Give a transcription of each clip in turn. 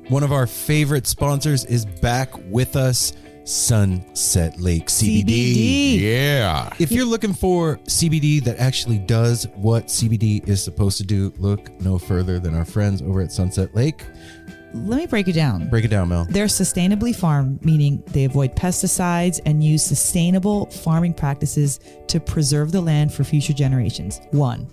One of our favorite sponsors is back with us, Sunset Lake CBD. Yeah. If you're looking for CBD that actually does what CBD is supposed to do, look no further than our friends over at Sunset Lake. Let me break it down. Break it down, Mel. They're sustainably farmed, meaning they avoid pesticides and use sustainable farming practices to preserve the land for future generations. 1.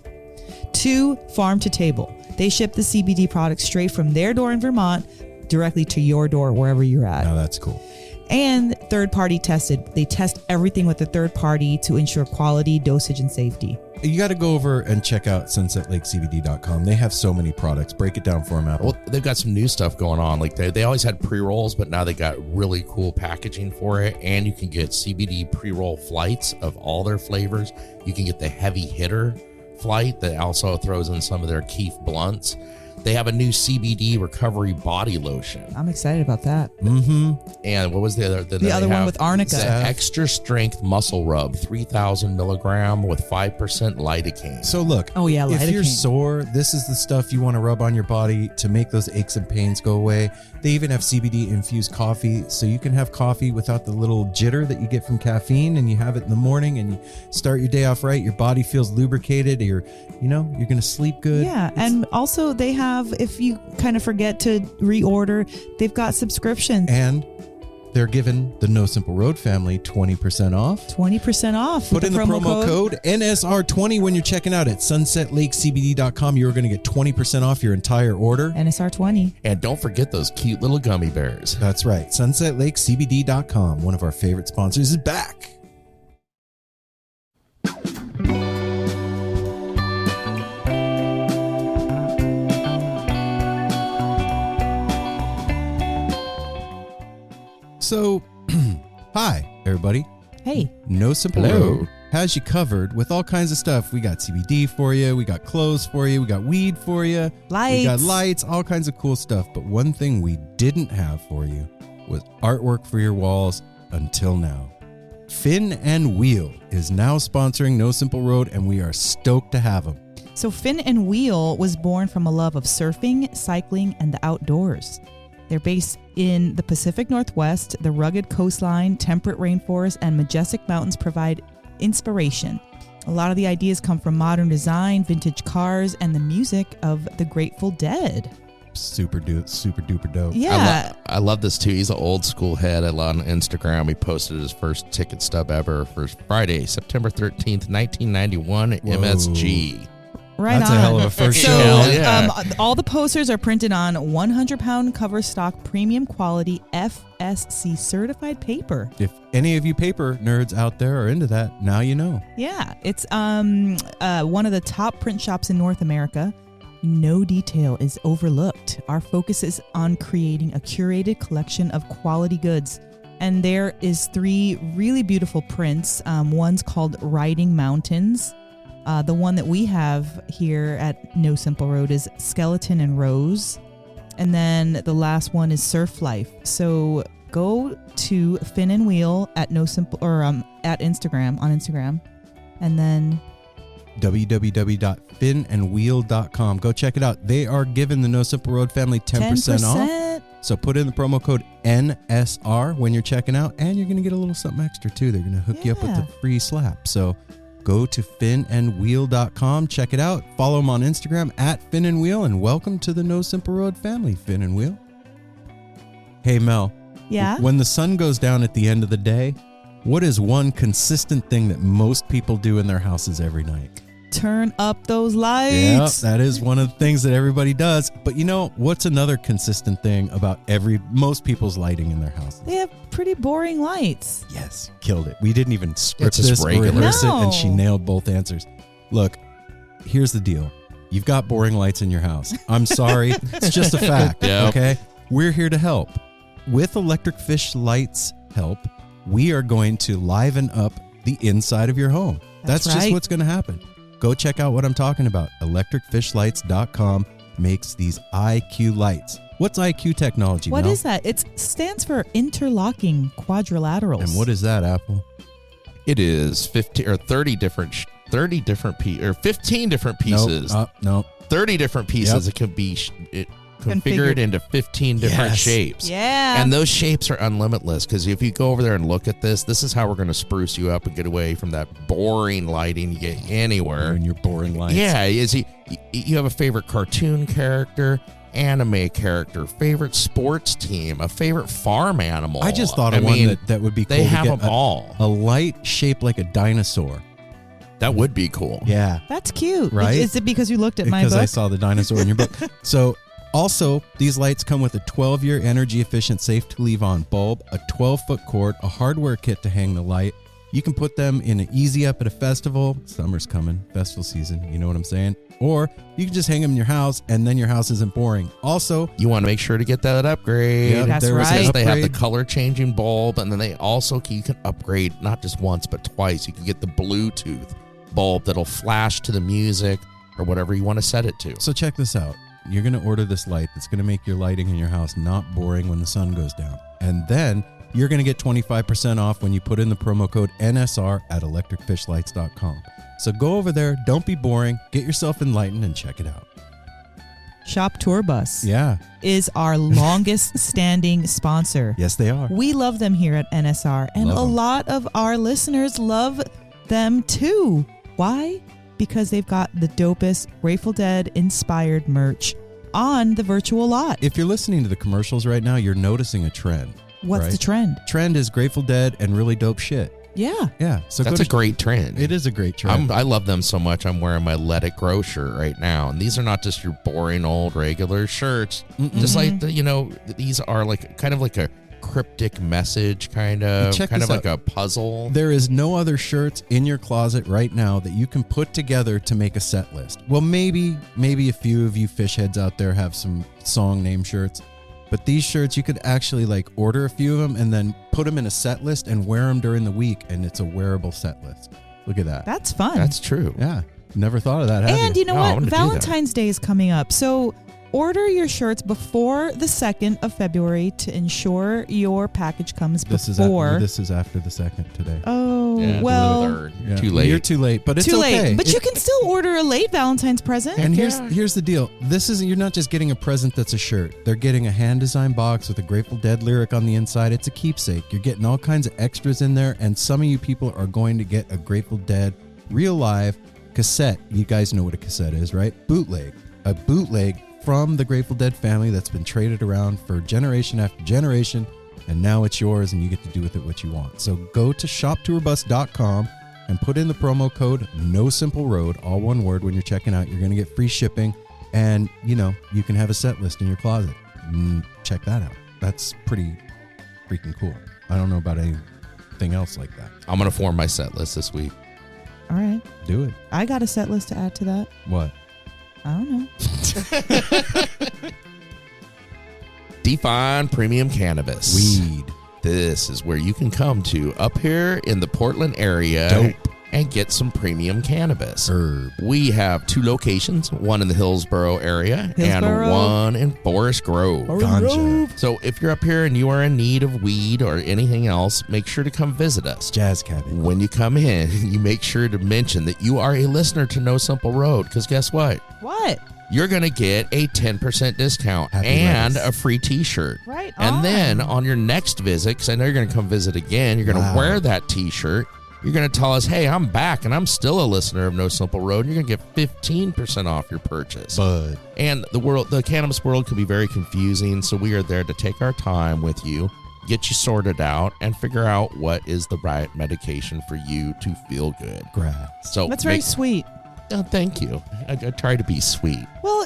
2, farm to table. They ship the CBD products straight from their door in Vermont directly to your door wherever you're at. Now that's cool. And third party tested. They test everything with a third party to ensure quality, dosage, and safety. You got to go over and check out sunsetlakecbd.com. They have so many products. Break it down for them, Apple. Well, they've got some new stuff going on. Like they always had pre-rolls, but now they got really cool packaging for it. And you can get CBD pre-roll flights of all their flavors. You can get the heavy hitter flight that also throws in some of their Keef blunts. They have a new CBD recovery body lotion. I'm excited about that. Mm-hmm. And what was the other? The other one with arnica. The extra strength muscle rub, 3,000 milligram with 5% lidocaine. So look, Oh, yeah, if you're lidocaine. sore, this is the stuff you want to rub on your body to make those aches and pains go away. They even have CBD infused coffee, so you can have coffee without the little jitter that you get from caffeine, and you have it in the morning and you start your day off right. Your body feels lubricated. You're going to sleep good. Yeah, and also they have, if you kind of forget to reorder, they've got subscriptions. And they're giving the No Simple Road family 20% off. 20% off. Put with in the promo code NSR20 when you're checking out at sunsetlakecbd.com. You're going to get 20% off your entire order. NSR20. And don't forget those cute little gummy bears. That's right. sunsetlakecbd.com, one of our favorite sponsors, is back. So, hi, everybody. Hey. No Simple Hello. Road has you covered with all kinds of stuff. We got CBD for you. We got clothes for you. We got weed for you. Lights. We got lights, all kinds of cool stuff. But one thing we didn't have for you was artwork for your walls until now. Fin and Wheel is now sponsoring No Simple Road, and we are stoked to have them. So Fin and Wheel was born from a love of surfing, cycling, and the outdoors. They're based in the Pacific Northwest. The rugged coastline, temperate rainforest, and majestic mountains provide inspiration. A lot of the ideas come from modern design, vintage cars, and the music of the Grateful Dead. Super duper dope. Yeah. I love this too. He's an old school head. I love on Instagram. He posted his first ticket stub ever for Friday, September 13th, 1991 at Whoa. Right MSG. That's on. a hell of a first So, show. Hell yeah. all the posters are printed on 100-pound cover stock, premium quality FSC certified paper. If any of you paper nerds out there are into that, now you know. Yeah, it's one of the top print shops in North America. No detail is overlooked. Our focus is on creating a curated collection of quality goods. And there is 3 really beautiful prints. One's called Riding Mountains. The one that we have here at No Simple Road is Skeleton and Rose. And then the last one is Surf Life. So go to Fin and Wheel at No Simple or at Instagram on Instagram. And then www.finandwheel.com. Go check it out. They are giving the No Simple Road family 10% off. So put in the promo code NSR when you're checking out, and you're going to get a little something extra too. They're going to hook you up with a free slap. So go to finandwheel.com, check it out. Follow them on Instagram at Fin and Wheel, and welcome to the No Simple Road family, Fin and Wheel. Hey, Mel. Yeah? When the sun goes down at the end of the day, what is one consistent thing that most people do in their houses every night? Turn up those Yeah, lights. that is one of the things that everybody does. But you know, what's another consistent thing about most people's lighting in their houses? They have pretty boring lights. Yes, killed it. We didn't even script It's just this or regular. rehearse it, and she No. nailed both answers. Look, here's the deal. You've got boring lights in your house. I'm sorry. It's just a fact, Yep. okay? We're here to help. With Electric Fish Lights help, we are going to liven up the inside of your home. That's just right. what's going to happen. Go check out what I'm talking about. ElectricFishLights.com makes these IQ lights. What's IQ technology, What Mel? is that? It stands for interlocking quadrilaterals. And what is that, Apple? It is 15 or 15 different pieces. Nope. 30 different pieces. Nope. It can be configured into 15 different Yes. shapes. Yeah. And those shapes are unlimitless because if you go over there and look at this is how we're going to spruce you up and get away from that boring lighting you get anywhere. And your boring lights. Yeah, you have a favorite cartoon character, anime character, favorite sports team, a favorite farm animal. I just thought of one that would be cool. They to have get them all. A light shaped like a dinosaur. That would be cool. Yeah. That's cute. Right? Is it because you looked at my Because book? I saw the dinosaur in your book. So also, these lights come with a 12-year energy-efficient, safe-to-leave-on bulb, a 12-foot cord, a hardware kit to hang the light. You can put them in an easy up at a festival. Summer's coming, festival season, you know what I'm saying? Or you can just hang them in your house, and then your house isn't boring. Also, You want to make sure to get that upgrade. yeah, That's there was an right. Because they have the upgrade. color changing bulb, and then they also you can upgrade not just once but twice. You can get the Bluetooth bulb that'll flash to the music or whatever you want to set it to. So check this out. You're going to order this light that's going to make your lighting in your house not boring when the sun goes down. And then you're going to get 25% off when you put in the promo code NSR at electricfishlights.com. So go over there, don't be boring, get yourself enlightened, and check it out. Shop Tour Bus Yeah. is our longest standing sponsor. Yes, they are. We love them here at NSR, and Love a 'em. lot of our listeners love them too. Why? Because they've got the dopest Grateful Dead inspired merch on the virtual lot. If you're listening to the commercials right now, you're noticing a trend. What's right? the trend? Trend is Grateful Dead and really dope shit. Yeah. Yeah. So That's go a to, great trend. It is a great trend. I love them so much. I'm wearing my Let It Grow shirt right now, and these are not just your boring old regular shirts. Just like these are like kind of like a cryptic message, kind of this like out. a puzzle. There is no other shirts in your closet right now that you can put together to make a set list. Well, maybe a few of you fish heads out there have some song name shirts, but these shirts you could actually like order a few of them and then put them in a set list and wear them during the week, and it's a wearable set list. Look at that. That's fun. That's true. Yeah, never thought of that. Have and you know No, I what? wanna do that. Valentine's Day is coming up. So order your shirts before the 2nd of February to ensure your package comes before. This is after the 2nd today. Oh, Yeah, well, third. Yeah. Too late. You're too late, but it's too okay. late. But you can still order a late Valentine's present. And Yeah. here's the deal. You're not just getting a present that's a shirt. They're getting a hand-designed box with a Grateful Dead lyric on the inside. It's a keepsake. You're getting all kinds of extras in there, and some of you people are going to get a Grateful Dead real live cassette. You guys know what a cassette is, right? Bootleg. A bootleg from the Grateful Dead family that's been traded around for generation after generation, and now it's yours, and you get to do with it what you want. So go to shoptourbus.com and put in the promo code NOSIMPLEROAD, all one word, when you're checking out. You're going to get free shipping, and you can have a set list in your closet. Check that out. That's pretty freaking cool. I don't know about anything else like that. I'm gonna form my set list this week. All right. Do it. I got a set list to add to that. What? I don't know. Define Premium Cannabis. Weed. This is where you can come to up here in the Portland area Dope. and get some premium cannabis. Herb. We have 2 locations, one in the Hillsboro area Hillsboro. and one in Forest Grove. Ganja. So if you're up here and you are in need of weed or anything else, make sure to come visit us. Jazz cabin. When you come in, you make sure to mention that you are a listener to No Simple Road, because guess what? What? You're going to get a 10% discount Happy and lettuce. a free t-shirt. Right And on. then on your next visit, because I know you're going to come visit again, you're going to Wow. wear that t-shirt. You're going to tell us, hey, I'm back and I'm still a listener of No Simple Road. And you're going to get 15% off your purchase. Bud. And the cannabis world can be very confusing. So we are there to take our time with you, get you sorted out, and figure out what is the right medication for you to feel good. Grass. So That's very sweet. Oh, thank you. I try to be sweet. Well,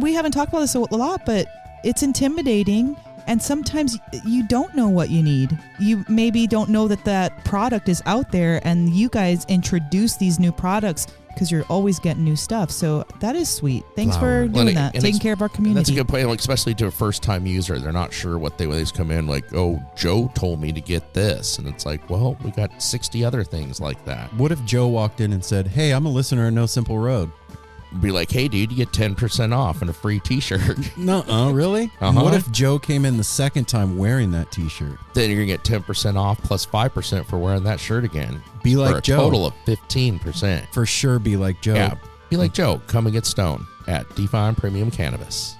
we haven't talked about this a lot, but it's intimidating. And sometimes you don't know what you need. You maybe don't know that product is out there, and you guys introduce these new products because you're always getting new stuff. So that is sweet. Thanks Flower. for doing And that, it's- taking care of our community. That's a good point, like, especially to a first-time user. They're not sure what they just come in like, oh, Joe told me to get this. And it's like, well, we got 60 other things like that. What if Joe walked in and said, hey, I'm a listener of No Simple Road? Be like, hey, dude, you get 10% off and a free t-shirt. Nuh-uh, really? Uh-huh. What if Joe came in the second time wearing that t-shirt? Then you're going to get 10% off plus 5% for wearing that shirt again. Be for like a Joe. total of 15%. For sure be like Joe. Yeah. Be like Joe. Come and get stoned at Define Premium Cannabis.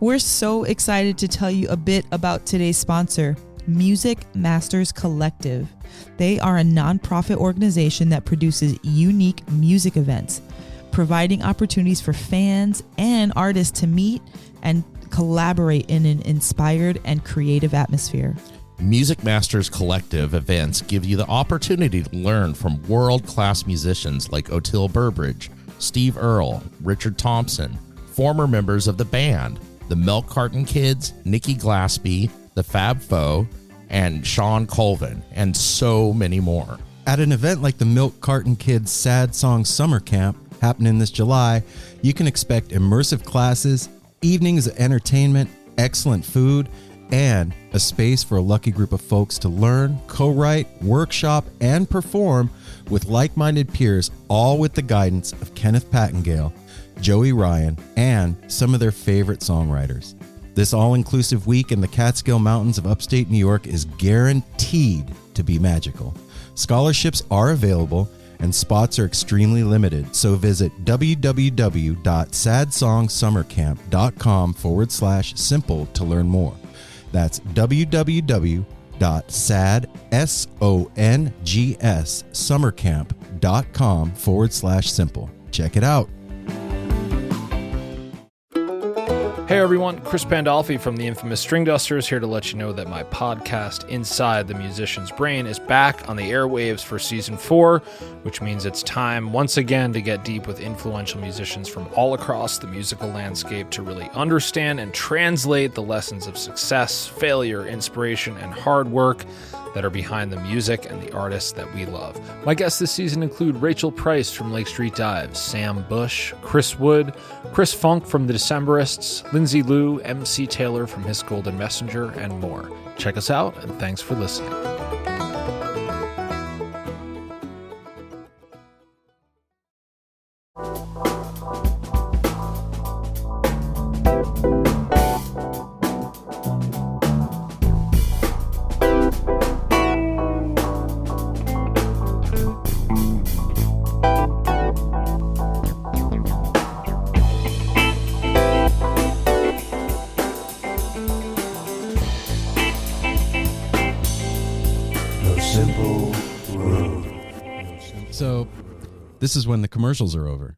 We're so excited to tell you a bit about today's sponsor, Music Masters Collective. They are a nonprofit organization that produces unique music events, providing opportunities for fans and artists to meet and collaborate in an inspired and creative atmosphere. Music Masters Collective events give you the opportunity to learn from world-class musicians like Otil Burbridge, Steve Earle, Richard Thompson, former members of the band, the Milk Carton Kids, Nikki Glaspie, the Fab Four, and Sean Colvin, and so many more. At an event like the Milk Carton Kids Sad Song Summer Camp happening this July, you can expect immersive classes, evenings of entertainment, excellent food, and a space for a lucky group of folks to learn, co-write, workshop, and perform with like-minded peers, all with the guidance of Kenneth Pattengale, Joey Ryan, and some of their favorite songwriters. This all-inclusive week in the Catskill Mountains of upstate New York is guaranteed to be magical. Scholarships are available and spots are extremely limited, so visit www.sadsongsummercamp.com/simple to learn more. That's www.sadsongsummercamp.com/simple. Check it out. Hey everyone, Chris Pandolfi from the infamous String Dusters here to let you know that my podcast, Inside the Musician's Brain, is back on the airwaves for Season 4, which means it's time once again to get deep with influential musicians from all across the musical landscape to really understand and translate the lessons of success, failure, inspiration, and hard work that are behind the music and the artists that we love. My guests this season include Rachel Price from Lake Street Dives, Sam Bush, Chris Wood, Chris Funk from The Decemberists, Lindsay Liu, MC Taylor from His Golden Messenger, and more. Check us out, and thanks for listening. So this is when the commercials are over.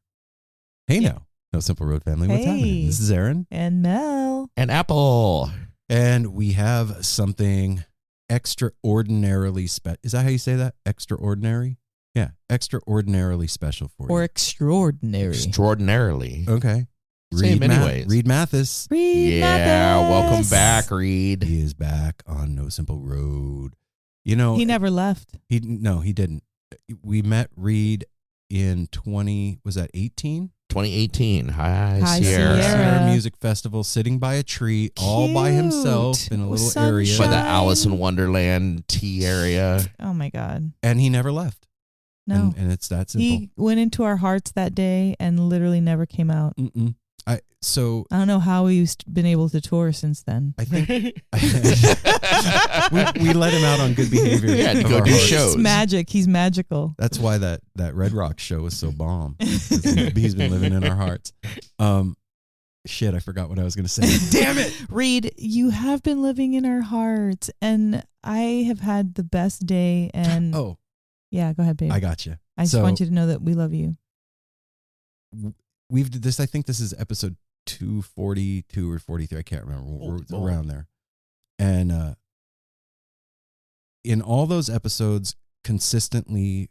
Hey now, No Simple Road family, what's happening? This is Aaron. And Mel. And Apple. And we have something extraordinarily special. Is that how you say that? Extraordinary? Yeah, extraordinarily special for you. Or extraordinary. Extraordinarily. Okay. Same anyways. Reed Mathis. Reed Yeah, Mathis. welcome back, Reed. He is back on No Simple Road. You know, He never left. he didn't. We met Reed in 18? 2018. Hi, Hi, Sierra. Sierra. Music Festival, sitting by a tree, all by himself in a little Sunshine. area. By the Alice in Wonderland tea area. Oh my God. And he never left. No. And it's that simple. He went into our hearts that day and literally never came out. Mm-mm. I don't know how he's been able to tour since then. think we let him out on good behavior. Yeah, to of go our do hearts. shows. It's magic. He's magical. That's why that Red Rock show was so bomb. He's been living in our hearts. Shit, I forgot what I was going to say. Damn it. Reed, you have been living in our hearts, and I have had the best day. And Oh, yeah, go ahead, babe. I got you. I just want you to know that we love you. We've did this. I think this is episode 242 or 43. I can't remember. We're around there. And in all those episodes, consistently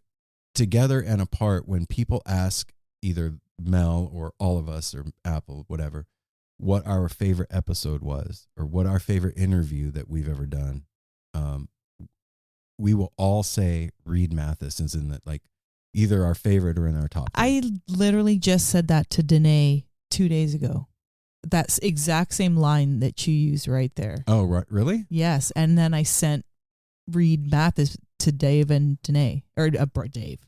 together and apart, when people ask either Mel or all of us or Apple, whatever, what our favorite episode was or what our favorite interview that we've ever done, we will all say Reed Mathis is in that, like, either our favorite or in our top 10. I literally just said that to Danae 2 days ago. That's exact same line that you used right there. Oh, right. Really? Yes. And then I sent Reed Mathis to Dave and Danae, or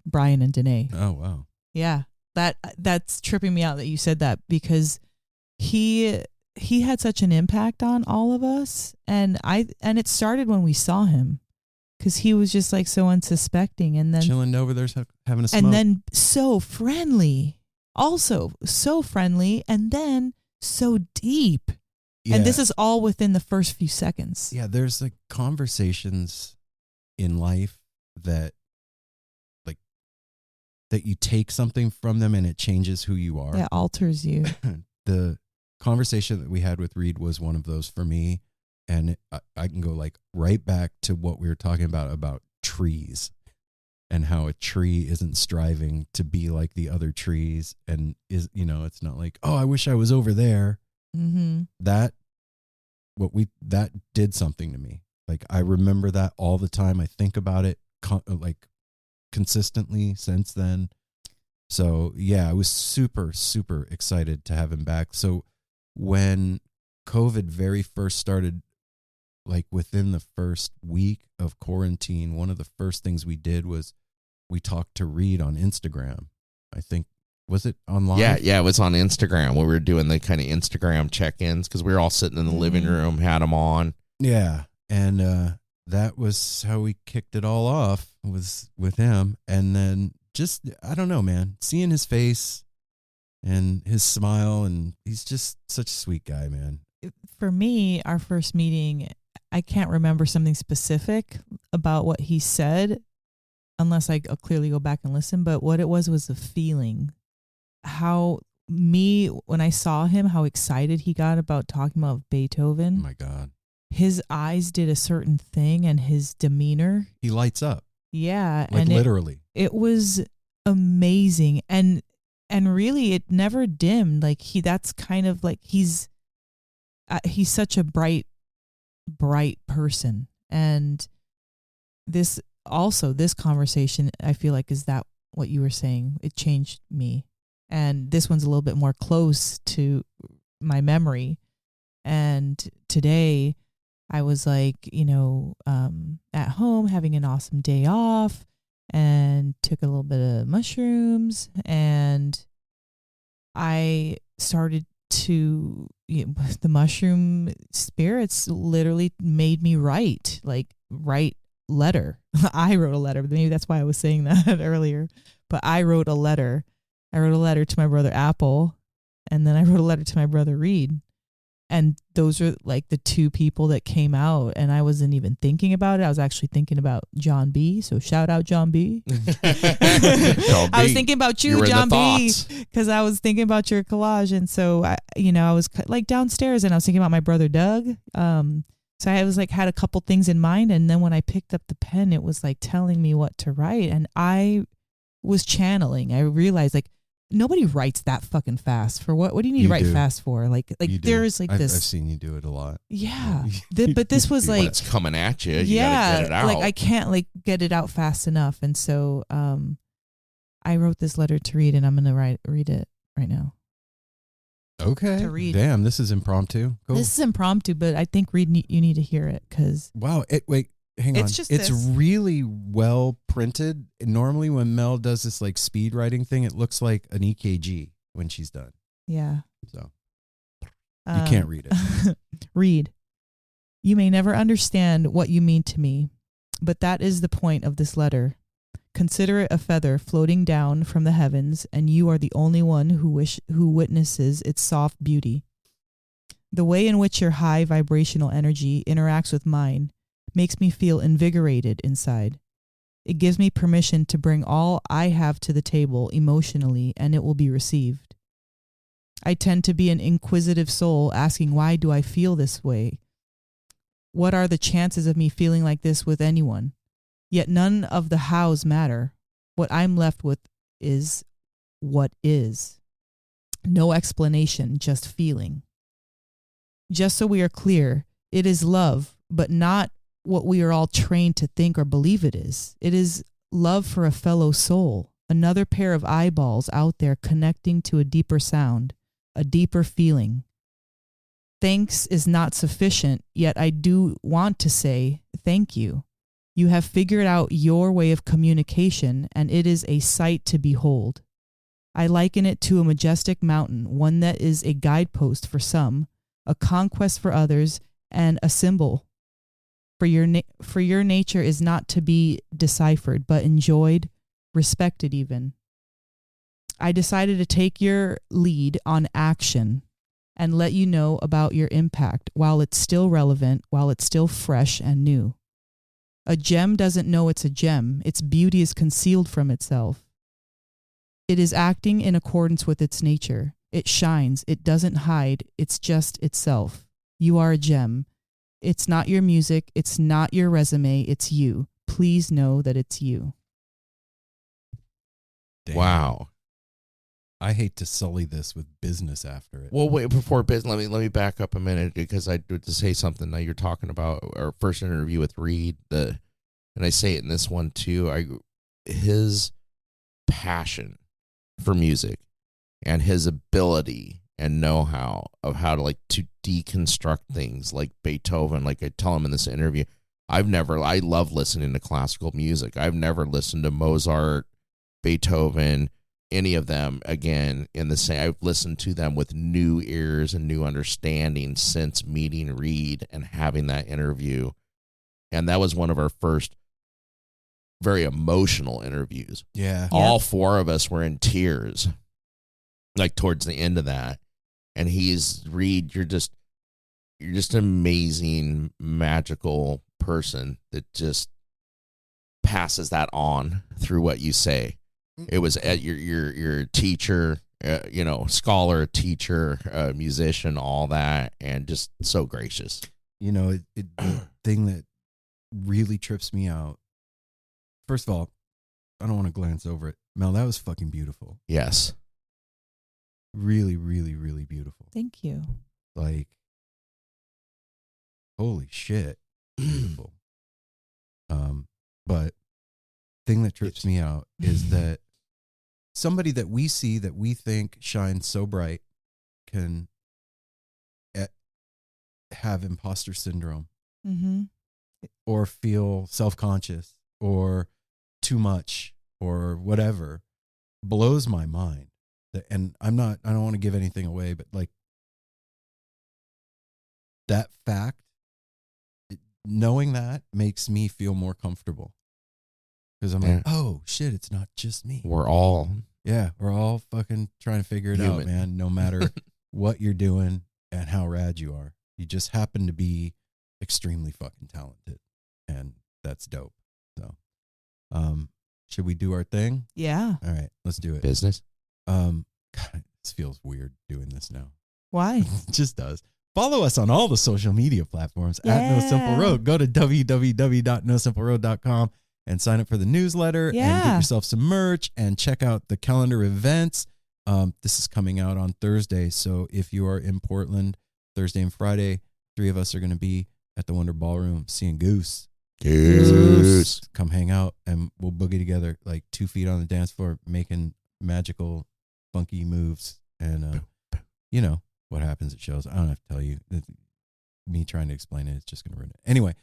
Brian and Danae. Oh, wow. Yeah. That's tripping me out that you said that, because he had such an impact on all of us. And it started when we saw him, because he was just like so unsuspecting, and then Chilling over there having a smoke. and then so friendly, also so friendly, and then so deep. And this is all within the first few seconds. Yeah, there's like conversations in life that you take something from them and it changes who you are. Yeah, alters you. The conversation that we had with Reed was one of those for me. And I can go like right back to what we were talking about trees and how a tree isn't striving to be like the other trees. And it's not like, oh, I wish I was over there. Mm-hmm. That did something to me. Like, I remember that all the time. I think about it consistently since then. So yeah, I was super, super excited to have him back. So when COVID very first started, like within the first week of quarantine, one of the first things we did was we talked to Reed on Instagram. I think, was it online? Yeah, it was on Instagram where we were doing the kind of Instagram check-ins because we were all sitting in the living room, had him on. Yeah, and that was how we kicked it all off, was with him. And then just, I don't know, man, seeing his face and his smile, and he's just such a sweet guy, man. For me, our first meeting, I can't remember something specific about what he said unless I clearly go back and listen. But what it was the feeling. When I saw him, how excited he got about talking about Beethoven. Oh my God. His eyes did a certain thing and his demeanor. He lights up. Yeah. Like, and literally. It was amazing. And really it never dimmed. Like that's kind of like he's such a bright person. And this conversation, I feel like, is that what you were saying? It changed me. And this one's a little bit more close to my memory. And today I was like, at home having an awesome day off and took a little bit of mushrooms, and I started to, the mushroom spirits literally made me write letter. I wrote a letter. Maybe that's why I was saying that earlier. But I wrote a letter. I wrote a letter to my brother Apple, and then I wrote a letter to my brother Reed. And those are like the two people that came out, and I wasn't even thinking about it. I was actually thinking about John B. So shout out John B. I was thinking about you John B. Because I was thinking about your collage. And so I was like downstairs and I was thinking about my brother Doug. So I was like, had a couple things in mind. And then when I picked up the pen, it was like telling me what to write. And I was channeling. I realized like, nobody writes that fucking fast. For what? What do you need to write fast for? Like there's like this. I've seen you do it a lot. Yeah, but this was like, when it's coming at you. You gotta get it out. Like I can't like get it out fast enough, and so I wrote this letter to Reed, and I'm gonna read it right now. Okay. To read. Damn, this is impromptu. Cool. This is impromptu, but I think Reed, you need to hear it because. Wow. Wait. Hang on. It's really well printed. Normally when Mel does this like speed writing thing, it looks like an EKG when she's done. Yeah. So you can't read it. Read. You may never understand what you mean to me, but that is the point of this letter. Consider it a feather floating down from the heavens, and you are the only one who witnesses its soft beauty. The way in which your high vibrational energy interacts with mine makes me feel invigorated inside. It gives me permission to bring all I have to the table emotionally, and it will be received. I tend to be an inquisitive soul, asking, why do I feel this way? What are the chances of me feeling like this with anyone? Yet none of the hows matter. What I'm left with is what is. No explanation, just feeling. Just so we are clear, it is love, but not what we are all trained to think or believe it is. It is love for a fellow soul, another pair of eyeballs out there connecting to a deeper sound, a deeper feeling. Thanks is not sufficient, yet I do want to say thank you. You have figured out your way of communication, and it is a sight to behold. I liken it to a majestic mountain, one that is a guidepost for some, a conquest for others, and a symbol. For your nature is not to be deciphered, but enjoyed, respected even. I decided to take your lead on action. and let you know about your impact while it's still relevant, while it's still fresh and new. A gem doesn't know it's a gem. Its beauty is concealed from itself. It is acting in accordance with its nature. It shines. It doesn't hide. It's just itself. You are a gem. It's not your music. It's not your resume. It's you. Please know that it's you. Damn. Wow. I hate to sully this with business after it. Well, wait, before business, let me back up a minute because I do to say something. Now you're talking about our first interview with Reed, and I say it in this one too. His passion for music and his ability and know-how of how to deconstruct things like Beethoven. Like I tell him in this interview, I love listening to classical music. I've never listened to Mozart, Beethoven, any of them again in the same. I've listened to them with new ears and new understanding since meeting Reed and having that interview. And that was one of our first very emotional interviews. Yeah. All four of us were in tears, like towards the end of that. And Reed, you're just an amazing, magical person that just passes that on through what you say. It was at your teacher, scholar, teacher, musician, all that, and just so gracious. The thing that really trips me out. First of all, I don't want to glance over it. Mel, that was fucking beautiful. Yes. Really, really, really beautiful. Thank you. Like, holy shit, beautiful. But thing that trips me out is that somebody that we see that we think shines so bright can have imposter syndrome, or feel self-conscious or too much or whatever. Blows my mind. And I don't want to give anything away, but like that fact, knowing that makes me feel more comfortable. Because I'm like, oh shit, it's not just me. We're all fucking trying to figure it out, man. No matter what you're doing and how rad you are, you just happen to be extremely fucking talented, and that's dope. So, should we do our thing? Yeah. All right, let's do it. Business. God, this feels weird doing this now. Why? It just does. Follow us on all the social media platforms at No Simple Road. Go to www.nosimpleroad.com and sign up for the newsletter and get yourself some merch and check out the calendar events. This is coming out on Thursday. So if you are in Portland, Thursday and Friday, 3 of us are going to be at the Wonder Ballroom seeing Goose. Come hang out and we'll boogie together like 2 feet on the dance floor, making magical, funky moves. And, you know what happens at shows. I don't have to tell you. Me trying to explain it, it's just going to ruin it. Anyway.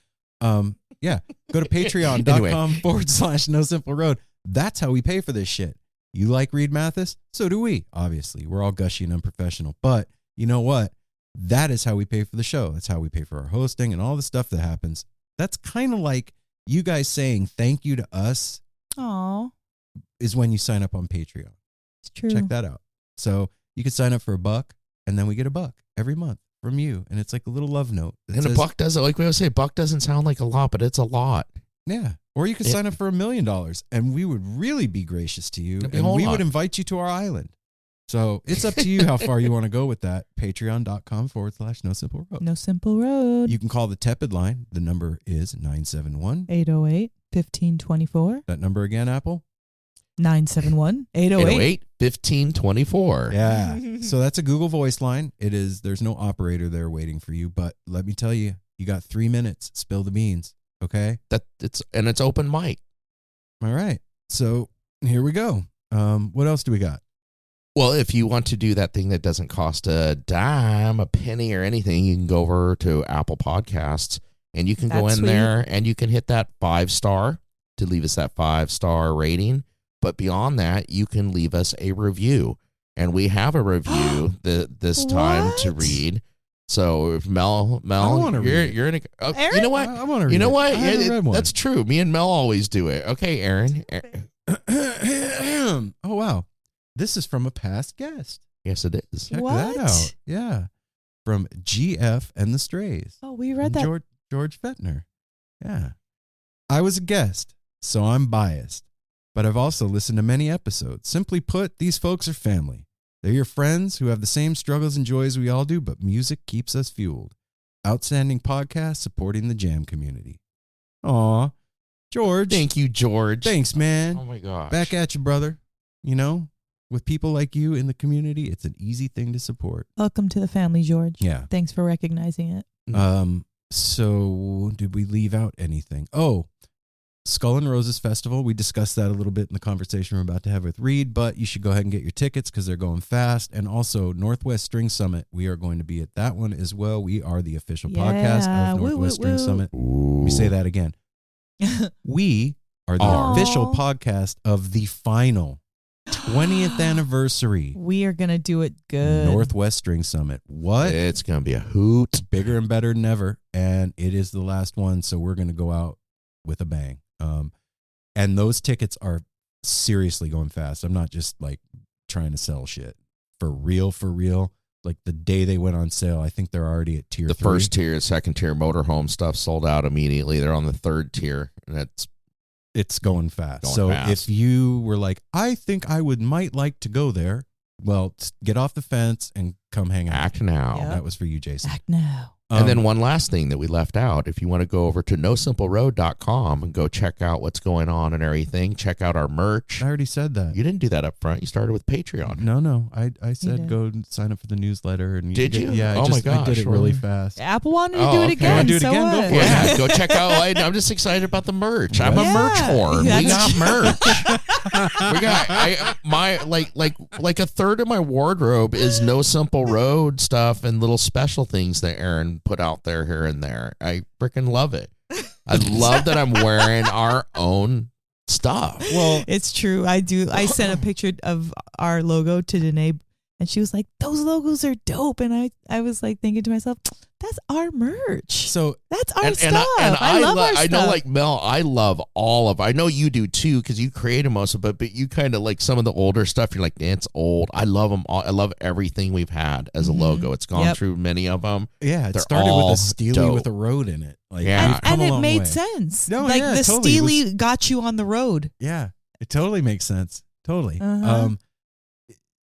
Yeah, go to patreon.com/No Simple Road. That's how we pay for this shit. You like Reed Mathis? So do we, obviously. We're all gushy and unprofessional. But you know what? That is how we pay for the show. That's how we pay for our hosting and all the stuff that happens. That's kind of like you guys saying thank you to us. Aww. Is when you sign up on Patreon. It's true. Check that out. So you can sign up for $1, and then we get $1 every month from you, and it's like a little love note. And $1 doesn't, like we always say, $1 doesn't sound like a lot, but it's a lot. Yeah. Or you could sign up for $1 million, and we would really be gracious to you, and we would invite you to our island. So it's up to you how far you want to go with that. Patreon.com/No Simple Road. No Simple Road. You can call the tepid line. The number is 971-808-1524. That number again, Apple? 971-808-1524. Yeah. So that's a Google Voice line. There's no operator there waiting for you, but let me tell you, you got 3 minutes. Spill the beans. Okay? It's open mic. All right. So here we go. What else do we got? Well, if you want to do that thing that doesn't cost a dime, a penny, or anything, you can go over to Apple Podcasts and you can go in there and you can hit that 5-star to leave us that 5-star rating. But beyond that, you can leave us a review. And we have a review this time to read. So if Mel, you're in a. You know what? I want to read. You know what? I haven't read one. That's true. Me and Mel always do it. Okay, Aaron. Oh wow, this is from a past guest. Yes, it is. Check that out. Yeah. from GF and the Strays. Oh, we read that. George Fettner. Yeah. I was a guest, so I'm biased, but I've also listened to many episodes. Simply put, these folks are family. They're your friends who have the same struggles and joys we all do, but music keeps us fueled. Outstanding podcast supporting the jam community. Aw, George. Thank you, George. Thanks, man. Oh my gosh. Back at you, brother. You know, with people like you in the community, it's an easy thing to support. Welcome to the family, George. Yeah. Thanks for recognizing it. So did we leave out anything? Oh, Skull and Roses Festival. We discussed that a little bit in the conversation we're about to have with Reed, but you should go ahead and get your tickets because they're going fast. And also Northwest String Summit. We are going to be at that one as well. We are the official podcast of Northwest String Summit. Let me say that again. We are the official podcast of the final 20th anniversary. We are going to do it good. Northwest String Summit. What? It's going to be a hoot. Bigger and better than ever. And it is the last one. So we're going to go out with a bang. And those tickets are seriously going fast. I'm not just like trying to sell shit. For real. Like the day they went on sale, I think they're already at tier 3. The first tier, second tier motorhome stuff sold out immediately. They're on the third tier, and it's going fast. Fast. If you were like, I think I might like to go there, well, get off the fence and come hang out. Act now. Yep. That was for you, Jason. Act now. And then one last thing that we left out, if you want to go over to nosimpleroad.com and go check out what's going on and everything, check out our merch. I already said that. You didn't do that up front. You started with Patreon. No. I said go and sign up for the newsletter. And Did you? Yeah. Oh my gosh. I did it really fast. Apple wanted to do it okay. again. Wanna do it so again? Go what? for it. Yeah, go check out. I'm just excited about the merch. I'm a merch whore. We got merch. We got like a third of my wardrobe is No Simple Road stuff and little special things that Aaron put out there here and there. I freaking love it. I love that I'm wearing our own stuff. Well, It's true. I do. I sent a picture of our logo to Danae, and she was like, "Those logos are dope." And I was like thinking to myself, "That's our merch. so That's our And stuff. I love our I stuff." know, like Mel, I love all of. I know you do too, because you created most of it. But you kind of like some of the older stuff. You're like, it's old. I love them all. I love everything we've had as a logo. It's gone through many of them. yeah, it They're started with all a Steely dope. with a road in it. Like, Yeah. we've come and a it long made way. sense. No, like yeah, the totally. It was- Steely got you on the road. Yeah, it totally makes sense. Totally. Uh-huh.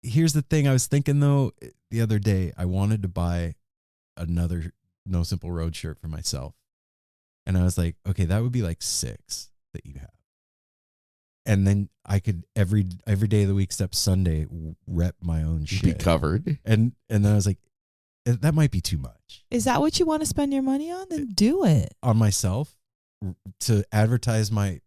Here's the thing. I was thinking though the other day, I wanted to buy another No Simple Road shirt for myself, and I was like, okay, that would be like 6 that you have, and then I could every day of the week, except Sunday, rep my own You'd shit. be covered. And then I was like, that might be too much Is that what you want to spend your money on? Then do it. on myself to advertise my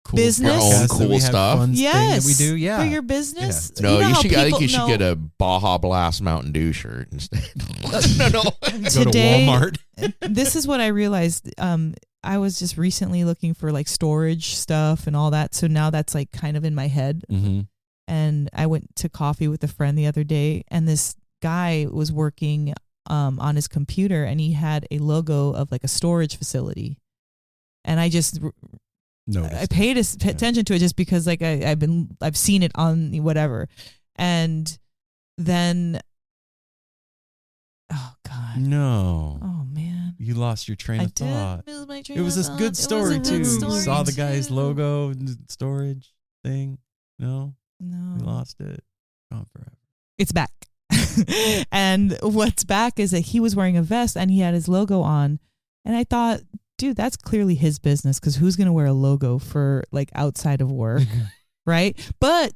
cool Business? Your own podcast that cool we have stuff? Fun thing Yes. that we do. Yeah. For your business. No, know you how should. I think people- you should no. get a Baja Blast Mountain Dew shirt instead. No. Go Today- to Walmart. This is what I realized. I was just recently looking for like storage stuff and all that. So now that's like kind of in my head. Mm-hmm. And I went to coffee with a friend the other day, and this guy was working on his computer, and he had a logo of like a storage facility. And I just I paid attention to it just because like I've seen it on whatever. And then oh God. No. Oh man. You lost your train I of thought. did lose my train It was of a thought. good story It was a too. good You story, saw the guy's too. logo and storage thing. No, No. we lost it. Gone forever. It's back. And what's back is that he was wearing a vest and he had his logo on. And I thought, dude, that's clearly his business, because who's going to wear a logo for like outside of work, right? But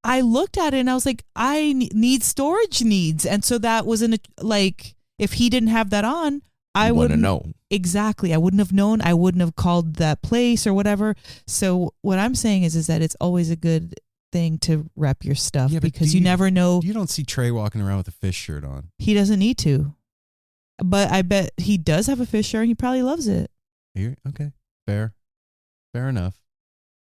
I looked at it and I was like, I need storage needs. And so that wasn't like, if he didn't have that on, I wouldn't know. Exactly. I wouldn't have known. I wouldn't have called that place or whatever. So what I'm saying is that it's always a good thing to rep your stuff, Yeah, but because do you never know. You don't see Trey walking around with a fish shirt on. He doesn't need to. But I bet he does have a fish shirt and he probably loves it. Here, okay, fair enough.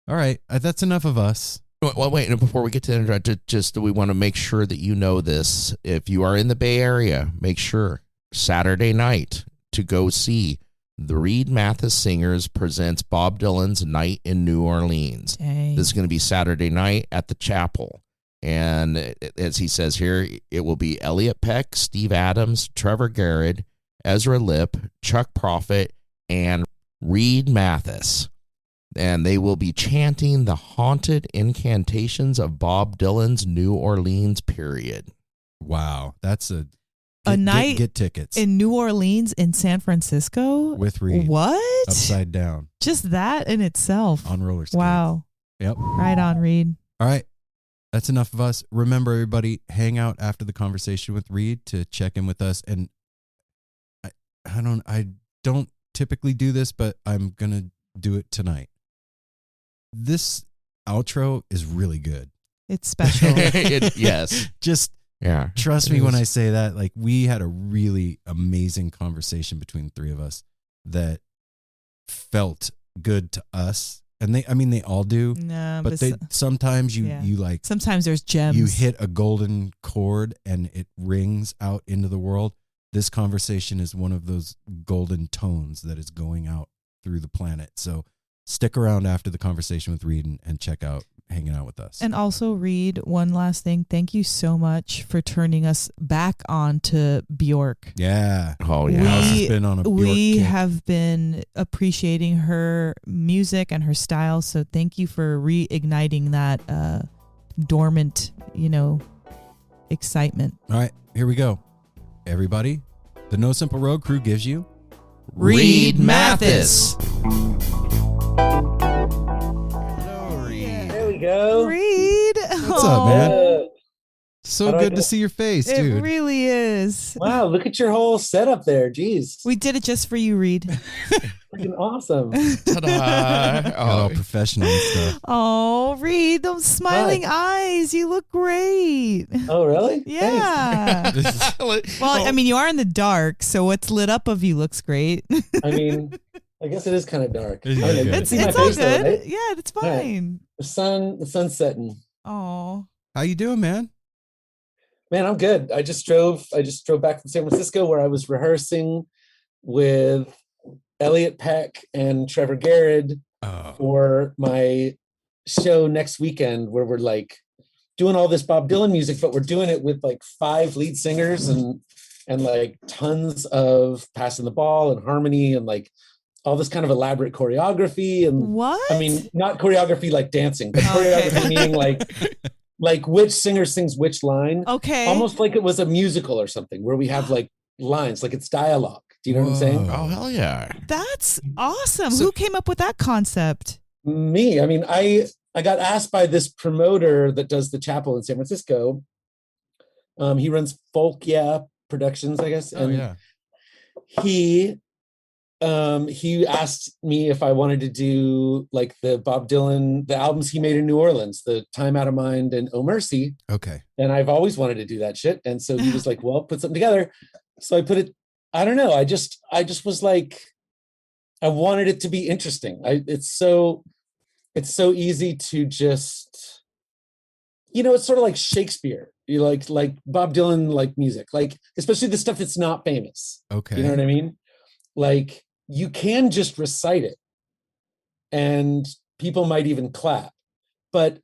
All right, that's enough of us. Well, wait. Before we get to the end, just we want to make sure that you know this. If you are in the Bay Area, make sure Saturday night to go see the Reed Mathis Singers presents Bob Dylan's Night in New Orleans. Dang. This is going to be Saturday night at the chapel. And as he says here, it will be Elliot Peck, Steve Adams, Trevor Garrett, Ezra Lipp, Chuck Prophet, and Reed Mathis. And they will be chanting the haunted incantations of Bob Dylan's New Orleans period. Wow. That's a night get tickets in New Orleans in San Francisco with Reed. What? Upside down. Just that in itself. On roller skates. Wow. Yep. Right on, Reed. All right. That's enough of us. Remember, everybody, hang out after the conversation with Reed to check in with us. And I don't typically do this, but I'm going to do it tonight. This outro is really good. It's special. Yes. Just yeah. Trust me when I say that. Like, we had a really amazing conversation between the three of us that felt good to us. And they all do. No, but sometimes you like, sometimes there's gems. You hit a golden chord and it rings out into the world. This conversation is one of those golden tones that is going out through the planet. So stick around after the conversation with Reed and check out hanging out with us. And also, Reed, one last thing. Thank you so much for turning us back on to Bjork. Yeah. Oh, yeah. We have been appreciating her music and her style. So thank you for reigniting that dormant, excitement. All right, here we go. Everybody, the No Simple Road crew gives you Reed Mathis. Go. Reed. What's up, man? So good to see your face, dude. It really is. Wow, look at your whole setup there. Jeez. We did it just for you, Reed. Freaking awesome. Ta-da. All professional and stuff. Oh, Reed, those smiling eyes. You look great. Oh, really? Yeah. Well, I mean, you are in the dark, so what's lit up of you looks great. I mean, I guess it is kind of dark. It's all good. Right? Yeah, that's fine. Right. The sun's setting. Oh. How you doing, man? Man, I'm good. I just drove back from San Francisco where I was rehearsing with Elliot Peck and Trevor Garrett for my show next weekend, where we're like doing all this Bob Dylan music, but we're doing it with like 5 lead singers and like tons of passing the ball and harmony and like all this kind of elaborate choreography. And what? I mean, not choreography like dancing, but choreography meaning like which singer sings which line. Okay. Almost like it was a musical or something where we have like lines, like it's dialogue. Do you know what I'm saying? Oh, hell yeah. That's awesome. So, who came up with that concept? Me. I mean, I got asked by this promoter that does the chapel in San Francisco. He runs Folk Productions, I guess. And he asked me if I wanted to do like the Bob Dylan, the albums he made in New Orleans, the Time Out of Mind and Oh Mercy. Okay. And I've always wanted to do that shit. And so he was like, well, put something together. So I put it, I don't know. I just was like, I wanted it to be interesting. It's so easy to just, it's sort of like Shakespeare. You like Bob Dylan, like music, like especially the stuff that's not famous. Okay. You know what I mean? Like you can just recite it and people might even clap, but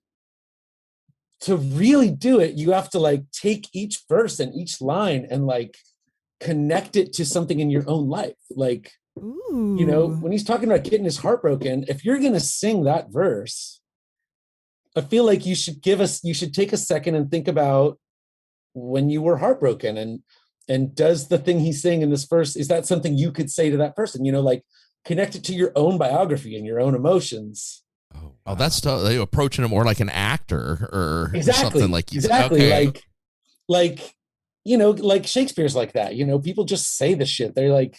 to really do it, you have to like take each verse and each line and like connect it to something in your own life. Like, ooh. When he's talking about getting his heart broken, if you're going to sing that verse, I feel like you should take a second and think about when you were heartbroken and does the thing he's saying in this verse, is that something you could say to that person? Like connect it to your own biography and your own emotions. Oh, that's they approaching it more like an actor or something like exactly okay. like Shakespeare's like that. People just say the shit. They're like,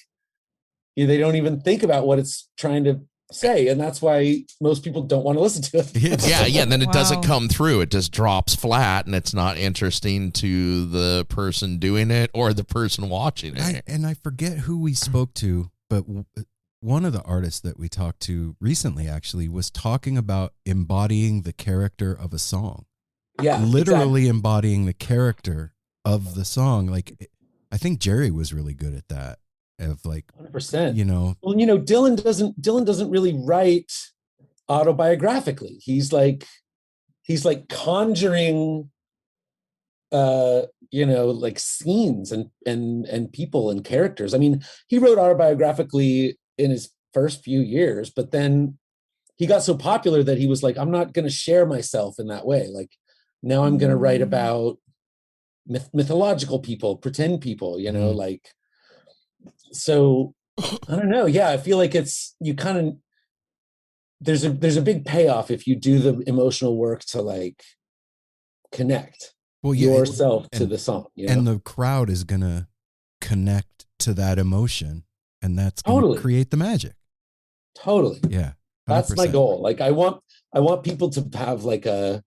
they don't even think about what it's trying to say, and that's why most people don't want to listen to it. yeah. And then it doesn't come through. It just drops flat, and it's not interesting to the person doing it or the person watching it. I forget who we spoke to, but one of the artists that we talked to recently actually was talking about embodying the character of a song. Yeah, literally embodying the character of the song. Like, I think Jerry was really good at that. Of like 100%. Well, Dylan doesn't really write autobiographically. He's like conjuring like scenes and people and characters. I mean, he wrote autobiographically in his first few years, but then he got so popular that he was like, I'm not going to share myself in that way. Like, now I'm going to write about mythological people, pretend people, like, so I don't know. Yeah. I feel like you kind of, there's a big payoff if you do the emotional work to like connect yourself to the song. And the crowd is going to connect to that emotion, and that's going to create the magic. Totally. Yeah. 100%. That's my goal. Like, I want people to have like an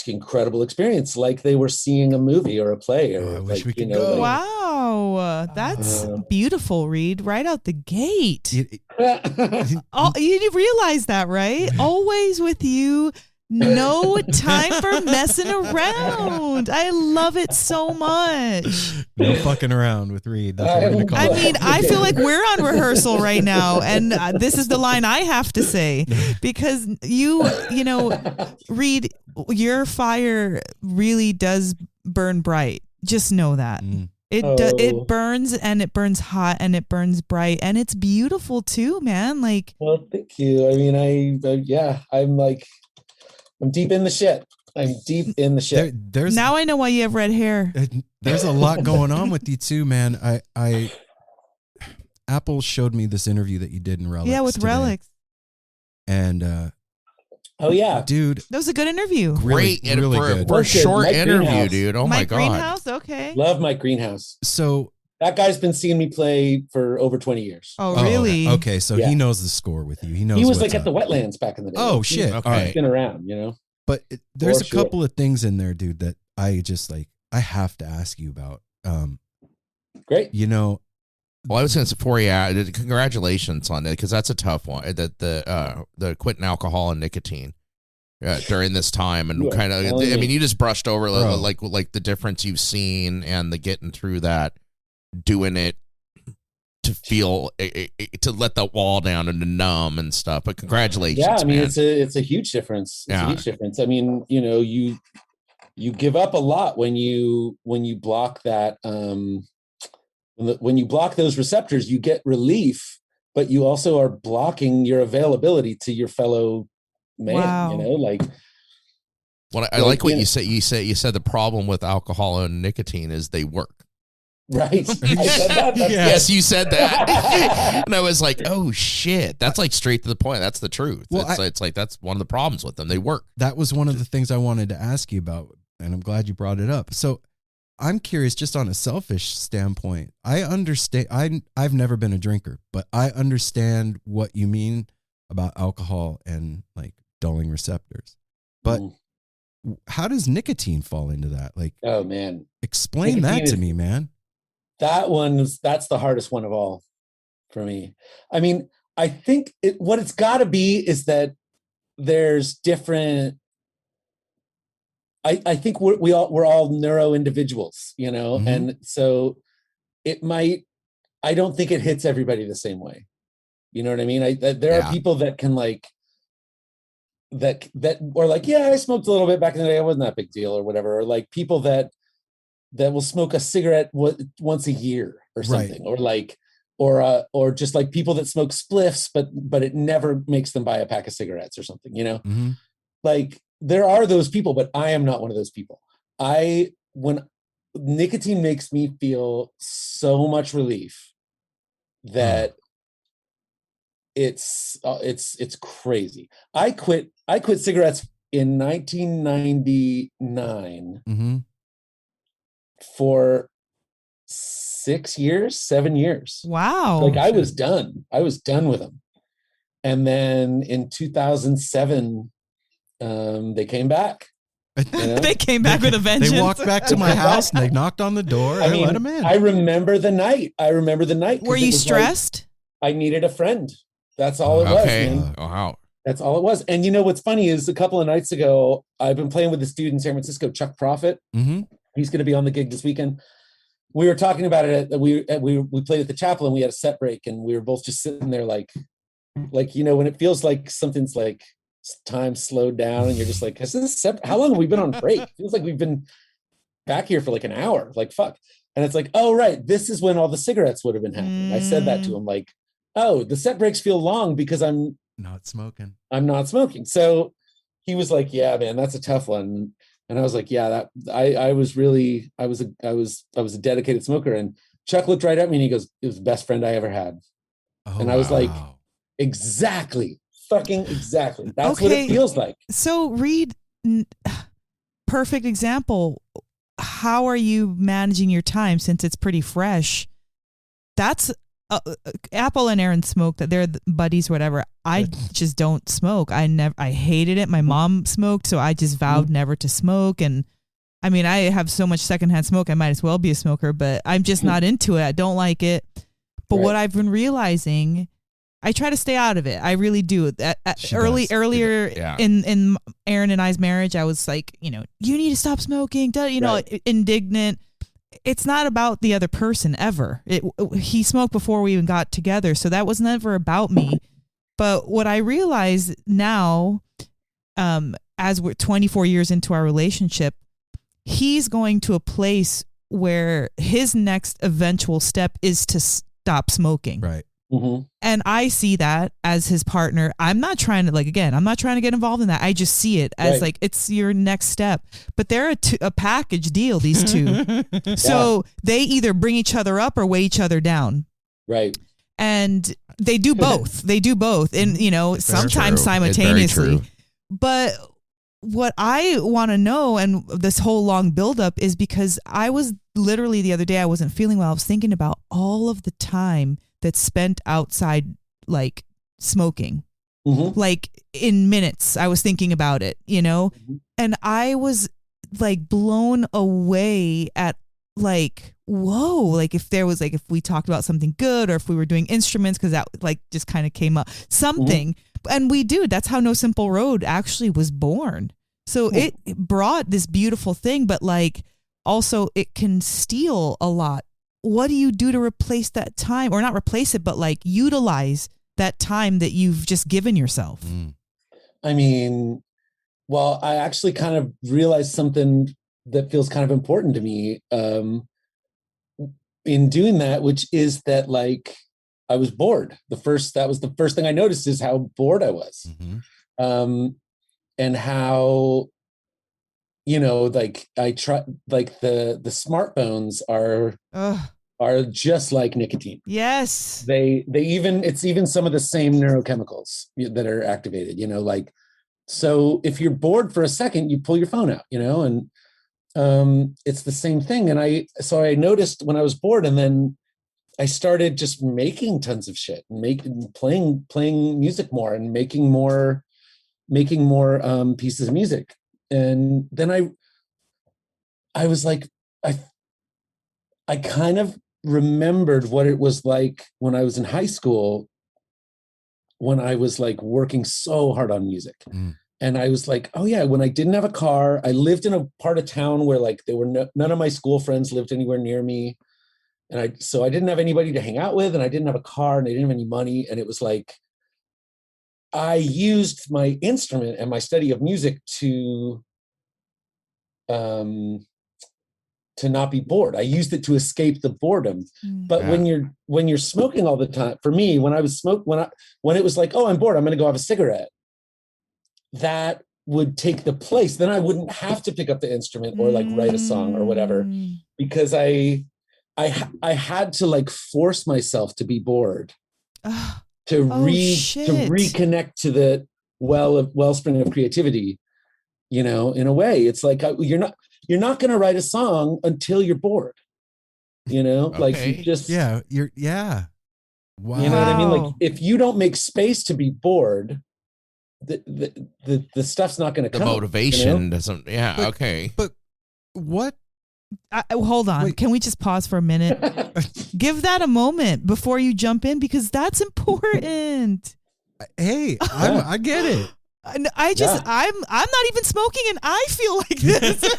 incredible experience, like they were seeing a movie or a play, or I wish we could go. Wow, that's beautiful, Reed. Right out the gate. You realize that, right? Always with you. No time for messing around. I love it so much. No fucking around with Reed. That's what we're going to call it. I mean, I feel like we're on rehearsal right now, and this is the line I have to say, because you know, Reed, your fire really does burn bright. Just know that. It burns, and it burns hot, and it burns bright, and it's beautiful too, man. Like, well, thank you. I mean, I'm deep in the shit. Now I know why you have red hair. There's a lot going on with you too, man. Apple showed me this interview that you did in Relics. Yeah, with today. Relics. And oh yeah, dude, that was a good interview. Great, really good. For a short Mike interview, Greenhouse. dude. Oh Mike my god, Greenhouse. Okay, love Mike Greenhouse. So that guy's been seeing me play for over 20 years. Oh, really? Okay, so he knows the score with you. He knows. He was like at the Wetlands back in the day. Oh shit! Okay, right. Been around, But there's a couple of things in there, dude, that I just like. I have to ask you about. Great. Well, I was going to say for you, congratulations on it, because that's a tough one. The quitting alcohol and nicotine during this time, and kind of. I mean, you just brushed over like the difference you've seen and the getting through that, doing it to feel to let the wall down and to numb and stuff. But congratulations. Yeah, I mean, man. it's a huge difference. It's a huge difference. I mean, you give up a lot when you block that. When you block those receptors, you get relief, but you also are blocking your availability to your fellow man. Wow. Well, I like what you said. You said the problem with alcohol and nicotine is they work. Right. I said that. Yes, you said that. And I was like, oh shit. That's like straight to the point. That's the truth. Well, it's like that's one of the problems with them. They work. That was one of the things I wanted to ask you about, and I'm glad you brought it up. So I'm curious, just on a selfish standpoint. I understand. I've never been a drinker, but I understand what you mean about alcohol and like dulling receptors. But how does nicotine fall into that? Like, oh man, explain nicotine that to me, man. That's the hardest one of all for me. I mean, I think what it's got to be is that there's different. I think we're all neuro individuals, and so I don't think it hits everybody the same way. You know what I mean? There are people that can that or like, yeah, I smoked a little bit back in the day. It wasn't that big deal or whatever. Or like people that will smoke a cigarette once a year or something, right. or just like people that smoke spliffs, but it never makes them buy a pack of cigarettes or something, like there are those people, but I am not one of those people. When nicotine makes me feel so much relief that it's crazy. I quit cigarettes in 1999 for 7 years. Wow. Like I was done with them. And then in 2007, they came back. They came back with a vengeance. They walked back to my house and they knocked on the door. I let them in. I remember the night. Were you stressed? Like, I needed a friend. That's all it was. Man. Oh, wow. That's all it was. And what's funny is a couple of nights ago, I've been playing with this dude in San Francisco, Chuck Prophet. He's going to be on the gig this weekend. We were talking about it. We played at the chapel and we had a set break and we were both just sitting there like, when it feels like something's like time slowed down, and you're just like, how long have we been on break? It feels like we've been back here for like an hour. Like, fuck. And it's like, oh, right, this is when all the cigarettes would have been happening. I said that to him, like, oh, the set breaks feel long because I'm not smoking. So he was like, yeah, man, that's a tough one. And I was like, yeah, I was a dedicated smoker. And Chuck looked right at me and he goes, it was the best friend I ever had. Oh, and I was like, exactly, fucking exactly. That's what it feels like. So Reed, perfect example. How are you managing your time since it's pretty fresh? That's Apple and Aaron smoke, that they're buddies, whatever. I just don't smoke. I hated it. My mom smoked, so I just vowed never to smoke. And I mean, I have so much secondhand smoke, I might as well be a smoker, but I'm just not into it. I don't like it. But what I've been realizing, I try to stay out of it. I really do. Earlier in Aaron and I's marriage, I was like, you need to stop smoking, indignant. It's not about the other person ever. He smoked before we even got together, so that was never about me. But what I realize now, as we're 24 years into our relationship, he's going to a place where his next eventual step is to stop smoking. Right. Mm-hmm. And I see that as his partner. I'm not trying to I'm not trying to get involved in that. I just see it as like, it's your next step, but they're a package deal, these two. So they either bring each other up or weigh each other down. Right. And they do both. And, sometimes simultaneously. But what I want to know, and this whole long buildup, is because I was literally the other day, I wasn't feeling well. I was thinking about all of the time that's spent outside, like smoking, like in minutes. I was thinking about it, and I was like blown away at like, whoa, like if we talked about something good, or if we were doing instruments, because that like just kind of came up something. And that's how No Simple Road actually was born. So it brought this beautiful thing, but like also it can steal a lot. What do you do to replace that time, or not replace it, but like utilize that time that you've just given yourself? I mean, well, I actually kind of realized something that feels kind of important to me in doing that, which is that like I was bored. That was the first thing I noticed, is how bored I was. And how, like I try, like the smartphones are just like nicotine. Yes. It's even some of the same neurochemicals that are activated, like, so if you're bored for a second, you pull your phone out, and it's the same thing. And I noticed when I was bored, and then I started just making tons of shit, and playing music more, and making more pieces of music. And then I was like, I kind of remembered what it was like when I was in high school, when I was like working so hard on music. And I was like, oh yeah, when I didn't have a car, I lived in a part of town where like there were none of my school friends lived anywhere near me. And so I didn't have anybody to hang out with, and I didn't have a car, and I didn't have any money. And it was like, I used my instrument and my study of music to not be bored. I used it to escape the boredom. But when you're smoking all the time, for me, when it was like, oh, I'm bored, I'm going to go have a cigarette, that would take the place. Then I wouldn't have to pick up the instrument or like write a song or whatever, because I had to like force myself to be bored, to reconnect to the wellspring of creativity. In a way, it's like you're not going to write a song until you're bored. Like you just wow. You know what I mean? Like if you don't make space to be bored, the stuff's not going to come. The motivation doesn't. Yeah. Okay. But what? Hold on. Wait. Can we just pause for a minute? Give that a moment before you jump in, because that's important. Hey, I get it. I'm not even smoking, and I feel like this.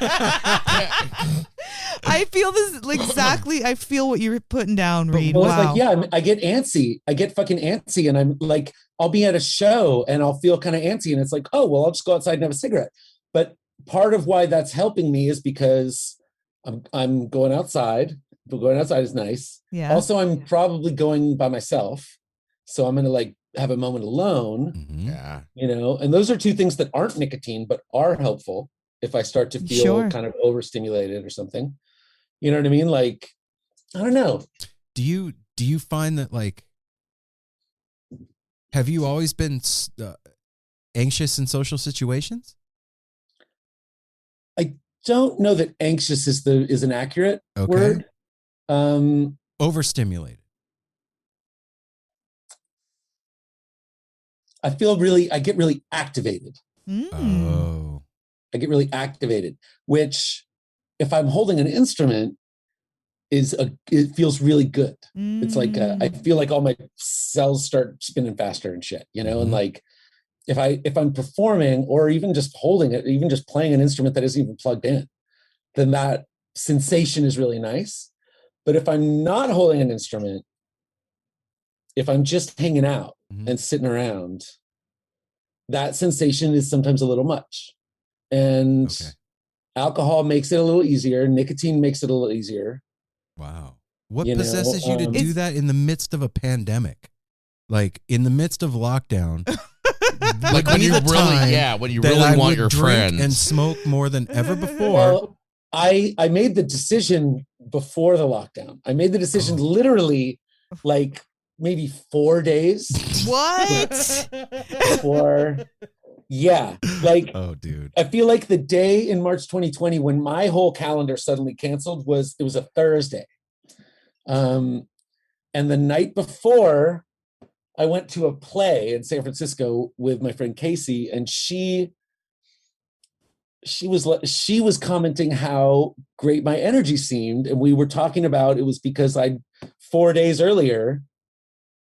I feel this exactly. I feel what you're putting down, Reed. Well, wow. it's like, yeah, I get antsy. I get fucking antsy, and I'm like, I'll be at a show and I'll feel kind of antsy, and it's like, oh, well, I'll just go outside and have a cigarette. But part of why that's helping me is because I'm going outside. But going outside is nice. Yeah. Also, I'm probably going by myself, so I'm gonna like have a moment alone. Mm-hmm. Yeah. And those are two things that aren't nicotine but are helpful if I start to feel kind of overstimulated or something. You know what I mean? Like, I don't know. Do you find that, like, have you always been anxious in social situations? I don't know that anxious is an accurate word. Overstimulated. I get really activated. Oh. I get really activated, which if I'm holding an instrument it feels really good. It's like I feel like all my cells start spinning faster and shit, you know. Mm-hmm. And like if I'm performing or even just holding it, even just playing an instrument that isn't even plugged in, then that sensation is really nice. But if I'm not holding an instrument, if I'm just hanging out and sitting around, that sensation is sometimes a little much. And alcohol makes it a little easier. Nicotine makes it a little easier. Wow. What possesses you to do that in the midst of a pandemic? Like in the midst of lockdown? Like when you really want your friends and smoke more than ever before. Well, I made the decision before the lockdown. I made the decision literally like maybe 4 days. What? Like, oh, dude. I feel like the day in March 2020 when my whole calendar suddenly canceled was a Thursday. And the night before, I went to a play in San Francisco with my friend Casey, and she was commenting how great my energy seemed, and we were talking about it was because I 4 days earlier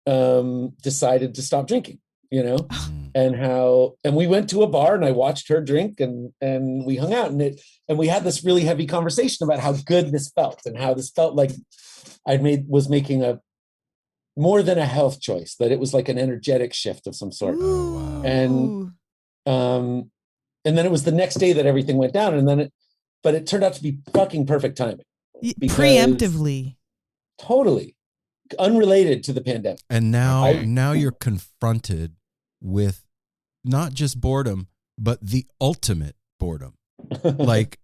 decided to stop drinking, you know, and we went to a bar and I watched her drink and we hung out and we had this really heavy conversation about how good this felt and how this felt like was making a more than a health choice, that it was like an energetic shift of some sort. Oh, wow. And then it was the next day that everything went down, but it turned out to be fucking perfect timing. Preemptively. Totally unrelated to the pandemic. And now you're confronted with not just boredom, but the ultimate boredom. Like,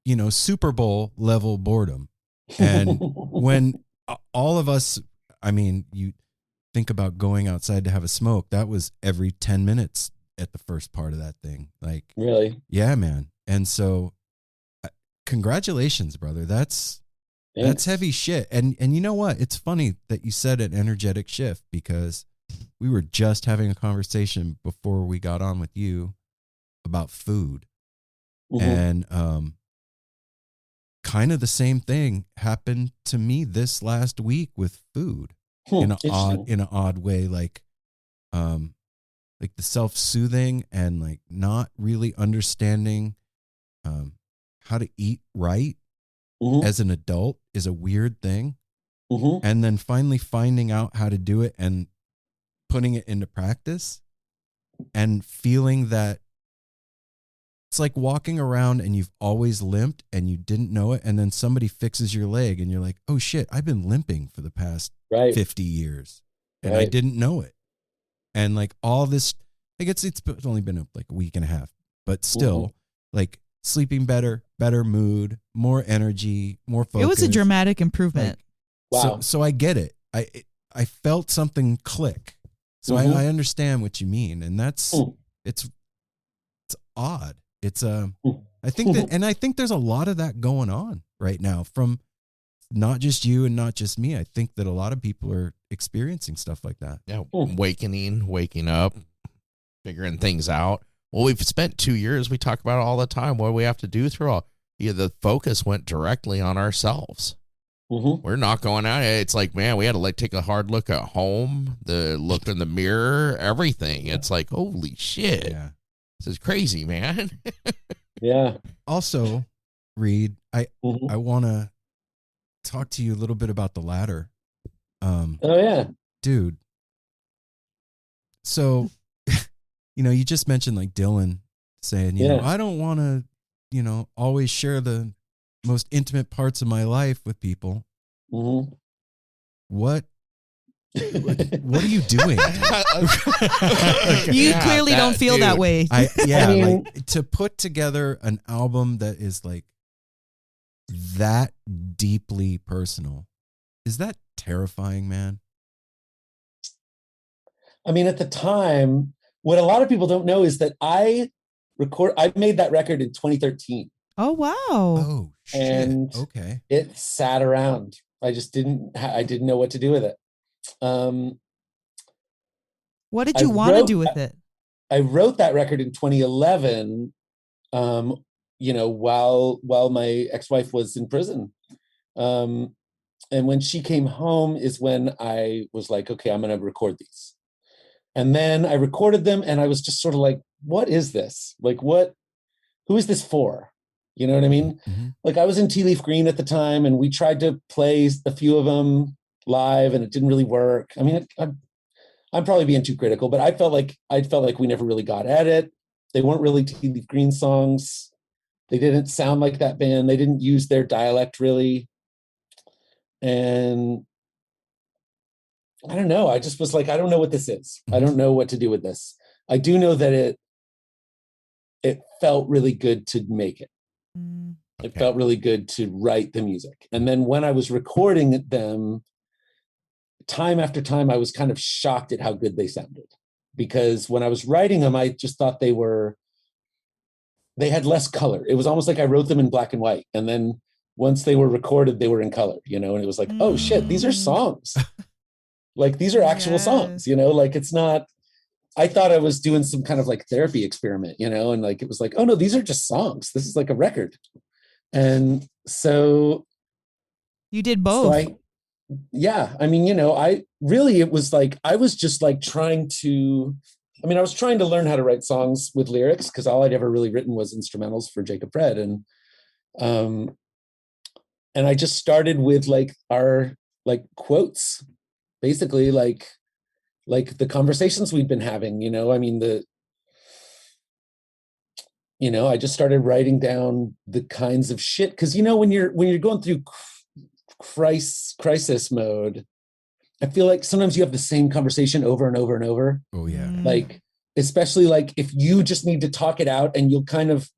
you know, Super Bowl level boredom. And when all of us, I mean, you think about going outside to have a smoke, that was every 10 minutes at the first part of that thing. Like, really? Yeah, man. And so congratulations, brother. That's heavy shit. And you know what? It's funny that you said an energetic shift, because we were just having a conversation before we got on with you about food. And kind of the same thing happened to me this last week with food in an odd way, like the self-soothing and like not really understanding how to eat right as an adult is a weird thing. And then finally finding out how to do it and putting it into practice and feeling that it's like walking around and you've always limped and you didn't know it. And then somebody fixes your leg and you're like, oh shit, I've been limping for the past 50 years and I didn't know it. And like all this, like it's only been like a week and a half, but still like sleeping better mood, more energy, more focus. It was a dramatic improvement. Like, wow. So I get it. I felt something click. So I understand what you mean. And that's, it's odd. It's I think there's a lot of that going on right now from not just you and not just me. I think that a lot of people are experiencing stuff like that. Yeah, waking up, figuring things out. Well, we've spent 2 years. We talk about it all the time. What do we have to do through all? Yeah, the focus went directly on ourselves. We're not going out. It's like, man, we had to like take a hard look at home, the look in the mirror, everything. It's like, holy shit. Yeah. This is crazy, man. Yeah. Also, Reed, I want to talk to you a little bit about the ladder. Oh yeah, dude. So, you just mentioned like Dylan saying, I don't want to, always share the most intimate parts of my life with people. Mm-hmm. What are you doing? You clearly don't feel that way. Like to put together an album that is like that deeply personal. Is that terrifying, man? I mean, at the time, what a lot of people don't know is that I made that record in 2013. Oh, wow. Oh, shit. And okay. It sat around. I just I didn't know what to do with it. What did you want to do with it? I wrote that record in 2011, while my ex-wife was in prison. And when she came home is when I was like, okay, I'm going to record these. And then I recorded them and I was just sort of like, what is this? Like, who is this for? You know what I mean? Mm-hmm. Like I was in Tea Leaf Green at the time and we tried to play a few of them live and it didn't really work. I mean, I'm probably being too critical, but I felt like we never really got at it. They weren't really Tea Leaf Green songs. They didn't sound like that band. They didn't use their dialect really. And I don't know. I just was like, I don't know what this is. I don't know what to do with this. I do know that it felt really good to make it. It felt really good to write the music. And then when I was recording them, time after time, I was kind of shocked at how good they sounded. Because when I was writing them, I just thought they had less color. It was almost like I wrote them in black and white. And then once they were recorded, they were in color, and it was like, oh shit, these are songs. Like these are actual songs, like it's not, I thought I was doing some kind of like therapy experiment, and like, it was like, oh no, these are just songs. This is like a record. And so you did both. I mean, it was like, I was just like I was trying to learn how to write songs with lyrics because all I'd ever really written was instrumentals for Jacob Fred. And I just started with like our like quotes, basically like the conversations we'd been having, I mean, I just started writing down the kinds of shit. Cause when you're going through crisis mode, I feel like sometimes you have the same conversation over and over and over. Oh yeah. Like, especially like if you just need to talk it out and you'll kind of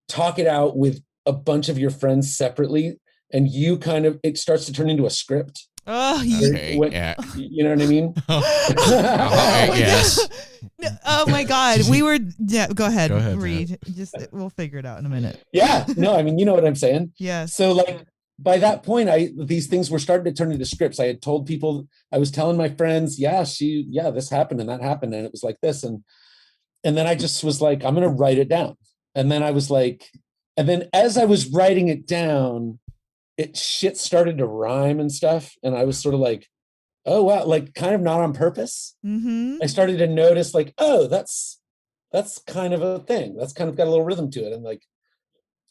talk it out with a bunch of your friends separately and it starts to turn into a script. Oh, yeah. You know what I mean? Yes. Oh my God. Go ahead, Reed. We'll figure it out in a minute. Yeah. No, I mean, you know what I'm saying? Yeah. So like by that point, these things were starting to turn into scripts. I had told people, I was telling my friends, this happened and that happened. And it was like this. And then I just was like, I'm going to write it down. And then I was like, and then as I was writing it down, shit started to rhyme and stuff. And I was sort of like, oh, wow, like kind of not on purpose. Mm-hmm. I started to notice like, oh, that's kind of a thing. That's kind of got a little rhythm to it. And like,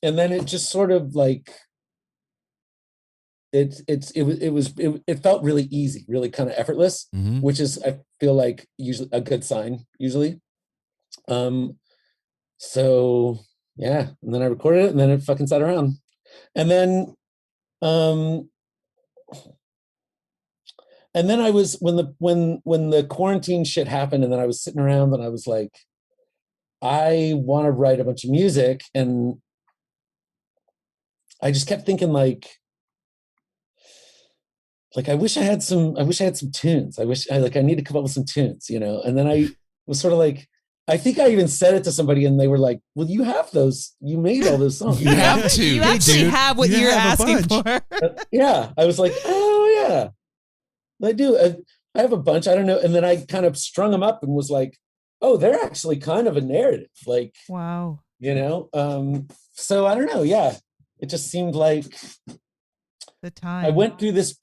and then it just sort of like, it felt really easy, really kind of effortless, which is, I feel like usually a good sign usually. So yeah. And then I recorded it and then it fucking sat around. And then I was when the quarantine shit happened, and then I was sitting around and I was like, I want to write a bunch of music, and I just kept thinking like I wish I had some tunes. I need to come up with some tunes, and then I was sort of like, I think I even said it to somebody and they were like, well, you have those, you made all those songs. You have to. You actually have what you're asking for. Yeah. I was like, oh yeah, I do. I have a bunch. I don't know. And then I kind of strung them up and was like, oh, they're actually kind of a narrative. Like, wow. So I don't know. Yeah. It just seemed like the time I went through this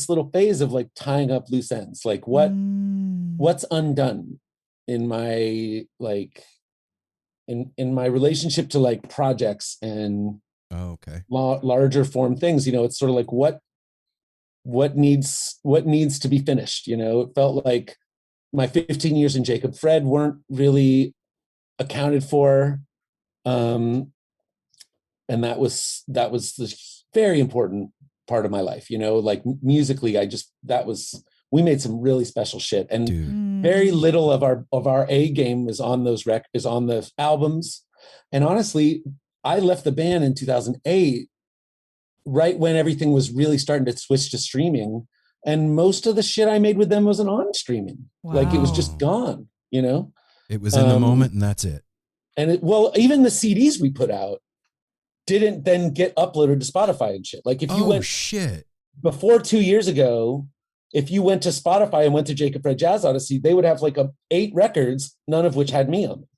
little phase of like tying up loose ends. Like what's undone in my like in my relationship to like projects and larger form things. It's sort of like what needs to be finished. It felt like my 15 years in Jacob Fred weren't really accounted for. And that was this very important part of my life, like musically, we made some really special shit, and very little of our A game is on is on the albums. And honestly, I left the band in 2008, right when everything was really starting to switch to streaming. And most of the shit I made with them wasn't on streaming. Wow. Like it was just gone, It was in the moment and that's it. And even the CDs we put out didn't then get uploaded to Spotify and shit. Like if you went before 2 years ago, if you went to Spotify and went to Jacob Fred Jazz Odyssey, they would have like 8 records, none of which had me on them.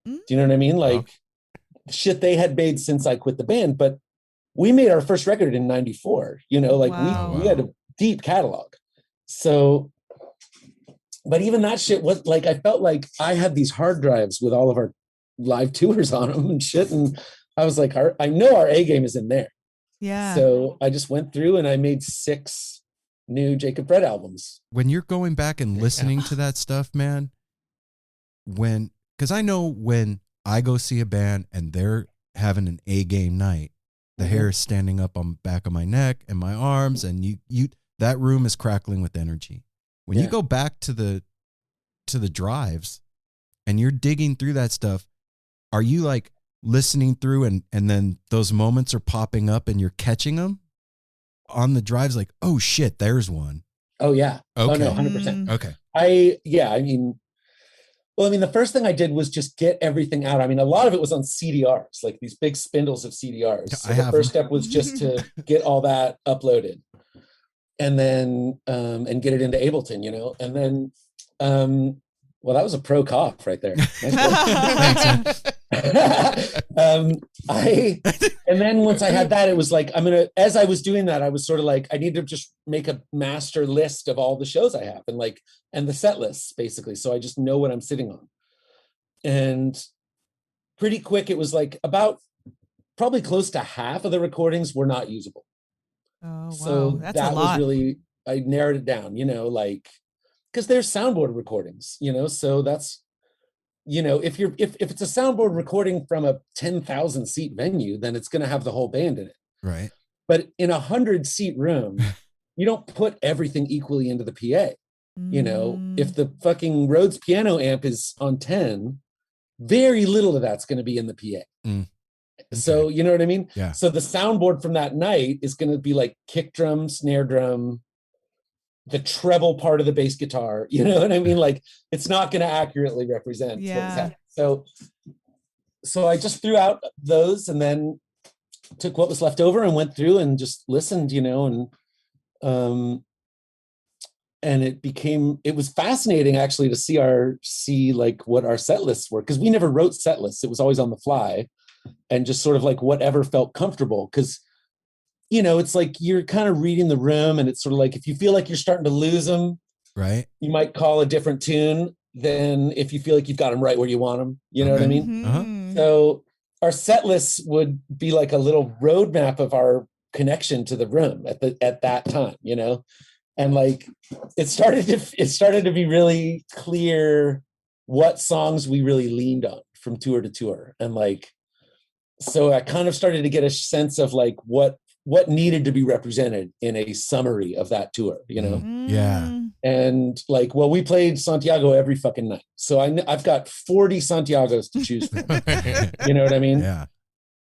Do you know what I mean? Like shit they had made since I quit the band. But we made our first record in 94, like we had a deep catalog. So, but even that shit was like, I felt like I had these hard drives with all of our live tours on them and shit. And I was like, I know our A game is in there. Yeah. So I just went through and I made 6 new Jacob Fred albums. When you're going back and listening to that stuff, man, because I know when I go see a band and they're having an A game night, the hair is standing up on the back of my neck and my arms, and you that room is crackling with energy. When you go back to the drives and you're digging through that stuff, are you like listening through and then those moments are popping up and you're catching them on the drives like, oh shit, there's one. Oh yeah. Okay. Oh no, 100%. Okay. The first thing I did was just get everything out. I mean, a lot of it was on CDRs, like these big spindles of CDRs. So the first step was just to get all that uploaded and then, and get it into Ableton, and then, well, that was a pro cough right there. Nice. And then once I had that, it was like, as I was doing that, I was sort of like, I need to just make a master list of all the shows I have and the set lists basically. So I just know what I'm sitting on. And pretty quick, it was like about probably close to half of the recordings were not usable. Oh, wow. So that's that a lot. was really, I narrowed it down, because there's soundboard recordings, so that's, if it's a soundboard recording from a 10,000 seat venue, then it's going to have the whole band in it. Right. But in 100 seat room, you don't put everything equally into the PA. If the fucking Rhodes piano amp is on 10, very little of that's going to be in the PA. Okay. So, you know what I mean? Yeah. So the soundboard from that night is going to be like kick drum, snare drum, the treble part of the bass guitar, you know what I mean? Like it's not going to accurately represent what's happening. So I just threw out those and then took what was left over and went through and just listened, and it was fascinating actually to see like what our set lists were, because we never wrote set lists. It was always on the fly and just sort of like whatever felt comfortable, because it's like you're kind of reading the room, and it's sort of like if you feel like you're starting to lose them, right, you might call a different tune than if you feel like you've got them right where you want them. You know what I mean? Mm-hmm. So our set lists would be like a little roadmap of our connection to the room at that time, and like it started to be really clear what songs we really leaned on from tour to tour, and like so I kind of started to get a sense of like what needed to be represented in a summary of that tour, Yeah. And like, well, we played Santiago every fucking night, so I've got 40 Santiagos to choose from. You know what I mean? Yeah.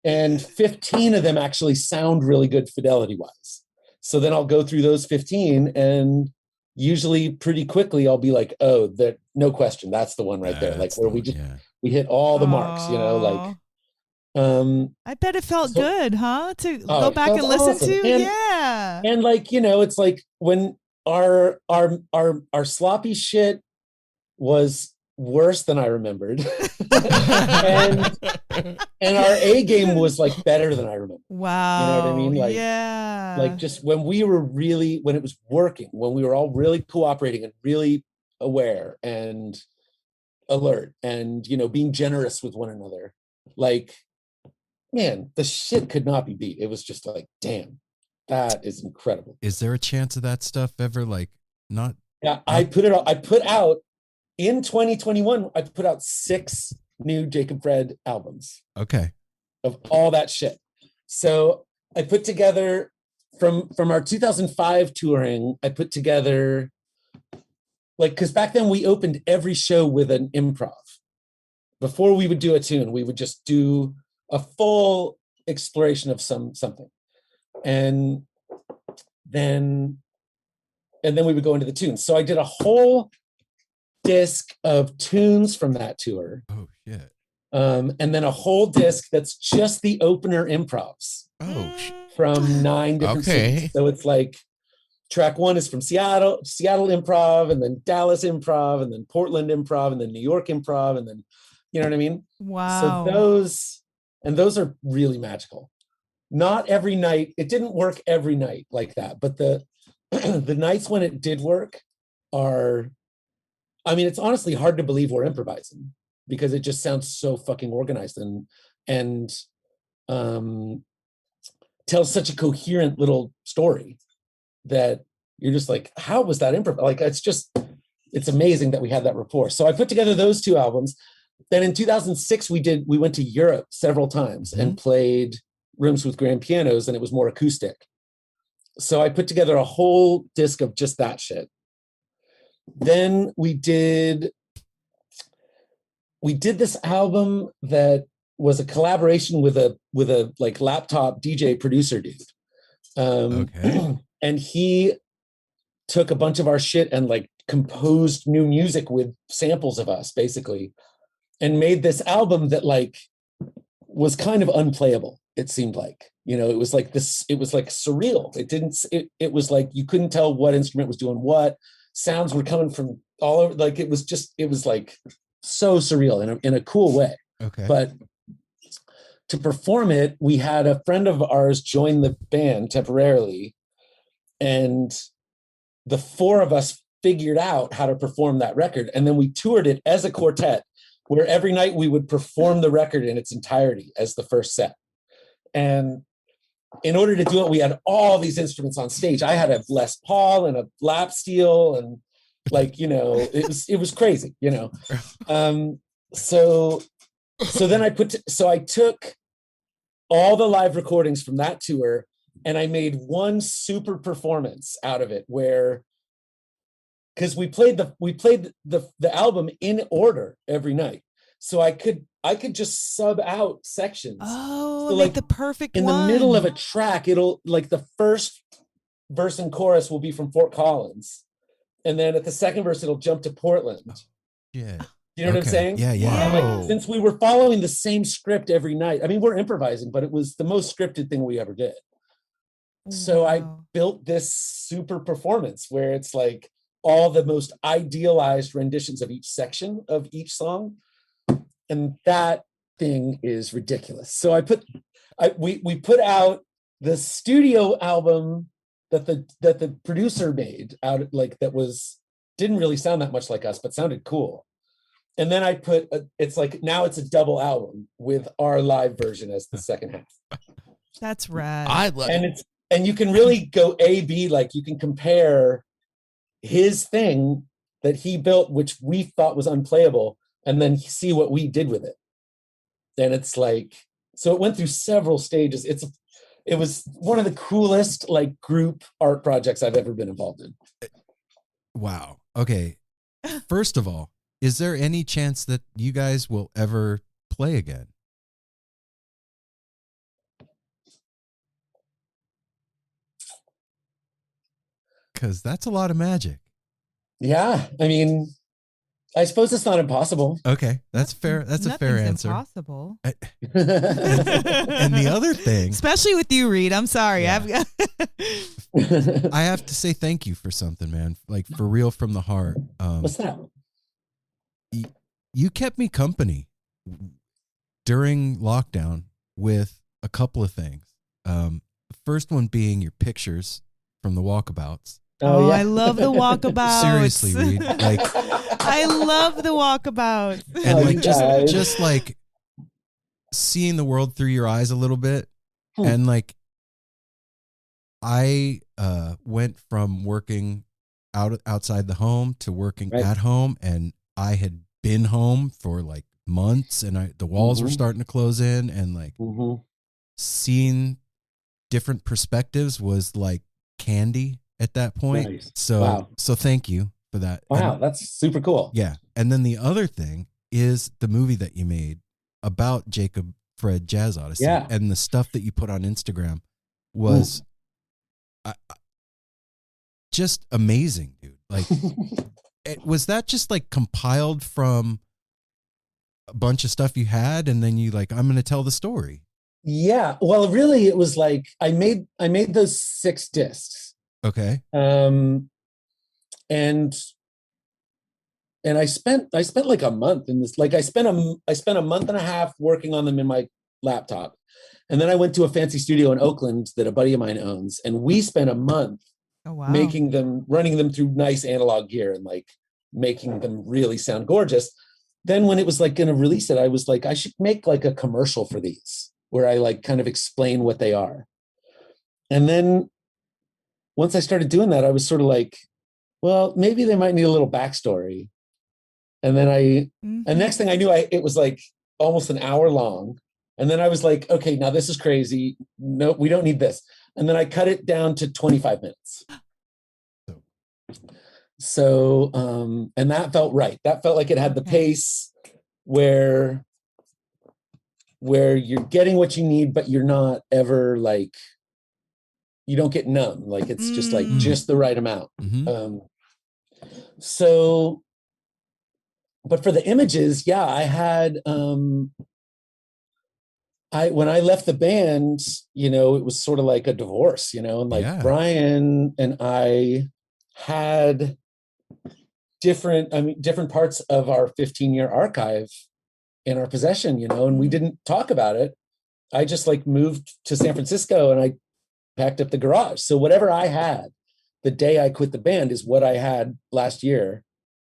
And 15 of them actually sound really good fidelity wise. So then I'll go through those 15, and usually pretty quickly I'll be like, oh, no question, that's the one right there. Like where we hit all the marks, like. I bet it felt good, huh? To go back and listen awesome. to, yeah. And like, it's like when our sloppy shit was worse than I remembered, and our A game was like better than I remember. Wow. You know what I mean? Like, yeah. Like just when it was working, when we were all really cooperating and really aware and alert, and being generous with one another, like. Man, the shit could not be beat. It was just like, damn, that is incredible. Is there a chance of that stuff ever like not? Yeah, I put out in 2021, I put out 6 new Jacob Fred albums. Okay. Of all that shit. So I put together from our 2005 touring, I put together, like, because back then we opened every show with an improv. Before we would do a tune, we would just do a full exploration of something. And then we would go into the tunes. So I did a whole disc of tunes from that tour. Oh shit. And then a whole disc that's just the opener improvs. Oh, from 9 different cities. So it's like track 1 is from Seattle Improv, and then Dallas Improv, and then Portland Improv, and then New York Improv, and then, you know what I mean? Wow. So those are really magical. Not every night, it didn't work every night like that, but the the nights when it did work are, I mean, it's honestly hard to believe we're improvising because it just sounds so fucking organized and tells such a coherent little story that you're just like, how was that improv? Like, it's amazing that we had that rapport. So I put together those 2 albums. Then in 2006, we went to Europe several times and played rooms with grand pianos, and it was more acoustic. So I put together a whole disc of just that shit. Then we did this album that was a collaboration with a like laptop DJ producer dude. Okay. And he took a bunch of our shit and like composed new music with samples of us, basically, and made this album that like was kind of unplayable. It seemed like, you know, it was like surreal. It was like you couldn't tell what instrument was doing what. Sounds were coming from all over. Like it was like so surreal in a cool way. Okay. But to perform it, we had a friend of ours join the band temporarily, and the 4 of us figured out how to perform that record. And then we toured it as a quartet, where every night we would perform the record in its entirety as the first set. And in order to do it, we had all these instruments on stage. I had a Les Paul and a lap steel, and like, you know, it was crazy, you know. So then I took all the live recordings from that tour and I made one super performance out of it, where, because we played the album in order every night, so I could just sub out sections. Oh, so like the perfect in one. the middle of a track, it'll like the first verse and chorus will be from Fort Collins, and then at the second verse it'll jump to Portland. Yeah. You know what I'm saying? Yeah, yeah. And like, since we were following the same script every night, I mean, we're improvising, but it was the most scripted thing we ever did. So I built this super performance where it's like all the most idealized renditions of each section of each song. And that thing is ridiculous. So we put out the studio album that the producer made out, like, that didn't really sound that much like us, but sounded cool. And then I it's like, now it's a double album with our live version as the second half. That's rad. I love it. And you can really go A, B, like you can compare his thing that he built, which we thought was unplayable, and then see what we did with it. And it's like, so it went through several stages. It was one of the coolest like group art projects I've ever been involved in. Wow. Okay. First of all, is there any chance that you guys will ever play again? Because that's a lot of magic. Yeah. I mean, I suppose it's not impossible. Okay. That's fair. That's a fair answer. Impossible. And the other thing, especially with you, Reed, I'm sorry. Yeah. I have to say thank you for something, man. Like, for real, from the heart. What's that? You kept me company during lockdown with a couple of things. The first one being your pictures from the walkabouts. Oh, yeah. I love the walkabouts. Seriously, Reed. Like, I love the walkabouts. And like just like seeing the world through your eyes a little bit. And like, I went from working outside the home to working at home, and I had been home for like months and the walls were Mhm. starting to close in, and like seeing different perspectives was like candy at that point. Nice. So, Wow. so thank you for that. Wow, And, that's super cool. yeah. And then the other thing is the movie that you made about Jacob Fred Jazz Odyssey, Yeah. and the stuff that you put on Instagram was just amazing, dude. Like, was that just like compiled from a bunch of stuff you had, and then you like, I'm going to tell the story? Yeah. Well, really, it was like I made those 6 discs. Okay. And I spent like a month in this. Like I spent a month and a half working on them in my laptop, and then I went to a fancy studio in Oakland that a buddy of mine owns, and we spent a month making them, running them through nice analog gear, and like making them really sound gorgeous. Then when it was like going to release it, I was like, I should make like a commercial for these where I like kind of explain what they are. And then once I started doing that, I was sort of like, well, maybe they might need a little backstory. And then and next thing I knew, it was like almost an hour long. And then I was like, okay, now this is crazy. No, we don't need this. And then I cut it down to 25 minutes. So, and that felt right. That felt like it had the pace where you're getting what you need, but you're not ever like, you don't get numb. Like it's just like just the right amount. So, but for the images, yeah, I had, when I left the band, you know, it was sort of like a divorce, you know, and like Brian and I had different parts of our 15-year archive in our possession, you know, and we didn't talk about it. I just like moved to San Francisco and I packed up the garage. So whatever I had the day I quit the band is what I had last year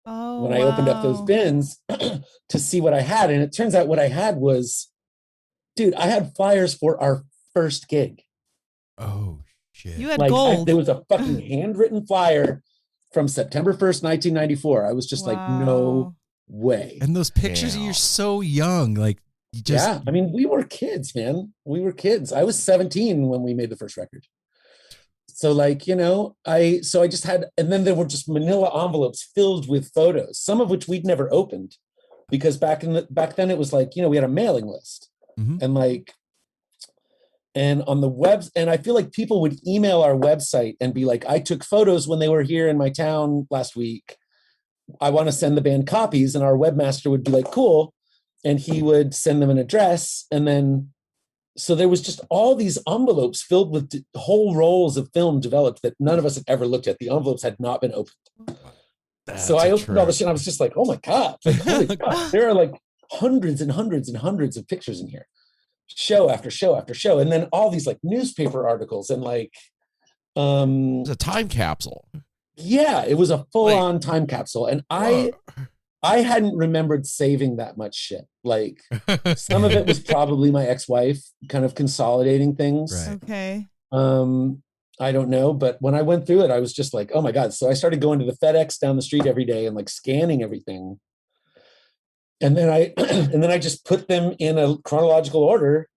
when I opened up those bins to see what I had. And it turns out what I had was, dude, I had flyers for our first gig. Oh, shit. You had gold. There was a fucking handwritten flyer from September 1st, 1994. I was just like, no way. And those pictures, you're so young. Like, you just. Yeah. I mean, we were kids, man. We were kids. I was 17 when we made the first record. So like, you know, I just had, and then there were just manila envelopes filled with photos, some of which we'd never opened because back then it was like, you know, we had a mailing list and like, and on the web, and I feel like people would email our website and be like, I took photos when they were here in my town last week. I want to send the band copies. And our webmaster would be like, cool. And he would send them an address. And then, so there was just all these envelopes filled with whole rolls of film developed that none of us had ever looked at. The envelopes had not been opened. So I opened all this shit and I was just like, oh my God, like, holy God, there are like hundreds and hundreds and hundreds of pictures in here. Show after show after show, and then all these like newspaper articles and like it was a time capsule. Yeah, it was a full-on time capsule, and I hadn't remembered saving that much shit. Like some of it was probably my ex-wife kind of consolidating things. Right. Okay. I don't know, but when I went through it, I was just like, oh my God. So I started going to the FedEx down the street every day and like scanning everything. And then I just put them in a chronological order.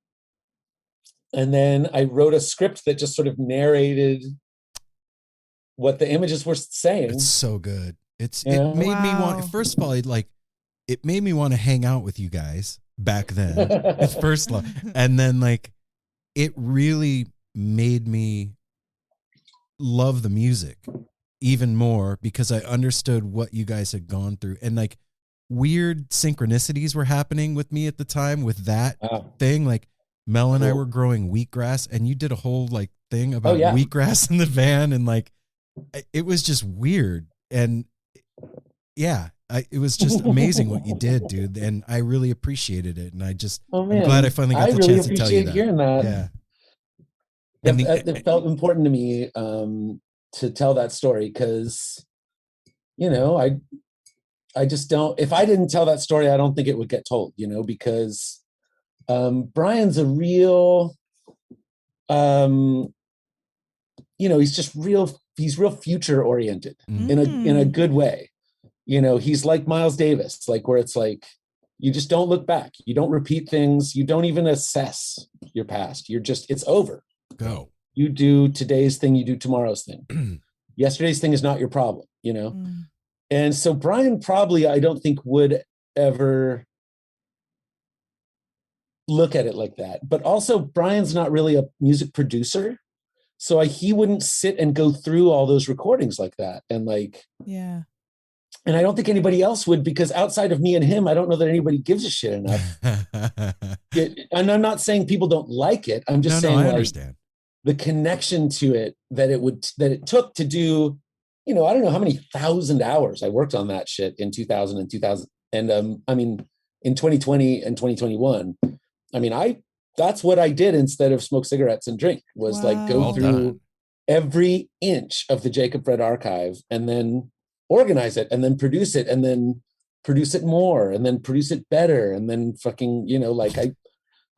And then I wrote a script that just sort of narrated what the images were saying. It's so good. It made me want, first of all, it made me want to hang out with you guys back then. It's first love. And then like, it really made me love the music even more because I understood what you guys had gone through. And like, weird synchronicities were happening with me at the time with that thing. Like Mel and I were growing wheatgrass, and you did a whole like thing about wheatgrass in the van, and like it was just weird. And yeah, it was just amazing what you did, dude. And I really appreciated it. And I just, I'm glad I finally got the chance to tell you that. Hearing that. Yeah. And it felt important to me to tell that story because, you know, I just don't, if I didn't tell that story, I don't think it would get told, you know, because Brian's a real, you know, he's real future oriented in a good way. he's like Miles Davis, like where it's like, you just don't look back. You don't repeat things. You don't even assess your past. It's over. Go. You do today's thing, you do tomorrow's thing. Yesterday's thing is not your problem, And so Brian probably, I don't think, would ever look at it like that. But also, Brian's not really a music producer. So he wouldn't sit and go through all those recordings like that. And yeah. And I don't think anybody else would, because outside of me and him, I don't know that anybody gives a shit enough. And I'm not saying people don't like it. I'm just saying, I understand the connection to it that it took to do, I don't know how many 1,000 hours I worked on that shit in 2000 and 2000. And in 2020 and 2021, that's what I did instead of smoke cigarettes and drink, was go through every inch of the Jacob Fred archive and then organize it and then produce it and then produce it more and then produce it better. And then fucking,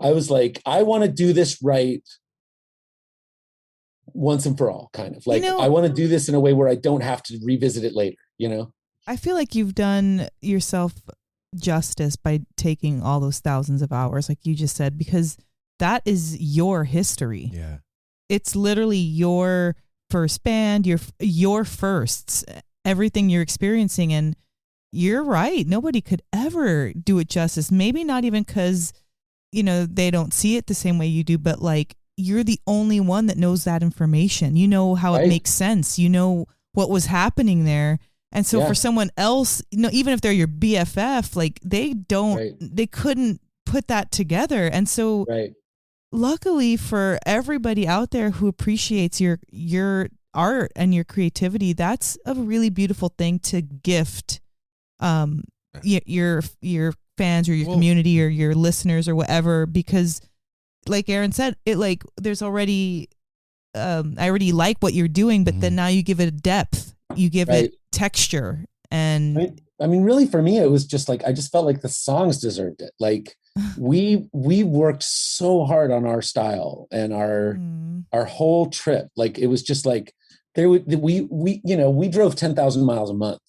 I was like, I want to do this right once and for all, kind of I want to do this in a way where I don't have to revisit it later, I feel like you've done yourself justice by taking all those thousands of hours, like you just said, because that is your history. Yeah. It's literally your first band, your firsts, everything you're experiencing. And you're right. Nobody could ever do it justice. Maybe not even because, they don't see it the same way you do, but you're the only one that knows that information. You know how it makes sense. You know what was happening there. And so for someone else, even if they're your BFF, they don't, they couldn't put that together. And so luckily for everybody out there who appreciates your art and your creativity, that's a really beautiful thing to gift your fans or your community or your listeners or whatever, because like Aaron said, there's already I already like what you're doing, but then now you give it a depth, you give it texture. And really for me, it was just I just felt like the songs deserved it. We worked so hard on our style and our whole trip. It was just we drove 10,000 miles a month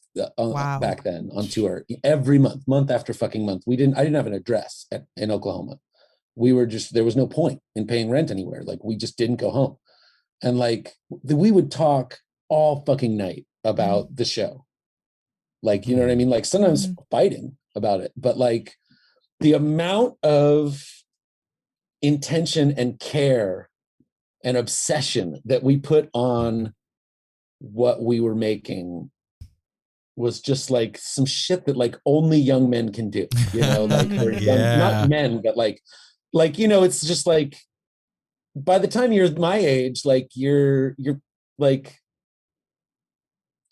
back then on tour every month after fucking month. I didn't have an address in Oklahoma. There was no point in paying rent anywhere. We just didn't go home. And we would talk all fucking night about the show. You know what I mean? Sometimes fighting about it, but the amount of intention and care and obsession that we put on what we were making was just some shit that only young men can do, not men, but it's just by the time you're my age, you're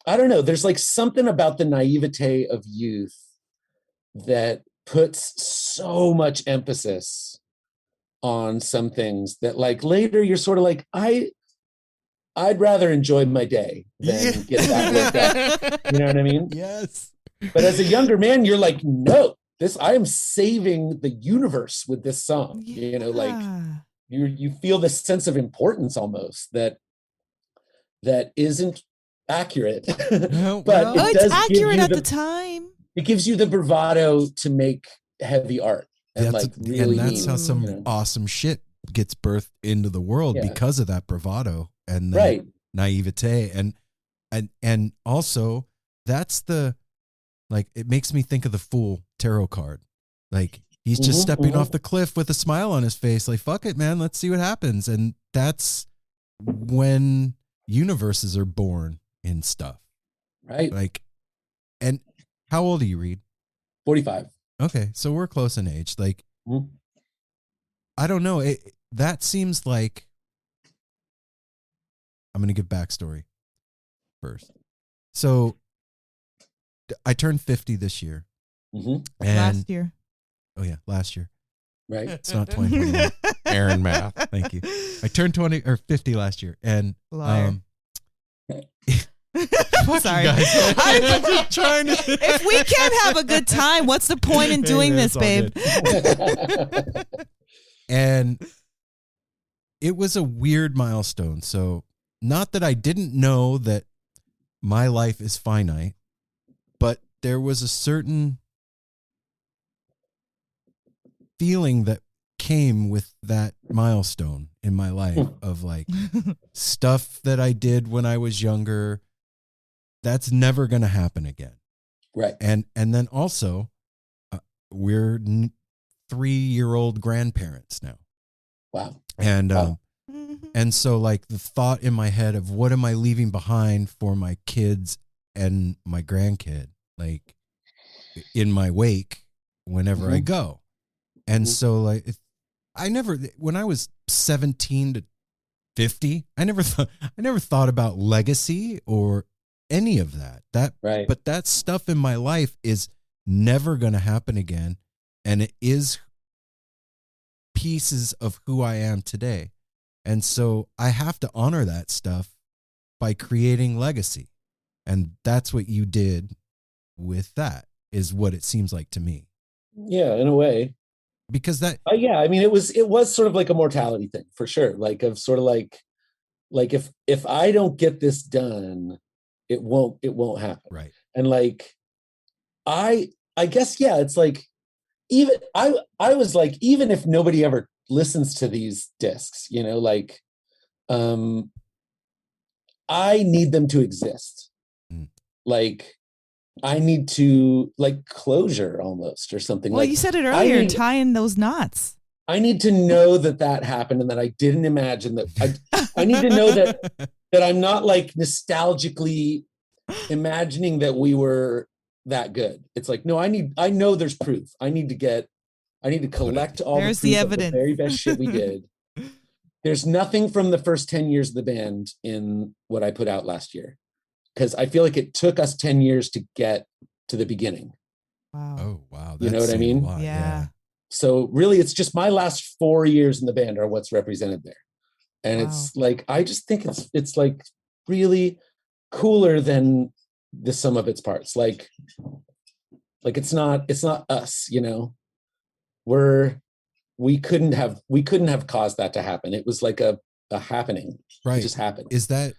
I don't know, there's something about the naivete of youth that puts so much emphasis on some things that later you're sort of I'd rather enjoy my day than get that worked up. You know what I mean? Yes. But as a younger man, you're no, I am saving the universe with this song. You feel this sense of importance almost that isn't accurate. But it's accurate at the time. It gives you the bravado to make heavy art. And that's how some awesome shit gets birthed into the world because of that bravado and the naivete. And also that's it makes me think of the Fool tarot card. He's just stepping off the cliff with a smile on his face. Fuck it, man. Let's see what happens. And that's when universes are born in stuff. Right. And how old are you, Reed? 45. Okay. So we're close in age. I don't know. That seems I'm going to give backstory first. So I turned 50 this year. And last year. Oh yeah, last year. Right. It's not 2021. Aaron math. Thank you. I turned 50 last year, and Sorry. I'm just trying to. If we can't have a good time, what's the point in doing this, babe? And it was a weird milestone. So, not that I didn't know that my life is finite, but there was a certain feeling that came with that milestone in my life of like stuff that I did when I was younger. That's never going to happen again. Right. And then also we're 3-year-old grandparents now. Wow. And, Wow. and so like the thought in my head of what am I leaving behind for my kids and my grandkid, like in my wake whenever I go. And so like, when I was 17 to 50, I never thought about legacy or any of that. Right. But that stuff in my life is never going to happen again. And it is pieces of who I am today. And so I have to honor that stuff by creating legacy. And that's what you did with that, is what it seems like to me. Yeah, in a way. Because that yeah, I mean, it was sort of like a mortality thing for sure. Like of sort of like if I don't get this done, it won't happen. Right. And like I guess, yeah, it's like even I was like, even if nobody ever listens to these discs, you know, like I need them to exist. Like I need to like closure almost or something. Well, like you said it earlier, tying those knots. I need to know that happened and that I didn't imagine that. I need to know that I'm not like nostalgically imagining that we were that good. It's like, no, I know there's proof. I need to collect all There's the the proof evidence. of the very best shit we did. There's nothing from the first 10 years of the band in what I put out last year. Because I feel like it took us 10 years to get to the beginning. Wow. Oh, wow. You know what I mean? Yeah. So really, it's just my last 4 years in the band are what's represented there. And it's like, I just think it's like really cooler than the sum of its parts. Like it's not us, you know, we couldn't have caused that to happen. It was like a happening. Right. It just happened. Is that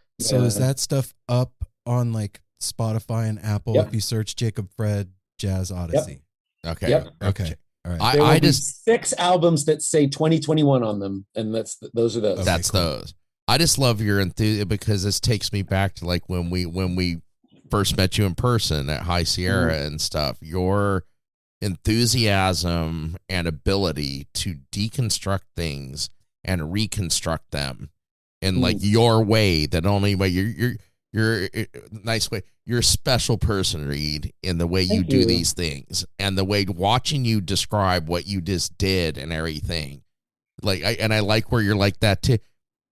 stuff up on like Spotify and Apple? Yep. If you search Jacob Fred Jazz Odyssey. Yep. Okay. Yep. Okay. All right. I just 6 albums that say 2021 on them, and those are those. Okay, that's cool. those. I just love your enthusiasm because this takes me back to like when we first met you in person at High Sierra and stuff. Your enthusiasm and ability to deconstruct things and reconstruct them in like your way, that only way you're nice way. You're a special person, Reed, in the way you do these things and the way watching you describe what you just did and everything. Like I like where you're like that too.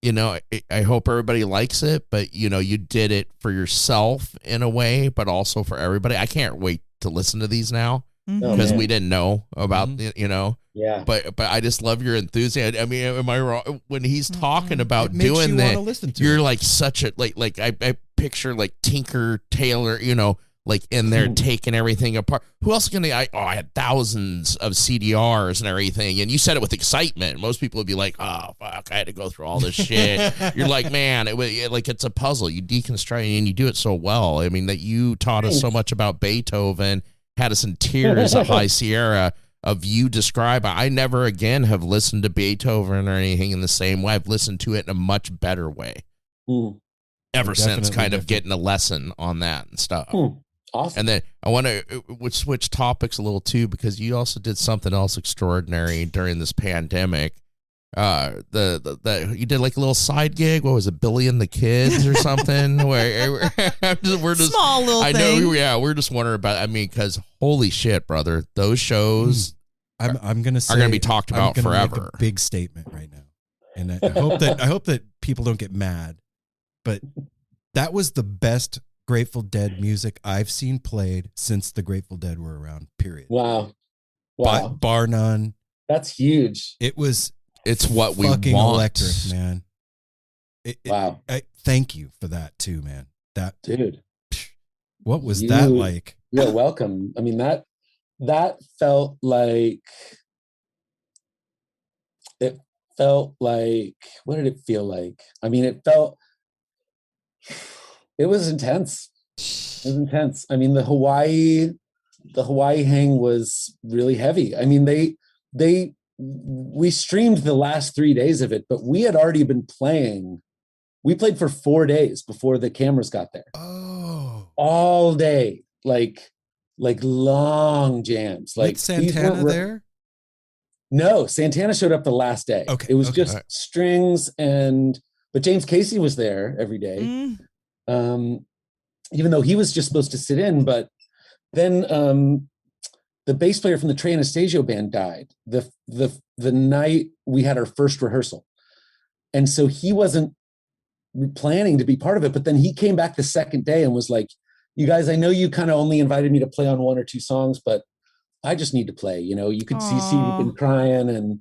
You know, I hope everybody likes it, but you know, you did it for yourself in a way, but also for everybody. I can't wait to listen to these now because we didn't know about you know. Yeah. But I just love your enthusiasm. I mean, am I wrong when he's talking about It makes doing you that? wanna listen to You're it. like such a like I picture like Tinker Taylor, you know, like in there taking everything apart. Who else can I had thousands of CDRs and everything, and you said it with excitement. Most people would be like, "Oh fuck, I had to go through all this shit." You're like, man, like it's a puzzle. You deconstruct and you do it so well. I mean, that you taught us so much about Beethoven, had us in tears at High Sierra of you describe. I never again have listened to Beethoven or anything in the same way. I've listened to it in a much better way ever since, kind of getting a lesson on that and stuff. Awesome. And then I want to switch topics a little too, because you also did something else extraordinary during this pandemic. You did like a little side gig. What was it, Billy and the Kids or something? Where we're just small little I thing. know. Yeah, we're just wondering about. I mean, because holy shit, brother, those shows I'm gonna say are gonna be talked about I'm gonna make forever. a big statement right now, and I hope that people don't get mad, but that was the best Grateful Dead music I've seen played since the Grateful Dead were around. Period. Wow. Bar none. That's huge. It's what we fucking want. electric, man. Wow. Thank you for that too, man. That Dude. What was that like? You're welcome. I mean, that felt like what did it feel like? I mean, it was intense. It was intense. I mean, the Hawaii the Hawaii hang was really heavy. I mean, we streamed the last 3 days of it, but we had already been playing. We played for 4 days before the cameras got there. Oh, all day, like long jams. Like with Santana there? No, Santana showed up the last day. Okay, it was okay. just strings but James Casey was there every day. Even though he was just supposed to sit in, but then the bass player from the Trey Anastasio band died the night we had our first rehearsal, and so he wasn't planning to be part of it. But then he came back the second day and was like, "You guys, I know you kind of only invited me to play on 1 or 2 songs, but I just need to play. You know, you could see we've been crying,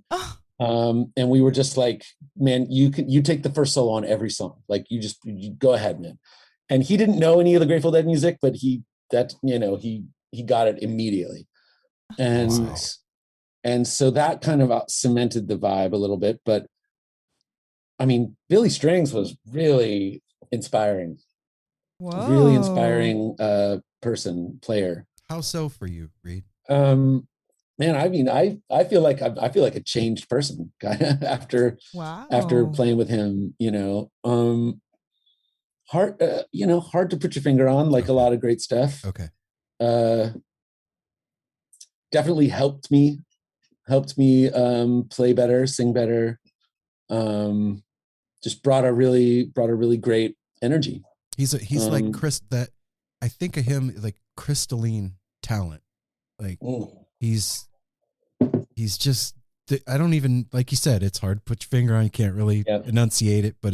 and we were just like, man, you take the first solo on every song. Like you go ahead, man." And he didn't know any of the Grateful Dead music, but he got it immediately. And so that kind of cemented the vibe a little bit. But I mean, Billy Strings was really inspiring. Whoa. Really inspiring player. How so for you, Reed? Man, I mean, I feel like a changed person after playing with him. Hard to put your finger on, like a lot of great stuff. Okay. Definitely helped me play better, sing better. Just brought a really great energy. He's like Chris, that I think of him like crystalline talent. Like he's just, I don't even, like you said, it's hard to put your finger on. You can't really enunciate it, but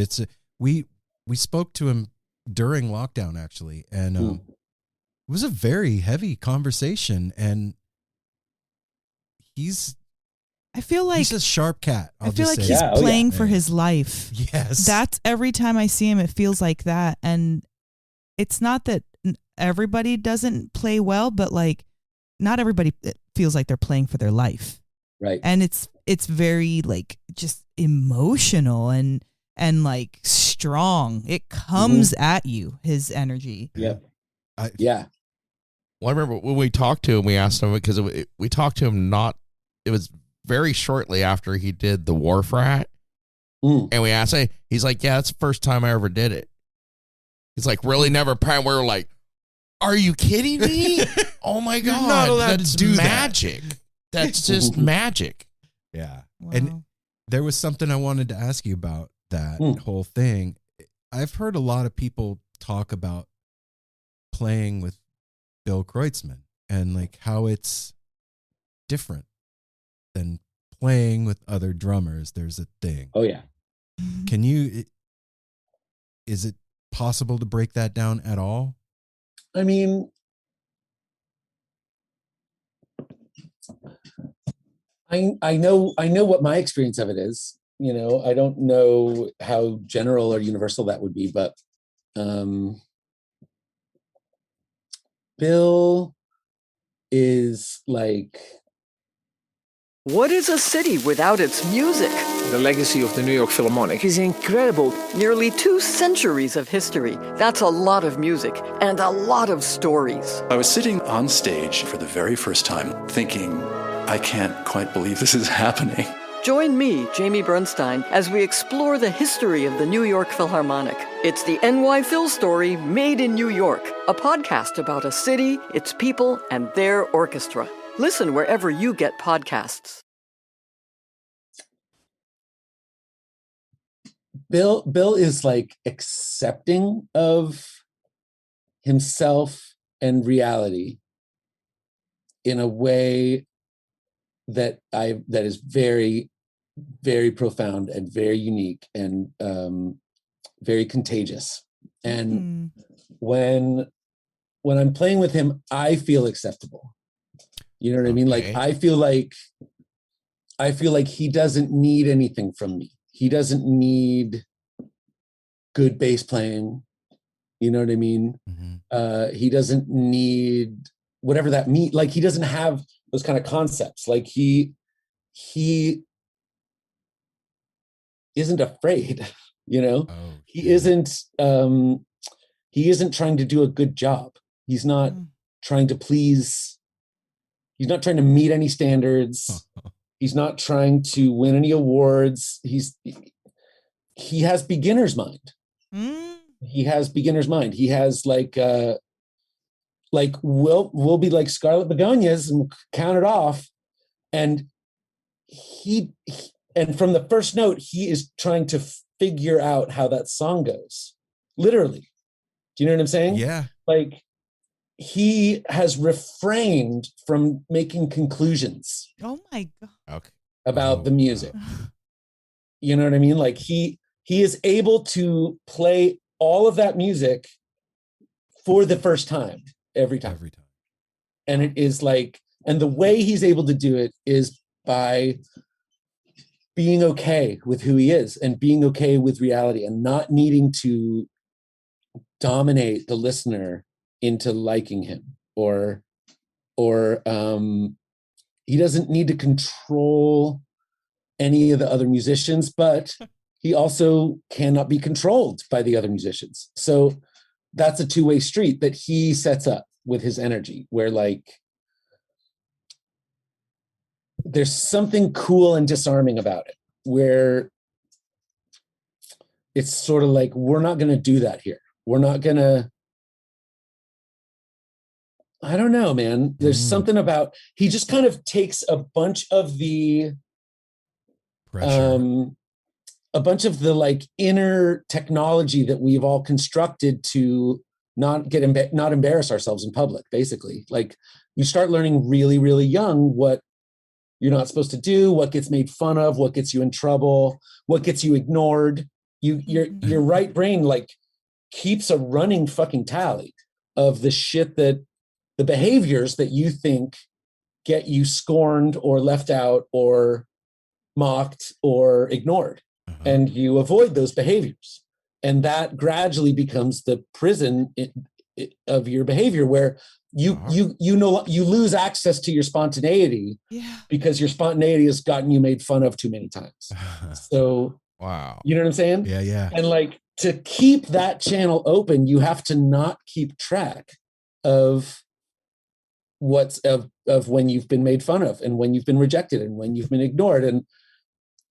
we spoke to him during lockdown actually. And it was a very heavy conversation, and I feel like he's a sharp cat. I feel like he's playing for his life. Yes. That's every time I see him, it feels like that. And it's not that everybody doesn't play well, but like not everybody feels like they're playing for their life. Right. And it's very like just emotional and like strong. It comes at you, his energy. Yeah. Well, I remember when we talked to him, we asked him, because we talked to him it was very shortly after he did the Wharf Rat. And we asked him, he's like, yeah, that's the first time I ever did it. He's like, really never we were like, are you kidding me? Oh my God. You're not allowed to do magic. That's just magic. Yeah. Wow. And there was something I wanted to ask you about that whole thing. I've heard a lot of people talk about playing with Bill Kreutzmann and like how it's different than playing with other drummers. There's a thing. Oh yeah. Is it possible to break that down at all? I mean, I know what my experience of it is. I don't know how general or universal that would be, but Bill is like, what is a city without its music? The legacy of the New York Philharmonic is incredible. Nearly 2 centuries of history. That's a lot of music and a lot of stories. I was sitting on stage for the very first time thinking, I can't quite believe this is happening. Join me, Jamie Bernstein, as we explore the history of the New York Philharmonic. It's the NY Phil story made in New York, a podcast about a city, its people, and their orchestra. Listen wherever you get podcasts. Bill is like accepting of himself and reality in a way that is very, very profound and very unique and very contagious. And when I'm playing with him, I feel acceptable. You know what I mean? Like I feel like he doesn't need anything from me. He doesn't need good bass playing. You know what I mean? Mm-hmm. He doesn't need whatever that means. Like he doesn't have those kind of concepts. Like he isn't afraid, he isn't trying to do a good job. He's not trying to please He's not trying to meet any standards. He's not trying to win any awards. He has beginner's mind. He has beginner's mind. He has like we'll be like Scarlet Begonias and count it off. And and from the first note, he is trying to figure out how that song goes. Literally. Do you know what I'm saying? Yeah. Like, he has refrained from making conclusions. Oh my God. Okay. About the music. You know what I mean? Like, he is able to play all of that music for the first time, every time. And it is like, and the way he's able to do it is by being okay with who he is and being okay with reality and not needing to dominate the listener into liking him, or he doesn't need to control any of the other musicians, but he also cannot be controlled by the other musicians. So that's a two-way street that he sets up with his energy, where like there's something cool and disarming about it, where it's sort of like, we're not going to do that here. We're not going to, I don't know, man. There's something about, he just kind of takes a bunch of the pressure. A bunch of the like inner technology that we've all constructed to not embarrass ourselves in public. Basically, like, you start learning really, really young what you're not supposed to do, what gets made fun of, what gets you in trouble, what gets you ignored. Your right brain like keeps a running fucking tally of the shit, that the behaviors that you think get you scorned or left out or mocked or ignored. And you avoid those behaviors. And that gradually becomes the prison of your behavior, where you lose access to your spontaneity, because your spontaneity has gotten you made fun of too many times. So, wow. You know what I'm saying? Yeah, yeah. And like, to keep that channel open, you have to not keep track of when you've been made fun of, and when you've been rejected, and when you've been ignored,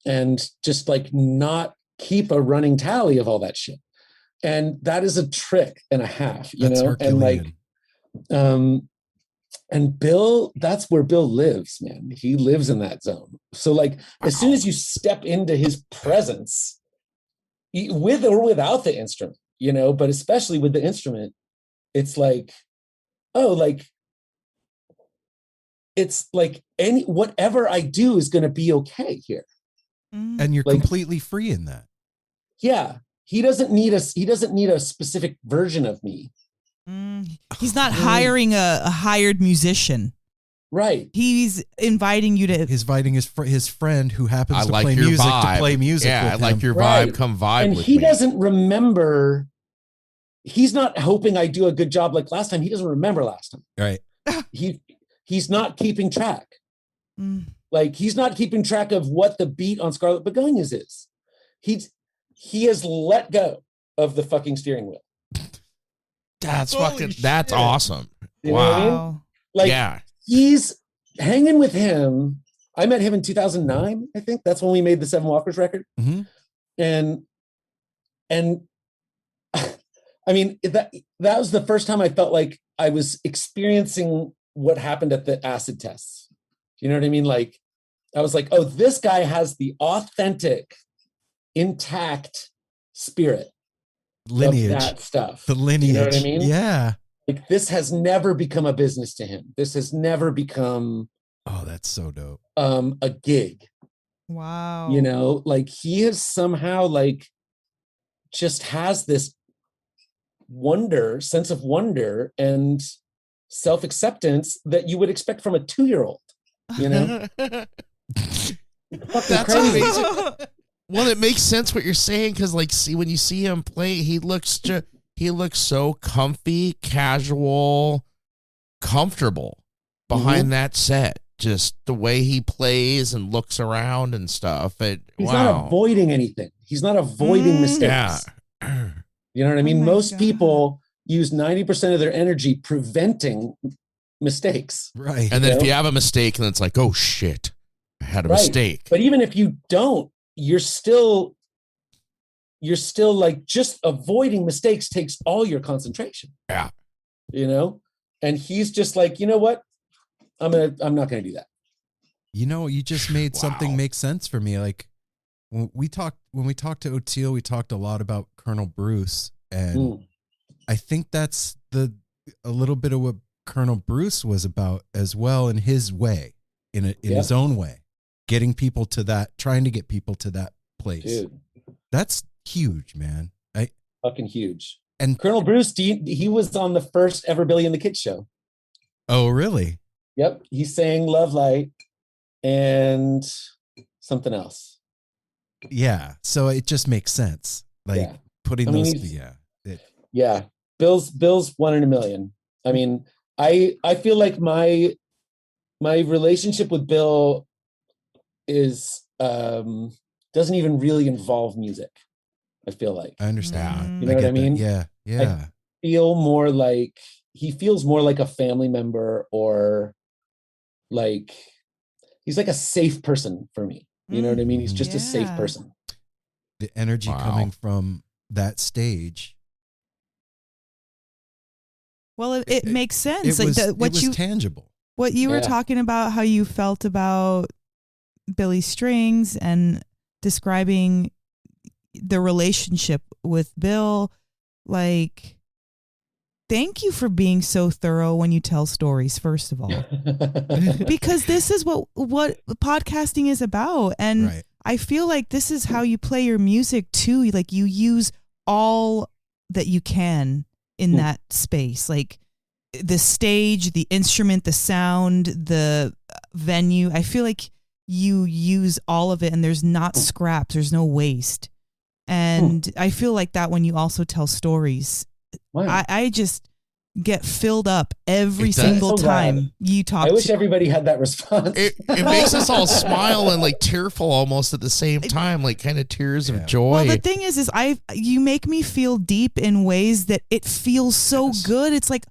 and just like not keep a running tally of all that shit. And that is a trick and a half, you know? Herculean. And like, and Bill, that's where Bill lives, man. He lives in that zone. So like, as soon as you step into his presence, with or without the instrument, you know, but especially with the instrument, it's like, oh, like, it's like whatever I do is going to be okay here. And you're like, completely free in that. Yeah. He doesn't need a specific version of me. He's not hiring a hired musician. Right. He's inviting you to. He's inviting his friend who happens to like play your music vibe. to play music. Yeah, with I like him. your vibe. Right. Come vibe and with he me. doesn't remember. He's not hoping I do a good job like last time. He doesn't remember last time. Right. He's not keeping track. Like, he's not keeping track of what the beat on Scarlet Begonias is. He has let go of the fucking steering wheel. That's awesome. You know what I mean? Like, yeah. He's hanging with him. I met him in 2009, I think. That's when we made the Seven Walkers record. Mm-hmm. And I mean, that was the first time I felt like I was experiencing what happened at the acid tests. You know what I mean? Like, I was like, oh, this guy has the authentic, intact spirit. Lineage. Of that stuff. The lineage. You know what I mean? Yeah. Like, this has never become a business to him. This has never become. Oh, that's so dope. A gig. Wow. You know, like, he is somehow like just has this sense of wonder and self-acceptance that you would expect from a 2-year-old, you know? That's amazing. Well, it makes sense what you're saying, because like, when you see him play, he looks so comfy, casual, comfortable behind that set. Just the way he plays and looks around and stuff. He's not avoiding anything. He's not avoiding mistakes. Yeah. You know what I mean? Most people use 90% of their energy preventing mistakes. Right. And then if you have a mistake, then it's like, oh shit, I had a Right. mistake. But even if you don't, you're still like, just avoiding mistakes takes all your concentration. Yeah. You know? And he's just like, you know what? I'm not gonna do that. You know, you just made Wow. something make sense for me. Like when we talked to Oteil, we talked a lot about Colonel Bruce, and I think that's a little bit of what Colonel Bruce was about as well, in his way, in his own way, trying to get people to that place. Dude, that's huge, man. Fucking huge. And Colonel Bruce, he was on the first ever Billy and the Kid show. Oh, really? Yep. He sang Love Light and something else. Yeah. So it just makes sense. Like putting those. Yeah. Bill's 1 in a million. I mean, I feel like my relationship with Bill is doesn't even really involve music. I feel like. I understand. You know what I mean? Yeah. I feel more like he feels more like a family member, or like he's like a safe person for me. You know what I mean? He's just a safe person. The energy coming from that stage. Well, it makes sense. It was tangible. What you were talking about, how you felt about Billy Strings and describing the relationship with Bill, like, thank you for being so thorough when you tell stories, first of all, because this is what podcasting is about. And I feel like this is how you play your music too. Like, you use all that you can in that space, like the stage, the instrument, the sound, the venue. I feel like you use all of it, and there's not scraps, there's no waste. And I feel like that when you also tell stories. Wow. I just get filled up every single time you talk. I wish everybody had that response. It makes us all smile and like tearful almost at the same time, like kind of tears of joy. Well, the thing is you make me feel deep in ways that it feels so good. It's like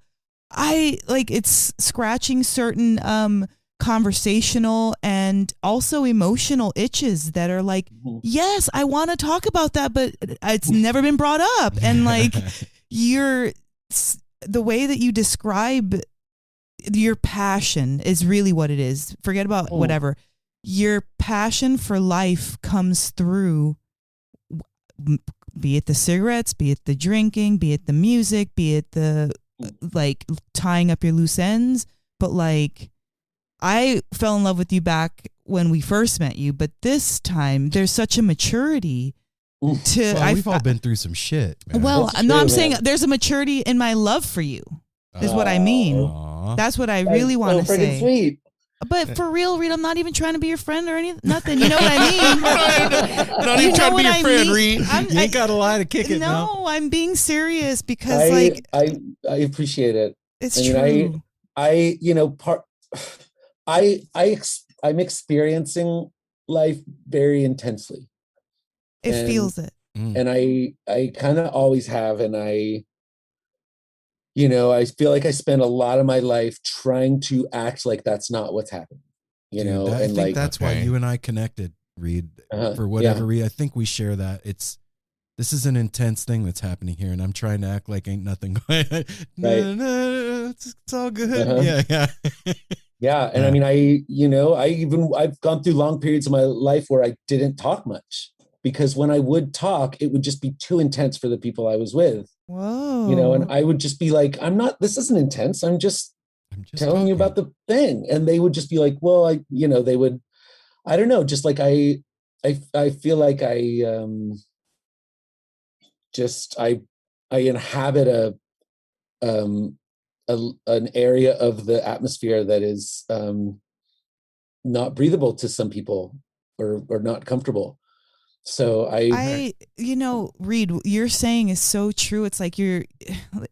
it's scratching certain conversational and also emotional itches that are like, yes, I want to talk about that, but it's never been brought up. And like the way that you describe your passion is really what it is. Forget about whatever. Your passion for life comes through, be it the cigarettes, be it the drinking, be it the music, be it the like tying up your loose ends. But like, I fell in love with you back when we first met you, but this time there's such a maturity to. Well, we've all been through some shit, man. Well, I'm saying there's a maturity in my love for you, is what I mean. That's what I really want to say. Sweet. But for real, Reed, I'm not even trying to be your friend or nothing. You know what I mean? Not even trying to be your friend, Reed. You ain't got a lie to kick it. No, I'm being serious because I appreciate it. It's true. I'm experiencing life very intensely. It feels it. And I kind of always have. And I feel like I spend a lot of my life trying to act like that's not what's happening, I think that's why you and I connected, Reed, for whatever reason. I think we share that. This is an intense thing that's happening here, and I'm trying to act like ain't nothing going on. No, it's all good. Yeah. Yeah. And I mean, I've gone through long periods of my life where I didn't talk much, because when I would talk, it would just be too intense for the people I was with. Whoa. And I would just be like, this isn't intense. I'm just telling you about the thing. And they would just be like, well, they would, I don't know, just like I feel like I inhabit an area of the atmosphere that is not breathable to some people, or not comfortable. So Reed, what you're saying is so true. It's like you're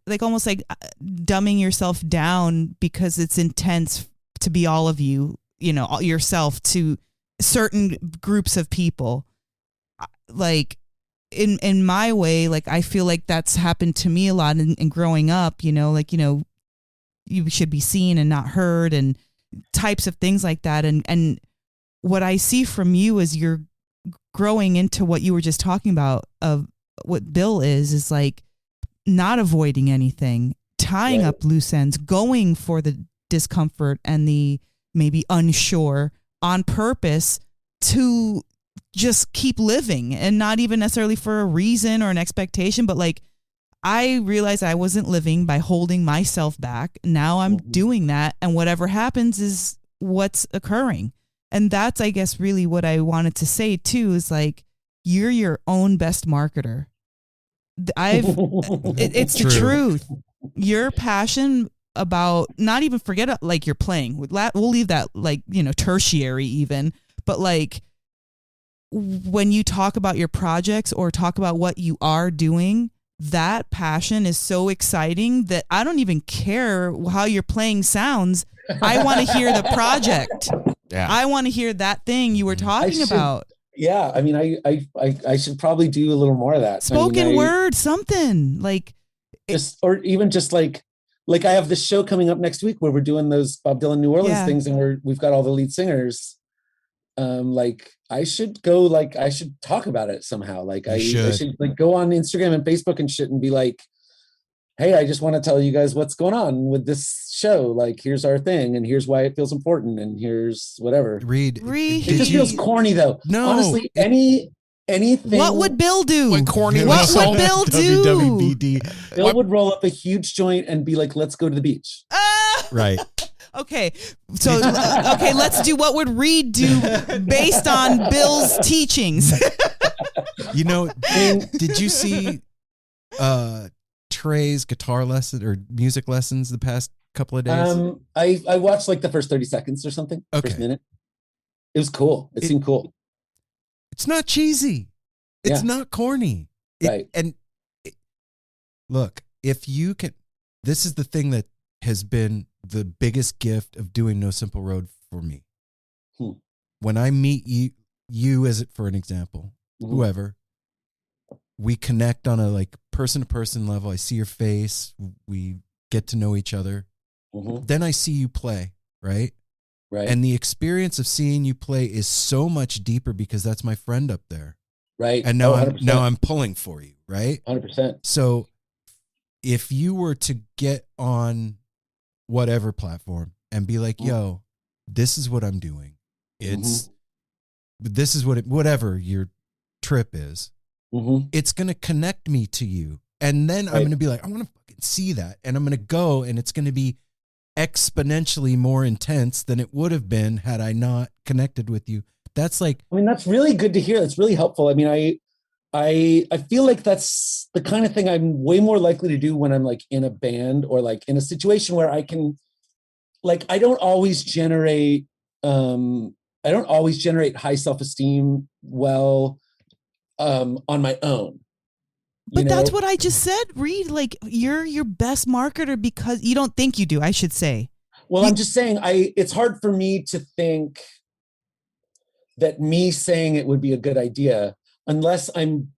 like almost like dumbing yourself down because it's intense to be all of you, yourself to certain groups of people. Like in my way, like I feel like that's happened to me a lot in growing up, you should be seen and not heard, and types of things like that. And what I see from you is you're growing into what you were just talking about of what Bill is like not avoiding anything, tying up loose ends, going for the discomfort and the maybe unsure on purpose to just keep living, and not even necessarily for a reason or an expectation, but like, I realized I wasn't living by holding myself back. Now I'm doing that, and whatever happens is what's occurring. And that's, I guess, really what I wanted to say too, is like, you're your own best marketer. It's the truth. Your passion about, not even forget like you're playing. We'll leave that like, tertiary even, but like when you talk about your projects or talk about what you are doing, that passion is so exciting that I don't even care how your playing sounds. I want to hear the project. Yeah. I want to hear that thing you were talking about. Yeah. I mean, I should probably do a little more of that. Spoken word, something like or even just like I have this show coming up next week where we're doing those Bob Dylan New Orleans things, and we've got all the lead singers. Like I should talk about it somehow. Like I should like go on Instagram and Facebook and shit and be like, hey, I just want to tell you guys what's going on with this show. Like, here's our thing, and here's why it feels important, and here's whatever. Reed. It just feels corny though. No. Honestly, anything. What would Bill do? What corny? What would Bill do? WWBD. Bill would roll up a huge joint and be like, let's go to the beach. Right. Okay. So, let's do what would Reed do based on Bill's teachings. Did you see Trey's guitar lesson or music lessons the past couple of days? I watched like the first 30 seconds or something. Okay. First minute. It was cool. It seemed cool. It's not cheesy. It's not corny. Right. Look, if you can, this is the thing that has been the biggest gift of doing No Simple Road for me. When I meet you as it, for an example, whoever, we connect on a like person to person level. I see your face. We get to know each other. Then I see you play, right? Right. And the experience of seeing you play is so much deeper because that's my friend up there. Right. And now I'm pulling for you, right? 100%. So if you were to get on whatever platform and be like, yo, this is what I'm doing. This is whatever your trip is. It's going to connect me to you. And then I'm going to be like, I want to fucking see that. And I'm going to go, and it's going to be exponentially more intense than it would have been had I not connected with you. That's like, I mean, that's really good to hear. That's really helpful. I mean, I feel like that's the kind of thing I'm way more likely to do when I'm like in a band or like in a situation where I can, like, I don't always generate high self-esteem well on my own. But that's what I just said, Reed. Like, you're your best marketer because you don't think you do, I should say. Well, I'm just saying it's hard for me to think that me saying it would be a good idea unless I'm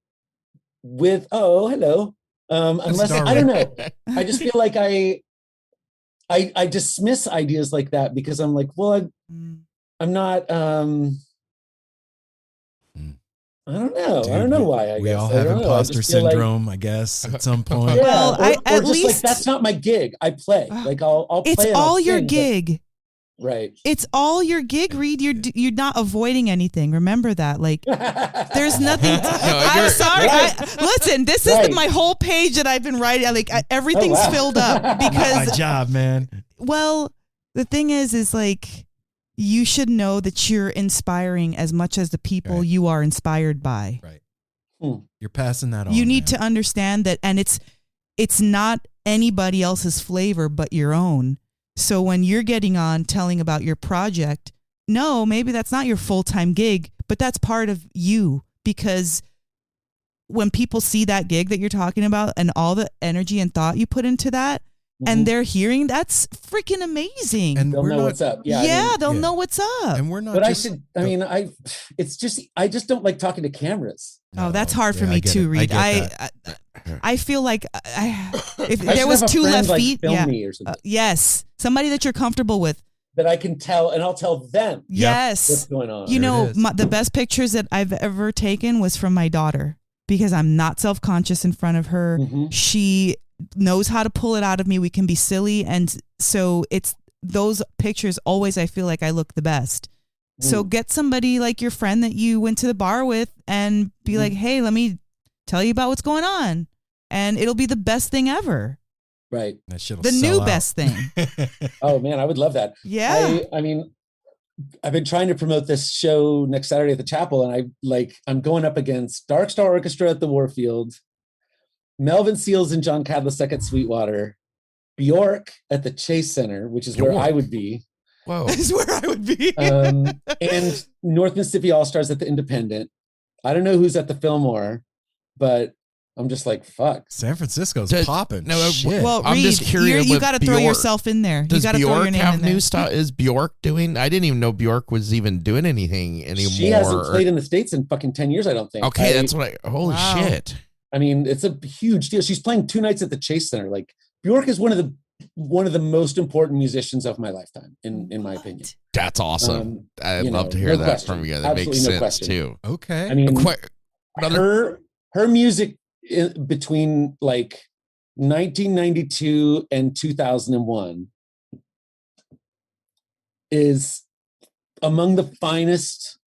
with, hello. Unless, I don't know. I just feel like I dismiss ideas like that because I'm like, well, I'm not, I don't know. Dude, I don't know why. We all have imposter syndrome, I guess, at some point. Well, at just least like, that's not my gig. I play. Like I'll play. It's all your gig. Right. It's all your gig, Reed. You're not avoiding anything. Remember that. Like, there's nothing. I'm sorry. Right. Listen, this is my whole page that I've been writing. Like, everything's filled up because my job, man. Well, the thing is like, you should know that you're inspiring as much as the people you are inspired by. Right. You're passing that on. You need to understand that, and it's not anybody else's flavor but your own. So when you're getting on telling about your project, no, maybe that's not your full-time gig, but that's part of you, because when people see that gig that you're talking about and all the energy and thought you put into that, and they're hearing, that's freaking amazing. And they'll know what's up. They'll know what's up. And we're not. But I just don't like talking to cameras. Oh, that's hard for me too, Reed. I feel like if I there should was have a two friend, left like, feet, film yeah, me or something. yes, somebody that you're comfortable with. That I can tell, and I'll tell them Yes, what's going on. You There know, it is. the best pictures that I've ever taken was from my daughter because I'm not self-conscious in front of her. Mhm. She knows how to pull it out of me. We can be silly, and so it's those pictures always. I feel like I look the best. So get somebody like your friend that you went to the bar with and be like, hey, let me tell you about what's going on. And it'll be the best thing ever. Right. That shit'll The sell new out. best thing. Oh man, I would love that. Yeah. I mean, I've been trying to promote this show next Saturday at the chapel, and I'm going up against Dark Star Orchestra at the Warfield, Melvin Seals and John Cadlesek at Sweetwater, Bjork at the Chase Center, which is where I would be. Whoa. That is where I would be. And North Mississippi All Stars at the Independent. I don't know who's at the Fillmore, but I'm just like, fuck. San Francisco's Does- popping. no, Shit. Well, I'm Reed, just curious you with got to throw Bjork. yourself in there. Does you got to throw your Bjork name have in there. new stuff? Is Bjork doing? I didn't even know Bjork was even doing anything anymore. She hasn't played in the States in fucking 10 years, I don't think. Okay, that's what I. Holy Wow. shit! I mean, it's a huge deal. She's playing 2 nights at the Chase Center. Like, Bjork is one of the most important musicians of my lifetime, in my opinion. That's awesome. I'd you love know, to hear no that question. from you. That makes Absolutely no sense question. too. Okay. I mean, Another- her music between like 1992 and 2001 is among the finest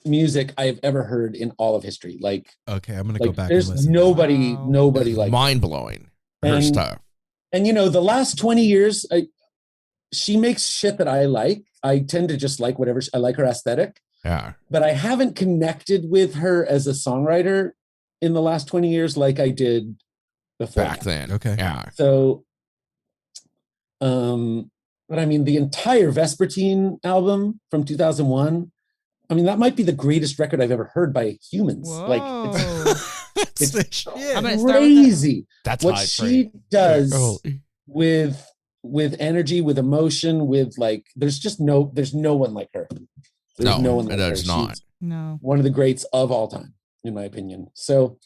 music I've ever heard in all of history. Like, okay, I'm gonna go back. there's and listen. nobody like mind blowing. Her And- stuff. And you know, the last 20 years, she makes shit that I like. I tend to just like whatever. I like her aesthetic, Yeah. but I haven't connected with her as a songwriter in the last 20 years like I did before. Back then. Okay. Yeah. So, but I mean, the entire Vespertine album from 2001, I mean, that might be the greatest record I've ever heard by humans. Like, it's I'm gonna start with crazy That's what high she praise. does Oh, with energy, with emotion, with like, there's no one like her. There's no one like her. there's not. She's No. one of the greats of all time, in my opinion. So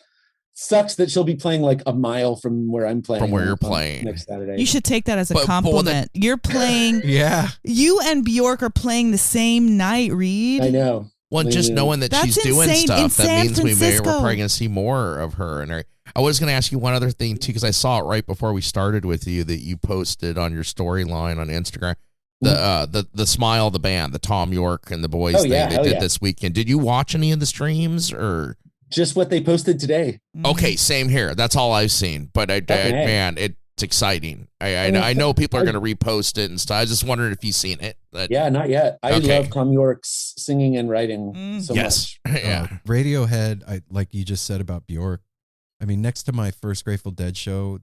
sucks that she'll be playing like a mile from where I'm playing. From where you're on playing. next Saturday. You should take that as a But compliment. You're playing. Yeah. You and Bjork are playing the same night, Reed. I know. Well, just knowing that That's she's doing insane. In stuff, that San means we're Francisco. probably going to see more of her. And I was going to ask you one other thing too, because I saw it right before we started with you that you posted on your storyline on Instagram. The Smile, the band, the Tom York and the boys thing they did this weekend. Did you watch any of the streams or just what they posted today? Okay, same here. That's all I've seen. But man, it's exciting. I know people are going to repost it and stuff. I was just wondering if you've seen it. But, Yeah, not yet. I Okay. love Tom York's singing and writing so yes, much. yeah. Radiohead, like you just said about Bjork. I mean, next to my first Grateful Dead show,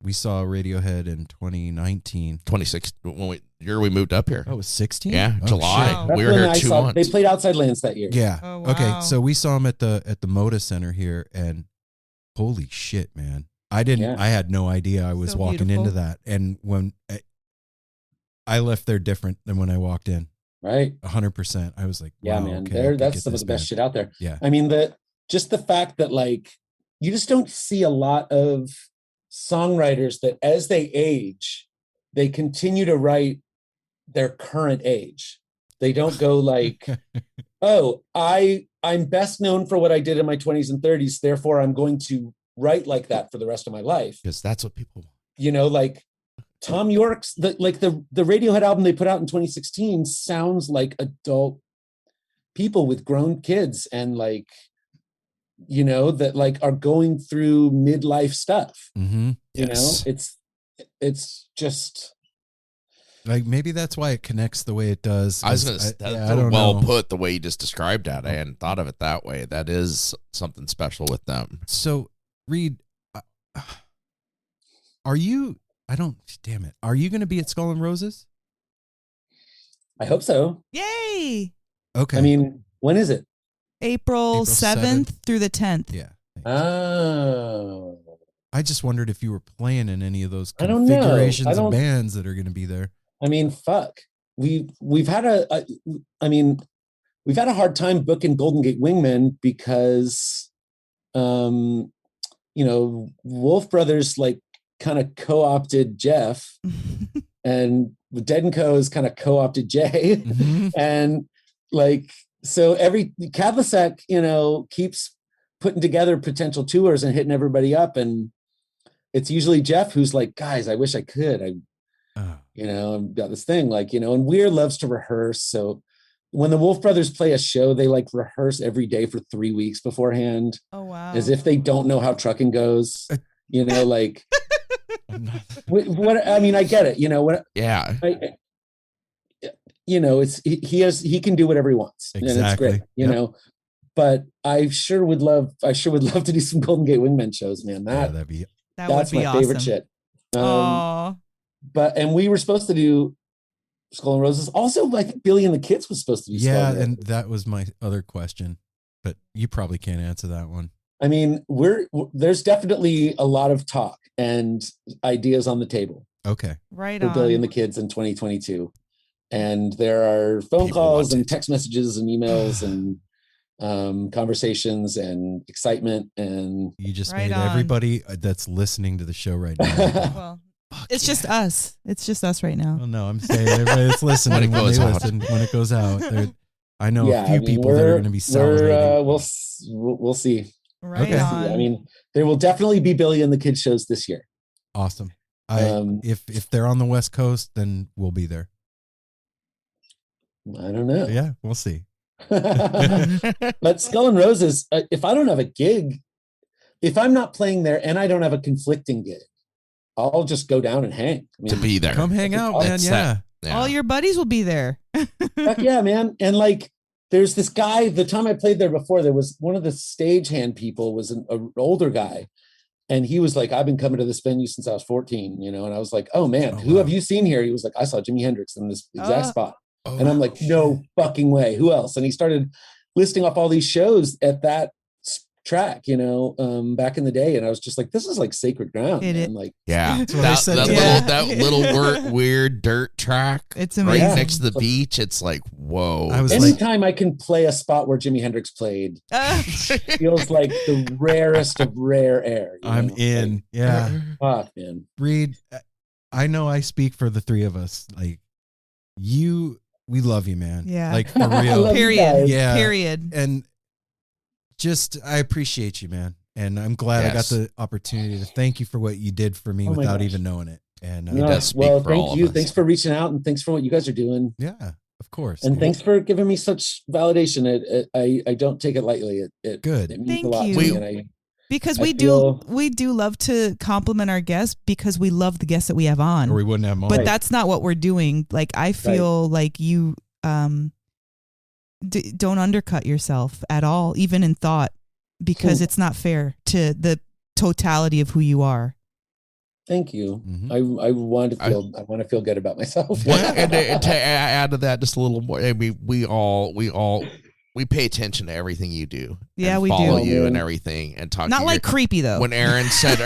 we saw Radiohead in 2019. 26. Year we moved up here. Oh, it was 16? Yeah, Oh, July. shit. That's We were when here I 2 saw- months. They played Outside Lands that year. Yeah. Oh, Okay, wow. so we saw him at the Moda Center here, and holy shit, man! I had no idea I was So walking beautiful. into that, and when I left there different than when I walked in. Right. 100%. I was like, Yeah, wow, man. okay, I could That's get some of this the best band. shit out there. Yeah. I mean, just the fact that like you just don't see a lot of songwriters that as they age, they continue to write their current age. They don't go like, oh, I'm best known for what I did in my 20s and 30s, therefore I'm going to write like that for the rest of my life. Because that's what people want. You know, like Tom York's the Radiohead album they put out in 2016 sounds like adult people with grown kids and like, you know, that like are going through midlife stuff. Mm-hmm. You know, it's just like maybe that's why it connects the way it does. I was going to say, I that's don't well know. put the way you just described that. I hadn't thought of it that way. That is something special with them. So, Reed, are you? Damn it. Are you going to be at Skull and Roses? I hope so. Yay! Okay. I mean, when is it? April 7th 7th. through the 10th. Yeah. Oh, I just wondered if you were playing in any of those I don't know. configurations I of don't- bands that are going to be there. I mean, fuck. We've had a hard time booking Golden Gate Wingmen because Wolf Brothers like kind of co-opted Jeff, and Dead and Co. is kind of co-opted Jay, and like so every Kadlacek, keeps putting together potential tours and hitting everybody up, and it's usually Jeff who's like, guys, I wish I could. I've got this thing, and Weir loves to rehearse. So when the Wolf Brothers play a show, they like rehearse every day for 3 weeks beforehand. Oh, wow. As if they don't know how trucking goes, like what I mean, I get it, Yeah. He can do whatever he wants. Exactly. And it's great, but I sure would love to do some Golden Gate Wingmen shows, man. That's would be my awesome. favorite shit. And we were supposed to do Skull and Roses. Also, like Billy and the Kids was supposed to be. Yeah, and that was my other question, but you probably can't answer that one. I mean, there's definitely a lot of talk and ideas on the table. Okay, right for on. Billy and the Kids in 2022, and there are phone calls and text messages and emails and conversations and excitement, and you just made everybody that's listening to the show right now. Well, it's just us. It's just us right now. Well, no, I'm saying everybody that's listening when it goes out. I know a few people that are going to be salivating. We'll see. Right on. I mean, there will definitely be Billy and the Kids shows this year. Awesome. If they're on the West Coast, then we'll be there. I don't know. Yeah, we'll see. But Skull and Roses, if I don't have a gig, if I'm not playing there and I don't have a conflicting gig, I'll just go down and hang. To be there. Come hang out, man. Yeah. All your buddies will be there. Heck yeah, man. And like, there's this guy, the time I played there before, there was one of the stagehand people was an older guy. And he was like, I've been coming to this venue since I was 14, and I was like, oh man, who have you seen here? He was like, I saw Jimi Hendrix in this exact spot. And I'm like, no fucking way. Who else? And he started listing off all these shows at that track, back in the day. And I was just like, this is like sacred ground. And like, yeah, that little weird dirt track. It's amazing. Right next to the beach. It's like, whoa. Anytime I can play a spot where Jimi Hendrix played, feels like the rarest of rare air. I'm in. Like, yeah. Fuck, man. Reed, I know I speak for the three of us. Like, we love you, man. Yeah. Like, for real. Period. Yeah. Period. And I appreciate you, man. And I'm glad I got the opportunity to thank you for what you did for me without even knowing it. And he does speak for all thank you. Of us. Thanks for reaching out, and thanks for what you guys are doing. Yeah, of course. And thanks for giving me such validation. I don't take it lightly. It means thank a lot you. to me. Because we do love to compliment our guests because we love the guests that we have on. Or we wouldn't have them on. But that's not what we're doing. Like, I feel like you don't undercut yourself at all, even in thought, because it's not fair to the totality of who you are. Thank you. Mm-hmm. I want to feel good about myself. And to add to that just a little more, I mean, we pay attention to everything you do. Yeah, we follow do. you and everything, and talk. Not like creepy though. When Aaron said,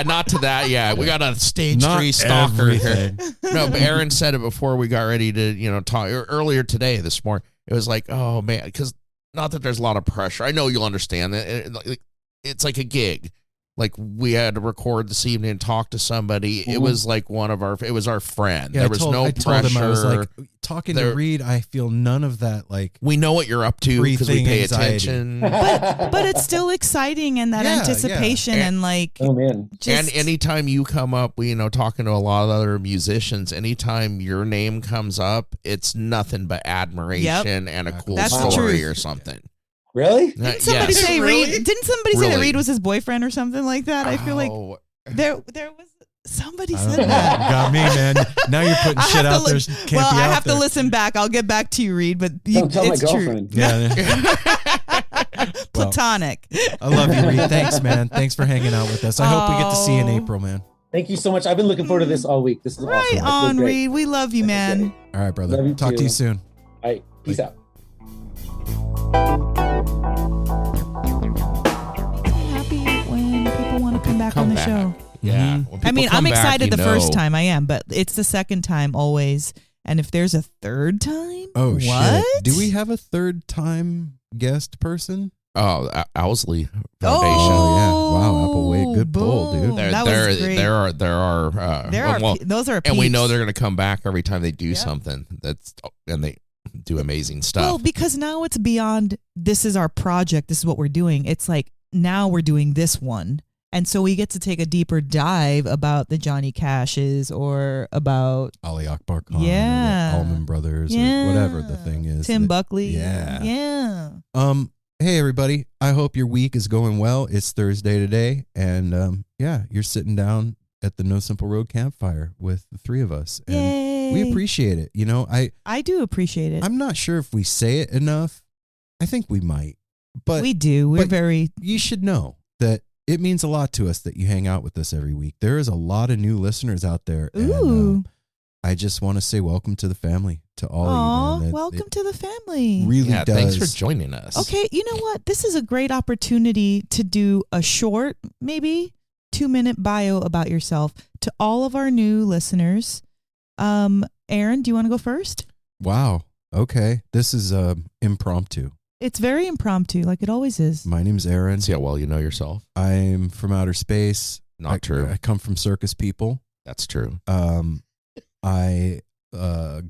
not to that. Yeah, we got a stage 3 stalker here. No, but Aaron said it before we got ready to talk earlier today. This morning, it was like, oh man, because not that there's a lot of pressure. I know you'll understand that. It's like a gig. Like, we had to record this evening and talk to somebody. Mm-hmm. It was like it was our friend. Yeah, there was no pressure. Told him, I was like, talking to Reed, I feel none of that. Like, we know what you're up to because we pay attention. But it's still exciting, and that anticipation and like, oh man. And anytime you come up, talking to a lot of other musicians, anytime your name comes up, it's nothing but admiration and a cool story or something. Really? Didn't somebody say Reed? Didn't somebody say that Reed was his boyfriend or something like that? I feel like there was somebody said that. Got me, man. Now you're putting shit out there. I have to listen back. I'll get back to you, Reed. But don't tell my girlfriend. True. Yeah. Platonic. I love you, Reed. Thanks, man. Thanks for hanging out with us. I hope we get to see you in April, man. Thank you so much. I've been looking forward to this all week. This is right awesome. on, Reed. We love you, man. All right, brother. Talk to you soon. All right. Peace out. Come back on the show. Yeah. Mm-hmm. I mean, I'm excited the first time, I am, but it's the second time always. And if there's a third time, shit. Do we have a third time guest person? Owsley Foundation. Oh yeah, wow, Appleweight, good pull, dude. That was great. Those are and we peeps. know they're going to come back every time they do Yep. something. And they do amazing stuff. Well, because now it's beyond. This is our project. This is what we're doing. It's like now we're doing this one. And so we get to take a deeper dive about the Johnny Cashes or about Ali Akbar Khan, Yeah. or the Allman Brothers, Yeah. or whatever the thing is. Tim Buckley. Yeah. Yeah. Hey everybody, I hope your week is going well. It's Thursday today, and yeah, you're sitting down at the No Simple Road campfire with the three of us, and Yay. we appreciate it. You know, I do appreciate it. I'm not sure if we say it enough. I think we might, but we do. We're but very. you should know that it means a lot to us that you hang out with us every week. There is a lot of new listeners out there. Ooh. And, I just want to say welcome to the family, to all Aw, of you, man. welcome to the family. Really yeah, does. thanks for joining us. Okay, you know what? This is a great opportunity to do a short, maybe 2-minute bio about yourself to all of our new listeners. Aaron, do you want to go first? Wow. Okay. This is impromptu. It's very impromptu, like it always is. My name's Aaron. See how well you know yourself. I'm from outer space. Not true. I come from circus people. That's true. I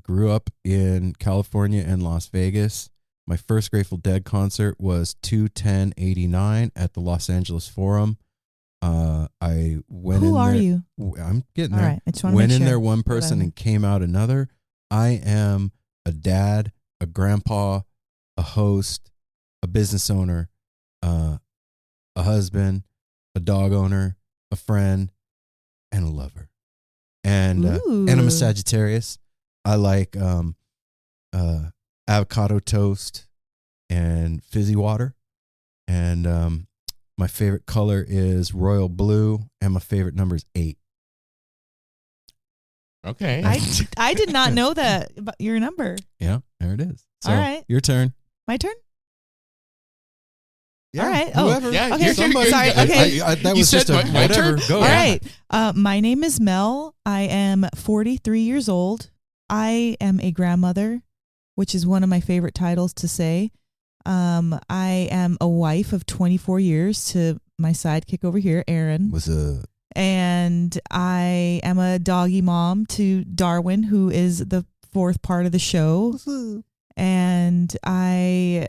grew up in California and Las Vegas. My first Grateful Dead concert was 2/10/89 at the Los Angeles Forum. I went in Who are there. you? I'm getting All there. right, I just want to Went make in sure. there one person and came out another. I am a dad, a grandpa, a host, a business owner, a husband, a dog owner, a friend, and a lover. And I'm a Sagittarius. I like avocado toast and fizzy water. And my favorite color is royal blue, and my favorite number is 8. Okay. I did not know that about your number. Yeah, there it is. So, All right. your turn. My turn? Yeah, All right. Whoever. Yeah, Okay. Somebody. Sorry. Okay. That You was said just a my whatever. turn? Go All ahead. right. My name is Mel. I am 43 years old. I am a grandmother, which is one of my favorite titles to say. I am a wife of 24 years to my sidekick over here, Aaron. Was a And I am a doggy mom to Darwin, who is the fourth part of the show. And I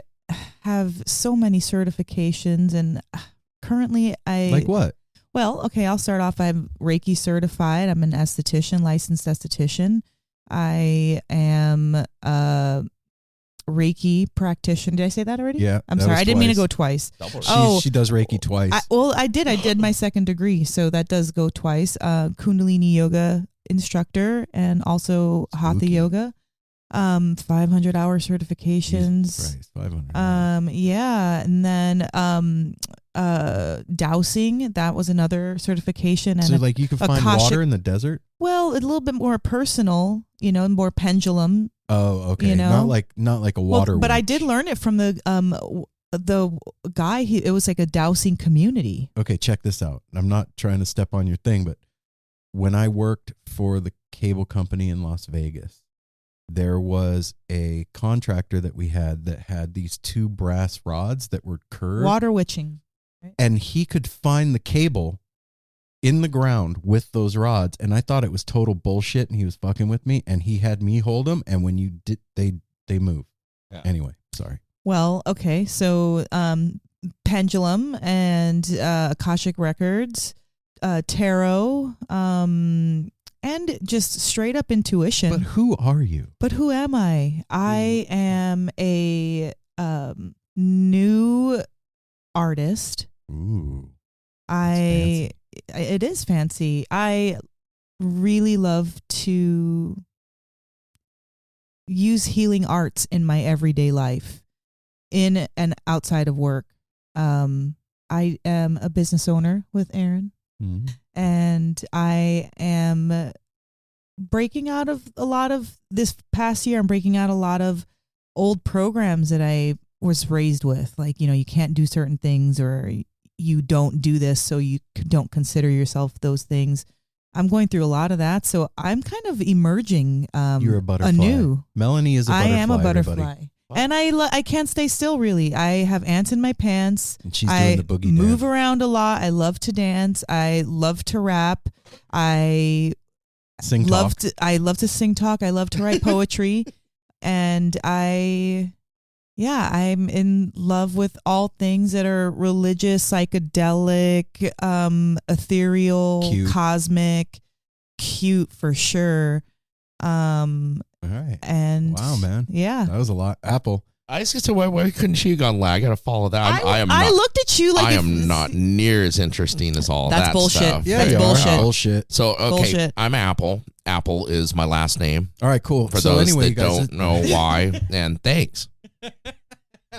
have so many certifications, and currently like what? Well, okay, I'll start off. I'm Reiki certified. I'm an esthetician, licensed esthetician. I am a Reiki practitioner. Did I say that already? Yeah, I'm that sorry. was I didn't mean to twice. go twice. She does Reiki twice. I did my second degree, so that does go twice. Kundalini yoga instructor and also Hatha Spooky. yoga. 500-hour certifications. Jesus Christ, 500. Yeah, and then dowsing, that was another certification. And So like you can find Akashic- water in the desert? well, a little bit more personal, more pendulum. Oh, okay. You know? Not like a water. But I witch. did learn it from the guy. It was like a dowsing community. Okay, check this out. I'm not trying to step on your thing, but when I worked for the cable company in Las Vegas, there was a contractor that we had that had these 2 brass rods that were curved. Water witching. And he could find the cable in the ground with those rods, and I thought it was total bullshit, and he was fucking with me, and he had me hold them, and when you did, they move. Yeah. Anyway, sorry. Well, okay, so pendulum and Akashic records, tarot, and just straight up intuition. But who are you? But who am I? I am a new artist. Ooh. It is fancy. I really love to use healing arts in my everyday life, in and outside of work. I am a business owner with Aaron, Mm-hmm. and I am breaking out of a lot of this past year. I'm breaking out a lot of old programs that I was raised with, like, you can't do certain things, or you don't do this, so you don't consider yourself those things. I'm going through a lot of that, so I'm kind of emerging. You're a butterfly. Anew. Melanie is a butterfly. I am a butterfly. Everybody. And I can't stay still, really. I have ants in my pants. And she's doing the boogie move dance. around a lot. I love to dance. I love to rap. I love to sing talk. I love to write poetry. And I'm in love with all things that are religious, psychedelic, ethereal, cute. Cosmic, cute for sure. All right. And wow, man. Yeah. That was a lot. Apple. I was gonna say, why couldn't she have gone live? I gotta follow that. I looked at you like I am not near as interesting as all that's that bullshit. stuff. Yeah, that's bullshit. Bullshit. So okay, Bullshit. I'm Apple. Apple is my last name. All right, cool. For so those anyway, that you guys, don't know why, and thanks.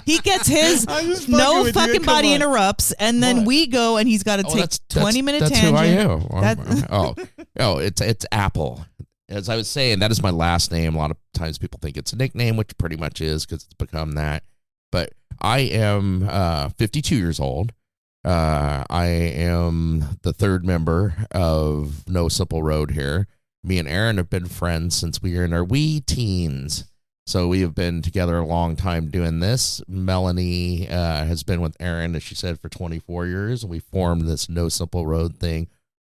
He gets his I'm just no fucking with you. fucking Come body on. interrupts, and then What? we go, and he's got to take 20-minute that's tangent. who I am. It's Apple. As I was saying, that is my last name. A lot of times people think it's a nickname, which pretty much is because it's become that. But I am 52 years old. I am the third member of No Simple Road here. Me and Aaron have been friends since we were in our wee teens. So we have been together a long time doing this. Melanie has been with Aaron, as she said, for 24 years. We formed this No Simple Road thing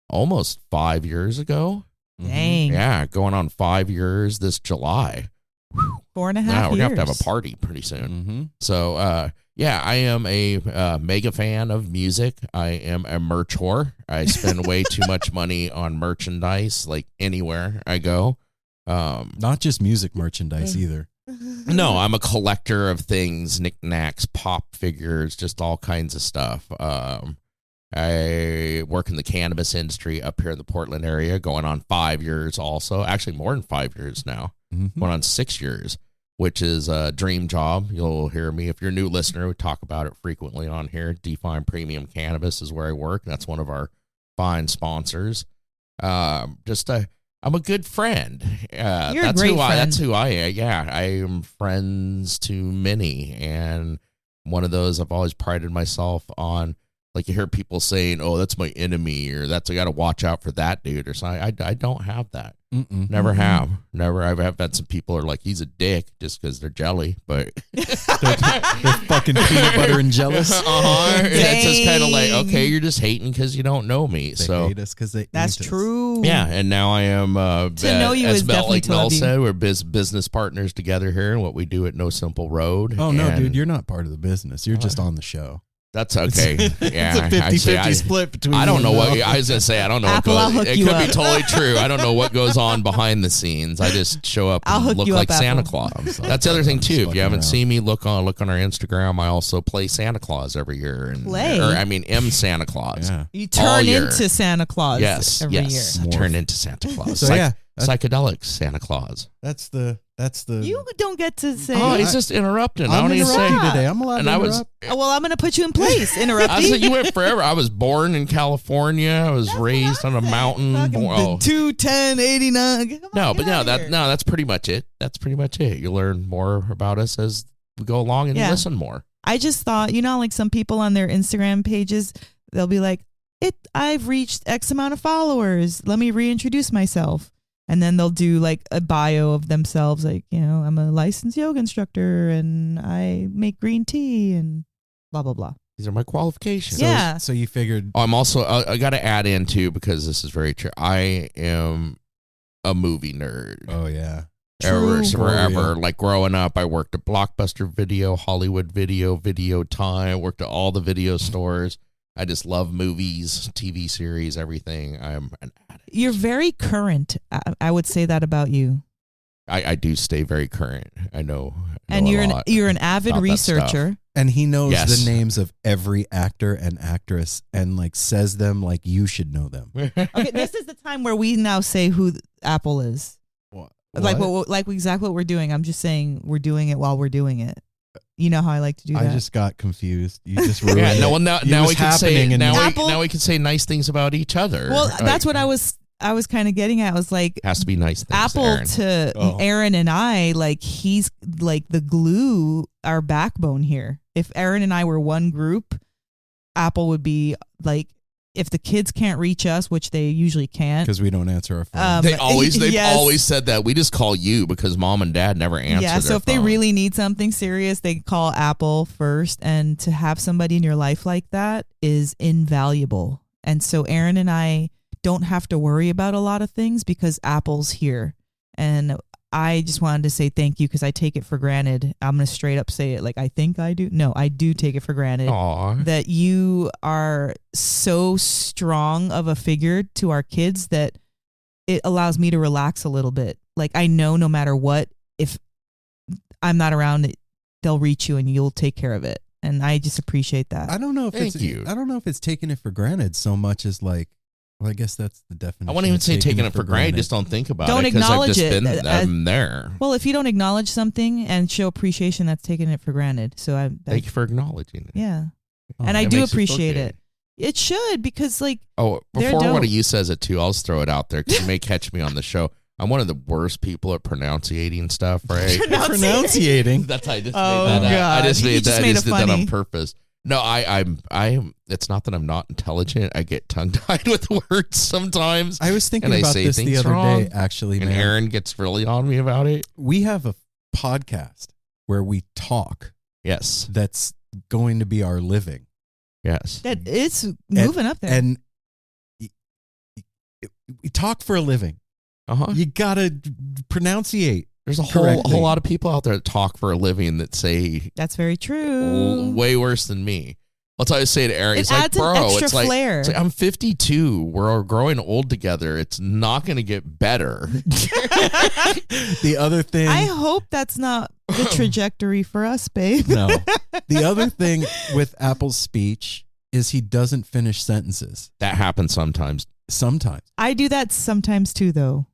almost 5 years ago. Dang. Yeah, going on 5 years this July. 4.5 We're years. going to have a party pretty soon. Mm-hmm. So, I am a mega fan of music. I am a merch whore. I spend way too much money on merchandise, like anywhere I go. Not just music merchandise either. No, I'm a collector of things, knickknacks, pop figures, just all kinds of stuff. I work in the cannabis industry up here in the Portland area, going on 5 years also. Actually, more than 5 years now. Mm-hmm. Going on 6 years, which is a dream job. You'll hear me. If you're a new listener, we talk about it frequently on here. Define Premium Cannabis is where I work. That's one of our fine sponsors. I'm a good friend. You're a great friend. That's who I am. Yeah, I am friends to many. And one of those I've always prided myself on. Like you hear people saying, "Oh, that's my enemy," or "That's I got to watch out for that dude," or something. I don't have that. Mm-mm. Never have. Never. I've had some people are like, "He's a dick" just because they're jelly, but They're fucking peanut butter and jealous. It's just kind of like, okay, you're just hating because you don't know me. They So hate us because they That's hate us. true. yeah, and now I am. To know you as is Mel, definitely like to Mel love you. said, we're business partners together here, and what we do at No Simple Road. Oh, no, And dude, you're not part of the business. You're just on the show. That's okay. Yeah, it's a 50-50 split between I don't you know and what Mel. I was gonna say. I don't know. Apple, I'll hook it you could be up. totally true. I don't know what goes on behind the scenes. I just show up I'll and hook look you like up, Santa Apple. Claus. I'm sorry. That's the other thing I'm just too. If you fucking haven't around. seen me, look on our Instagram. I also play Santa Claus every year. And, Play? am Santa Claus. Yeah. You All turn year. into Santa Claus every year. I turn into Santa Claus. So, yeah. Psychedelic Santa Claus. That's the. You don't get to say. Oh, he's just interrupting. I I'm don't even say. interrupting today. I'm allowed And to I was. interrupt. Oh, well, I'm going to put you in place. Interrupt I you. said you went forever. I was born in California. I was raised on a mountain. Oh. 21089. No, but no, that's pretty much it. That's pretty much it. You learn more about us as we go along and you Yeah. listen more. I just thought, like some people on their Instagram pages, they'll be like, I've reached X amount of followers. Let me reintroduce myself. And then they'll do like a bio of themselves, like, I'm a licensed yoga instructor and I make green tea and blah, blah, blah. These are my qualifications. Yeah. So you figured. I'm also, I got to add in too, because this is very true. I am a movie nerd. Oh, yeah. Ever, True. forever. Like growing up, I worked at Blockbuster Video, Hollywood Video, Video Time. I worked at all the video stores. I just love movies, TV series, everything. I'm an addict. You're very current. I would say that about you. I do stay very current. I know And a you're lot you're an avid about that stuff. researcher. And he knows Yes. the names of every actor and actress and like says them like you should know them. Okay, this is the time where we now say who Apple is. Like exactly what we're doing. I'm just saying we're doing it while we're doing it. You know how I like to do that. I just got confused. You just ruined Yeah, it. no, well, now It was we can say happening and now Apple- we can say nice things about each other. Well, Like, that's what I was kind of getting at. I was like, has to be nice things. Apple Aaron. to Oh. Aaron and I, like he's like the glue, our backbone here. If Aaron and I were one group, Apple would be like if the kids can't reach us, which they usually can't, because we don't answer our phone. They've always said that. We just call you because mom and dad never answer. Yeah, so if they phone. really need something serious, they call Apple first. And to have somebody in your life like that is invaluable. And so Aaron and I don't have to worry about a lot of things because Apple's here. And I just wanted to say thank you because I take it for granted. I'm going to straight up say it like I think I do. No, I do take it for granted that you are so strong of a figure to our kids that it allows me to relax a little bit. Like I know no matter what, if I'm not around, they'll reach you and you'll take care of it. And I just appreciate that. I don't know if I don't know if it's taking it for granted so much as like, well, I guess that's the definition. I won't even say taking it for granted. Just don't think about don't it. Don't acknowledge I've just it. been there. Well, if you don't acknowledge something and show appreciation, that's taking it for granted. So thank you for acknowledging it. Yeah, oh, and I do appreciate it. It should because like before one of you says it too, I'll just throw it out there because you may catch me on the show. I'm one of the worst people at pronunciating stuff, right? Pronunciating. That's how I just made that God. I just made that. I just did that on funny. purpose. No, I'm. It's not that I'm not intelligent. I get tongue tied with words sometimes. I was thinking about this the other day, actually, and man. Aaron gets really on me about it. We have a podcast where we talk. Yes, that's going to be our living. Yes, that it's moving up there. And we talk for a living. You gotta pronunciate. There's a whole lot of people out there that talk for a living that say that's very true. Way worse than me. That's how I say to Aaron. It adds an extra flair. It's like I'm 52. We're growing old together. It's not going to get better. The other thing, I hope that's not the trajectory for us, babe. No. The other thing with Apple's speech is he doesn't finish sentences. That happens sometimes. Sometimes. I do that sometimes too, though.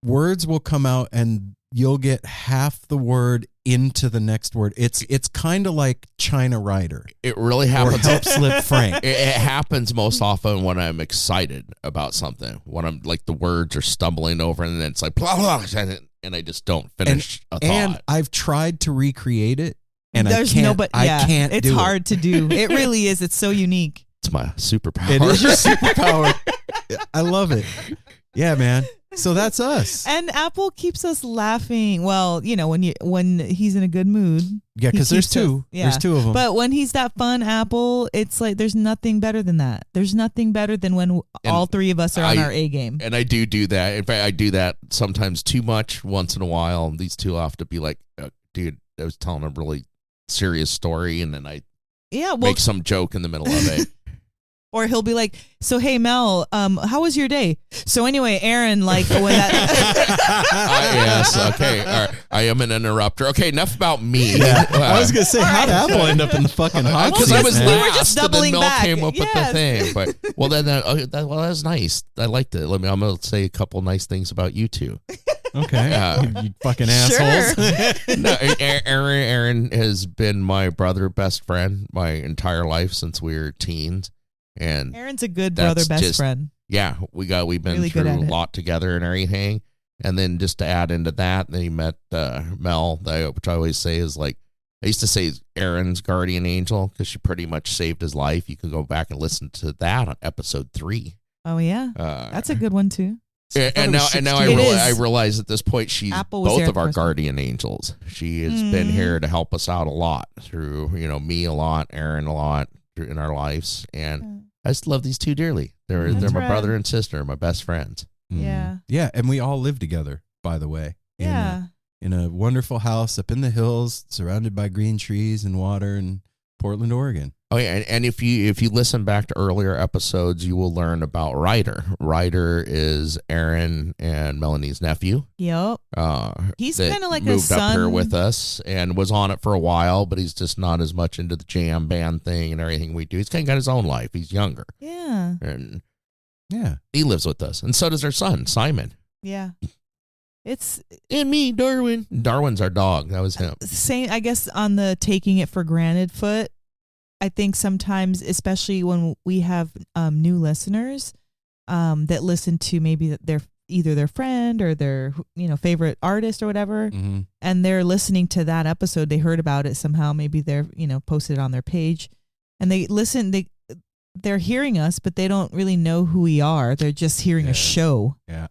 Words will come out and you'll get half the word into the next word. It's kind of like China Rider. It really happens. Or Help Slip Frank. It happens most often when I'm excited about something. When I'm like the words are stumbling over and then it's like blah blah, and I just don't finish a thought. And I've tried to recreate it, and There's I can't. It's hard to do. It really is. It's so unique. It's my superpower. It is your superpower. I love it. Yeah, man. So that's us. And Apple keeps us laughing. Well, you know, when he's in a good mood. Yeah, because there's two. There's two of them. But when he's that fun Apple, it's like there's nothing better than that. There's nothing better than when all three of us are on our A game. And I do that. In fact, I do that sometimes too much once in a while. These two will have to be like, dude, I was telling a really serious story, and then I make some joke in the middle of it. Or he'll be like, so, hey, Mel, how was your day? So anyway, Aaron, like when that. Yes, okay. All right. I am an interrupter. Okay, enough about me. Yeah. I was going to say, how'd Apple end up in the fucking hot seat? Because I was we last, were just doubling and then Mel back. came up with the thing. But, well, that was nice. I liked it. I'm going to say a couple nice things about you two. Okay. You fucking assholes. No, Aaron has been my brother, best friend my entire life since we were teens. And Aaron's a good brother, best friend. Yeah, we've been really through a lot together and everything. And then just to add into that, then he met Mel, which I always say is like, I used to say Aaron's guardian angel because she pretty much saved his life. You can go back and listen to that on episode 3. Oh yeah, that's a good one too. And now I realize at this point she's both of our guardian angels. She has been here to help us out a lot through me a lot, Aaron a lot in our lives, and I just love these two dearly. They're my brother and sister, my best friends. Yeah, and we all live together, by the way. Yeah, in a wonderful house up in the hills, surrounded by green trees and water in Portland, Oregon. Oh yeah, and if you listen back to earlier episodes, you will learn about Ryder. Ryder is Aaron and Melanie's nephew. Yep. He's kind of like moved a son. Up here with us and was on it for a while, but he's just not as much into the jam band thing and everything we do. He's kind of got his own life. He's younger. Yeah. And he lives with us, and so does our son Simon. Yeah. It's and me, Darwin. Darwin's our dog. That was him. Same, I guess, on the taking it for granted foot. I think sometimes, especially when we have new listeners that listen to maybe either their friend or their favorite artist or whatever, and they're listening to that episode, they heard about it somehow. Maybe they're posted it on their page, and they listen. they're hearing us, but they don't really know who we are. They're just hearing a show. Yeah.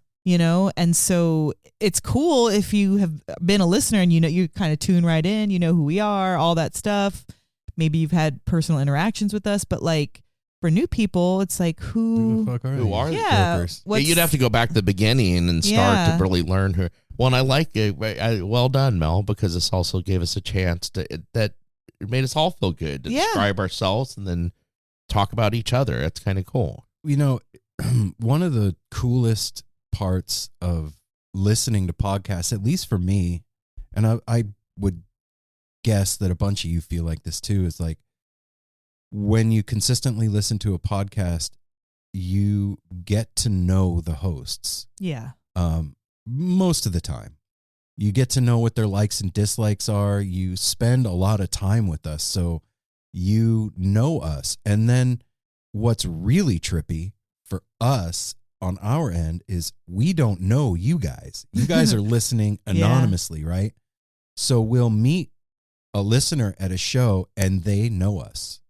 And so it's cool if you have been a listener and you kind of tune right in, you know who we are, all that stuff. Maybe you've had personal interactions with us, but like for new people, it's like who the fuck are Who are these yeah, jokers? Yeah, you'd have to go back to the beginning and start to really learn who. Well, and I like it. Well done, Mel, because this also gave us a chance that it made us all feel good to describe ourselves and then talk about each other. That's kind of cool. One of the coolest parts of listening to podcasts, at least for me, and I would guess that a bunch of you feel like this too, is like when you consistently listen to a podcast, you get to know the hosts. Yeah. Most of the time. You get to know what their likes and dislikes are. You spend a lot of time with us, so you know us. And then what's really trippy for us on our end is we don't know you guys. You guys are listening anonymously, right? So we'll meet a listener at a show and they know us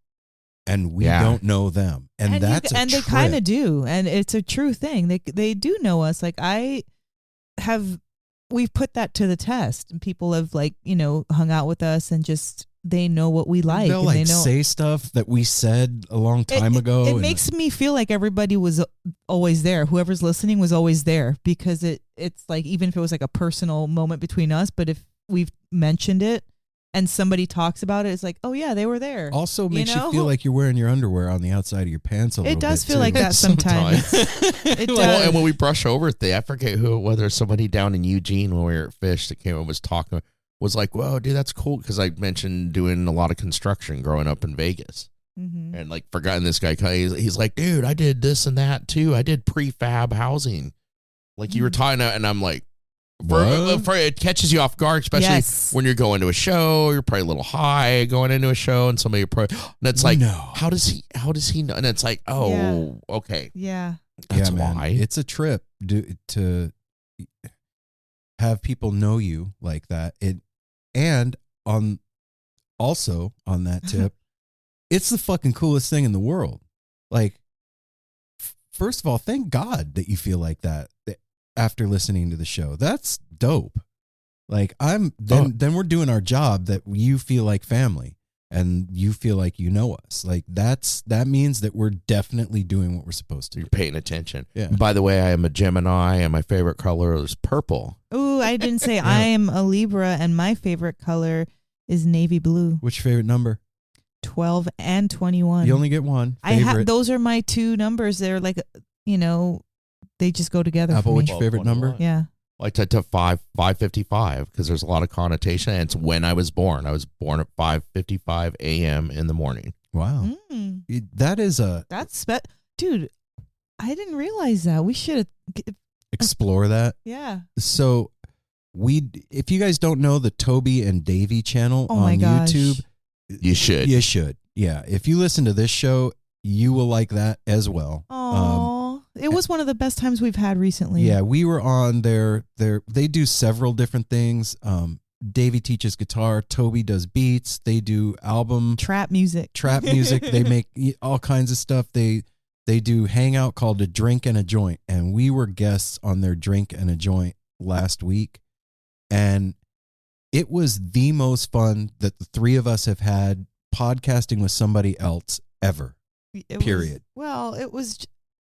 and we don't know them. And that's and they kind of do. And it's a true thing. They do know us. Like we've put that to the test and people have hung out with us and just, they know what we like. They'll and say stuff that we said a long time ago. It makes me feel like everybody was always there. Whoever's listening was always there because it's like, even if it was like a personal moment between us, but if we've mentioned it and somebody talks about it, it's like, oh yeah, they were there. Also makes you feel like you're wearing your underwear on the outside of your pants a little bit. It does feel like that sometimes. It does. Well, and when we brush over it, I forget whether somebody down in Eugene when we were at Fish that came and was talking, was like, whoa, dude, that's cool. Because I mentioned doing a lot of construction growing up in Vegas. Mm-hmm. And like forgotten this guy, he's like, dude, I did this and that too. I did prefab housing. Like you were talking about, and I'm like, it catches you off guard, especially when you're going to a show. You're probably a little high going into a show, and somebody and it's like, how does he know? And it's like, okay, that's why it's a trip to have people know you like that. And on that tip, it's the fucking coolest thing in the world. Like, first of all, thank God that you feel like that after listening to the show. That's dope. Like then we're doing our job, that you feel like family and you feel like you know us. Like that means that we're definitely doing what we're supposed to. You're paying attention. Yeah. By the way, I am a Gemini and my favorite color is purple. Ooh, I didn't say I am a Libra and my favorite color is navy blue. Which favorite number? 12 and 21. You only get one. Those are my two numbers. They're like, they just go together. Apple, for me. what's your favorite number? Yeah. I to 5:55 because there's a lot of connotation. And it's when I was born. I was born at 5:55 a.m. in the morning. Wow. That is dude, I didn't realize that. We should explore that. Yeah. So if you guys don't know the Toby and Davey channel on YouTube, you should. You should. Yeah. If you listen to this show, you will like that as well. Oh, it was one of the best times we've had recently. Yeah, we were on they do several different things. Davey teaches guitar, Toby does beats, they do trap music. They make all kinds of stuff. They do hangout called A Drink and a Joint, and we were guests on their Drink and a Joint last week, and it was the most fun that the three of us have had podcasting with somebody else ever. Period.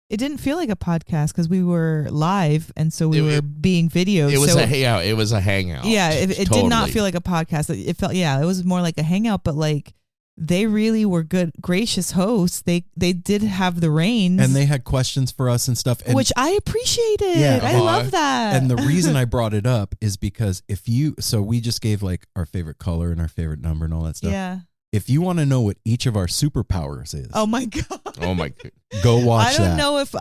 It didn't feel like a podcast because we were live, and so we were being videoed. It was a hangout. Yeah, it did not feel like a podcast. It felt, it was more like a hangout, but like they really were good, gracious hosts. They did have the reins, and they had questions for us and stuff, which I appreciated. Yeah, I love that. And the reason I brought it up is because we just gave like our favorite color and our favorite number and all that stuff. Yeah. If you want to know what each of our superpowers is, oh my god, go watch that. I don't know if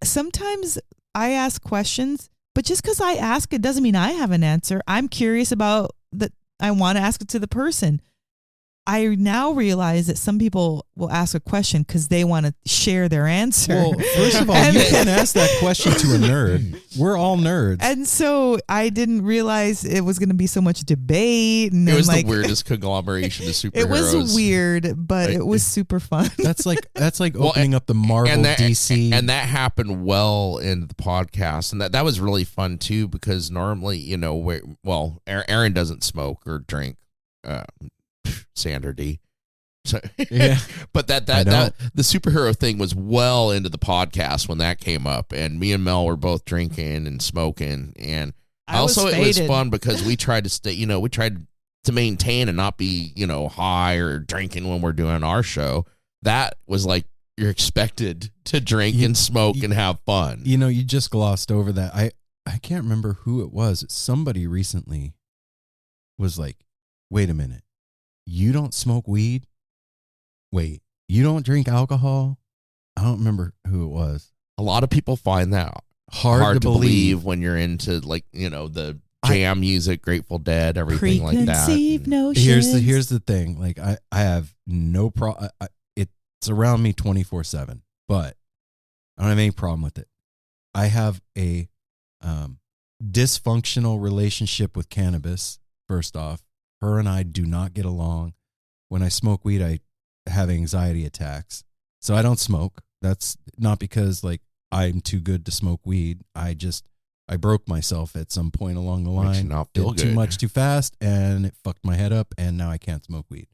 sometimes I ask questions, but just because I ask it doesn't mean I have an answer. I'm curious about that. I want to ask it to the person. I now realize that some people will ask a question because they want to share their answer. Well, first of all, you can't ask that question to a nerd. We're all nerds. And so I didn't realize it was going to be so much debate. And it was like, the weirdest conglomeration of superheroes. It was weird, but it was super fun. That's like opening up the Marvel DC. And that happened well in the podcast. And that was really fun, too, because normally, Aaron doesn't smoke or drink. Sander D. So, yeah. But that the superhero thing was well into the podcast when that came up, and me and Mel were both drinking and smoking, and it was fun because we tried to stay, we tried to maintain and not be, high or drinking when we're doing our show. That was like you're expected to drink and smoke and have fun. You just glossed over that. I can't remember who it was. Somebody recently was like, "Wait a minute. You don't smoke weed? Wait, you don't drink alcohol?" I don't remember who it was. A lot of people find that hard to believe when you're into the jam music, Grateful Dead, everything like that. Preconceived notions. Here's the thing. Like I have no problem. It's around me 24/7, but I don't have any problem with it. I have a dysfunctional relationship with cannabis. First off. Her and I do not get along. When I smoke weed, I have anxiety attacks. So I don't smoke. That's not because like I'm too good to smoke weed. I broke myself at some point along the line. Makes you not feel did too good. much too fast, and it fucked my head up, and now I can't smoke weed.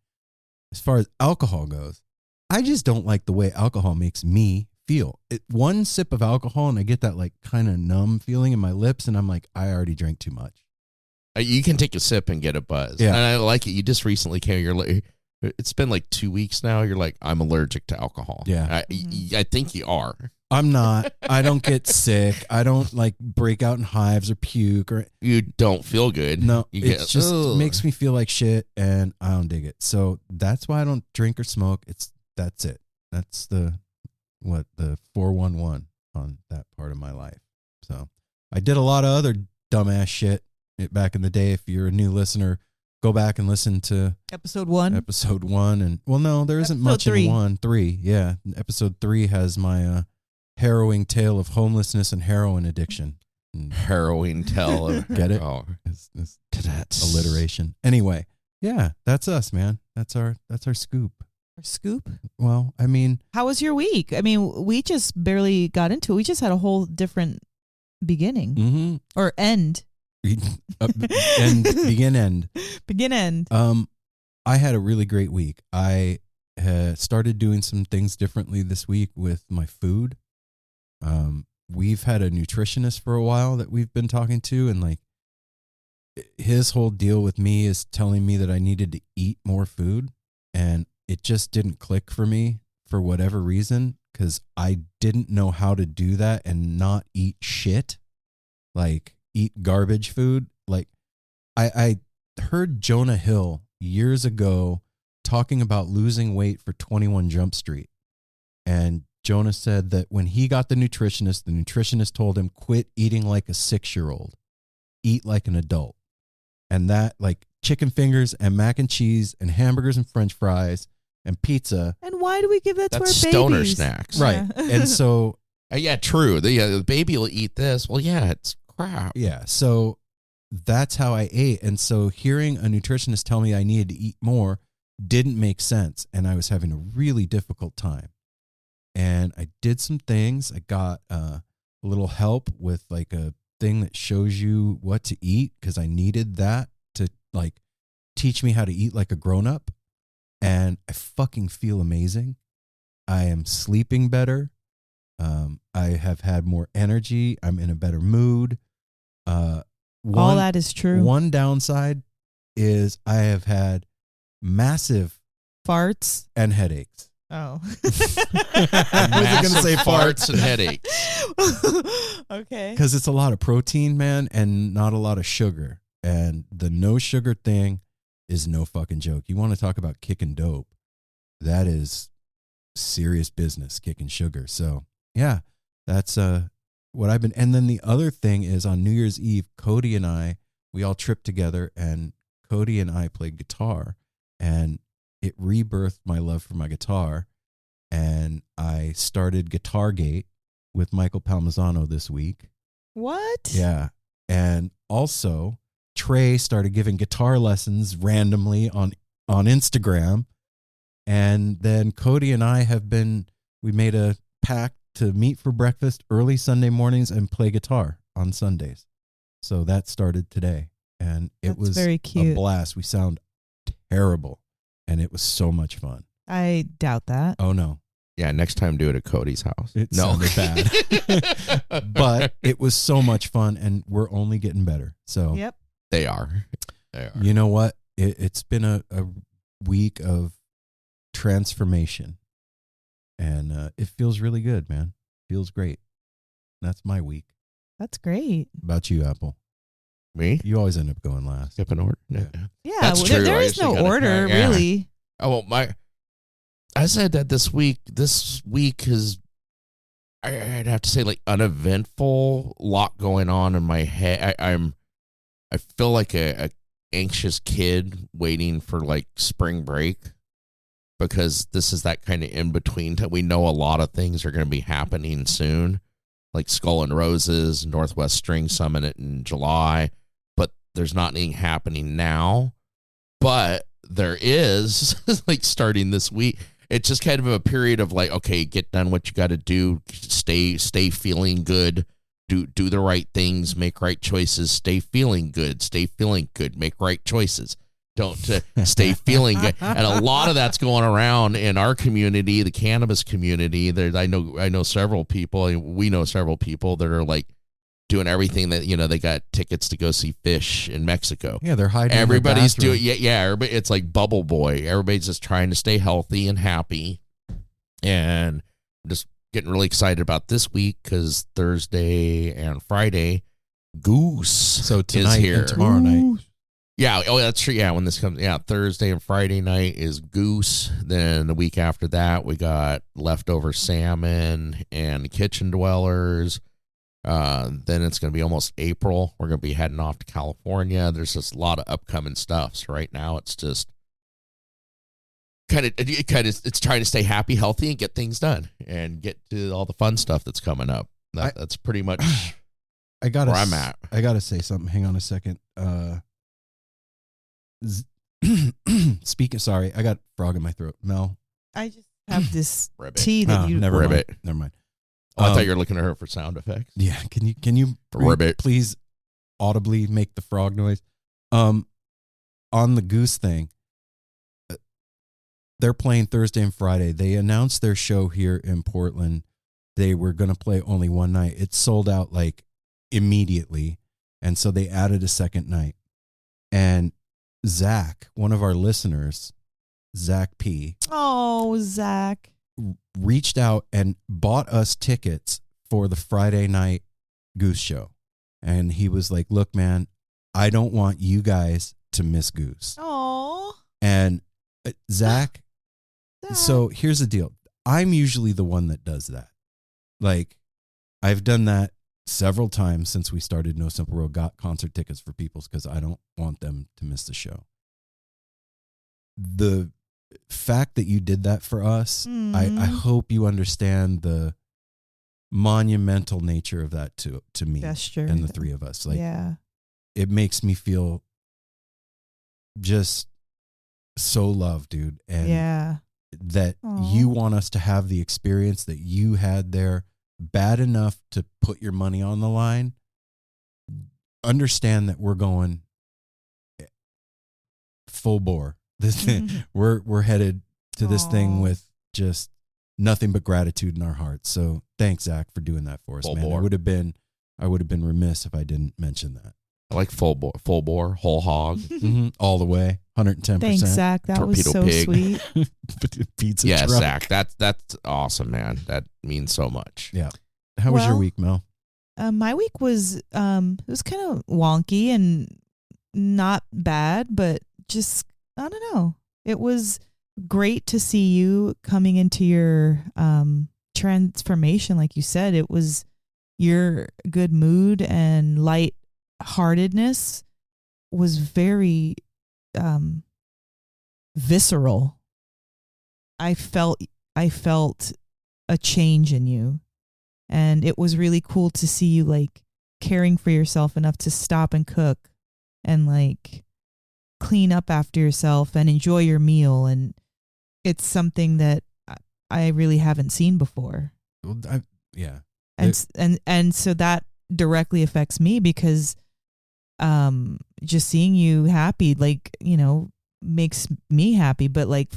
As far as alcohol goes, I just don't like the way alcohol makes me feel. One sip of alcohol, and I get that like kind of numb feeling in my lips, and I'm like, I already drank too much. You can take a sip and get a buzz. Yeah. And I like it. You just recently it's been like 2 weeks now. You're like, I'm allergic to alcohol. Yeah. I think you are. I'm not. I don't get sick. I don't like break out in hives or puke or. You don't feel good. No, it just makes me feel like shit, and I don't dig it. So that's why I don't drink or smoke. That's it. That's the 411 on that part of my life. So I did a lot of other dumbass shit back in the day. If you're a new listener, go back and listen to episode 1. And no, there isn't much in 3. Yeah. Episode 3 has my harrowing tale of homelessness and heroin addiction. Harrowing tale of get it? Oh, it's alliteration. Anyway, yeah, that's us, man. That's our scoop. Our scoop? Well, I mean, how was your week? I mean, we just barely got into it. We just had a whole different beginning or end. Begin end. I had a really great week. I started doing some things differently this week with my food. We've had a nutritionist for a while that we've been talking to, and like his whole deal with me is telling me that I needed to eat more food, and it just didn't click for me for whatever reason, because I didn't know how to do that and not eat shit, like eat garbage food. Like I heard Jonah Hill years ago talking about losing weight for 21 Jump Street. And Jonah said that when he got the nutritionist told him, quit eating like a 6-year-old, eat like an adult. And that, like chicken fingers and mac and cheese and hamburgers and French fries and pizza. And why do we give that to our babies? That's stoner snacks. Right. And so. Yeah, true. The baby will eat this. Well, yeah, it's crap. Yeah. So that's how I ate. And so hearing a nutritionist tell me I needed to eat more didn't make sense. And I was having a really difficult time. And I did some things. I got a little help with like a thing that shows you what to eat, because I needed that to like teach me how to eat like a grown-up. And I fucking feel amazing. I am sleeping better. I have had more energy. I'm in a better mood. All that is true. One downside is I have had massive farts and headaches. Oh. I wasn't going to say farts and headaches. Okay. Because it's a lot of protein, man, and not a lot of sugar. And the no sugar thing is no fucking joke. You want to talk about kicking dope? That is serious business, kicking sugar. So, yeah, that's what I've been. And then the other thing is on New Year's Eve, Cody and I, we all tripped together, and Cody and I played guitar. And it rebirthed my love for my guitar. And I started Guitar Gate with Michael Palmisano this week. What? Yeah. And also, Trey started giving guitar lessons randomly on Instagram. And then Cody and I we made a pact to meet for breakfast early Sunday mornings and play guitar on Sundays. So that started today. And it was very cute. A blast. We sound terrible. And it was so much fun. I doubt that. Oh, no. Yeah, next time do it at Cody's house. It sounded bad. But it was so much fun, and we're only getting better. So Yep. They are. You know what? It's been a week of transformation, and it feels really good, man. Feels great. That's my week. That's great. About you, Apple? Me? You always end up going last. Skip an order? Yeah. Yeah, That's well, true. there I is no usually gotta order, yeah. really. Oh, well, I said that this week is, I'd have to say, like, uneventful, lot going on in my head. I feel like a anxious kid waiting for, like, spring break, because this is that kind of in between. We know a lot of things are going to be happening soon, like Skull and Roses, Northwest String Summit in July, but there's not anything happening now. But there is, like, starting this week. It's just kind of a period of, like, okay, get done what you got to do, stay feeling good, do the right things, make right choices, stay feeling good, make right choices. Don't stay feeling good. And a lot of that's going around in our community, the cannabis community. I know several people, we know several people that are, like, doing everything that, they got tickets to go see Fish in Mexico. Yeah, they're hiding. Everybody's doing, everybody, it's like Bubble Boy. Everybody's just trying to stay healthy and happy. And I'm just getting really excited about this week because Thursday and Friday, Goose So tonight is here. and tomorrow night. Yeah, oh, that's true. Yeah, when this comes, Thursday and Friday night is Goose. Then the week after that, we got Leftover Salmon and Kitchen Dwellers. Then it's going to be almost April. We're going to be heading off to California. There's just a lot of upcoming stuff. So right now it's just it's trying to stay happy, healthy, and get things done and get to all the fun stuff that's coming up. That's pretty much where I'm at. I got to say something. Hang on a second. Sorry, I got frog in my throat. Mel. I just have this Ribbit. tea that you never Ribbit. mind. Never mind. Oh, I thought you were looking at her for sound effects. Yeah, can you Ribbit. please audibly make the frog noise? On the Goose thing, they're playing Thursday and Friday. They announced their show here in Portland. They were going to play only one night. It sold out like immediately, and so they added a second night. And Zach, one of our listeners, Zach P. Oh, Zach. Reached out and bought us tickets for the Friday night Goose show. And he was like, look, man, I don't want you guys to miss Goose. Oh. And Zach, so here's the deal. I'm usually the one that does that. Like, I've done that several times since we started No Simple Road, got concert tickets for people because I don't want them to miss the show. The fact that you did that for us, I hope you understand the monumental nature of that to me gesture and the three of us. Like, yeah, it makes me feel just so loved, dude. And that you want us to have the experience that you had there bad enough to put your money on the line. Understand that we're going full bore. This we're headed to this thing with just nothing but gratitude in our hearts. So thanks, Zach, for doing that for us, Full man. bore. I would have been remiss if I didn't mention that. I like full bore, whole hog. All the way, 110%. Thanks, Zach. That was Torpedo so pig. sweet. Pizza Yes, truck. Zach. That's awesome, man. That means so much. Yeah. How was your Well, week, Mel? My week was it was kind of wonky and not bad, but just I don't know. It was great to see you coming into your transformation, like you said. It was your good mood and lightheartedness was very visceral I felt a change in you, and it was really cool to see you like caring for yourself enough to stop and cook and like clean up after yourself and enjoy your meal. And it's something that I really haven't seen before. Well, yeah. And so that directly affects me because just seeing you happy, like, you know, makes me happy. But like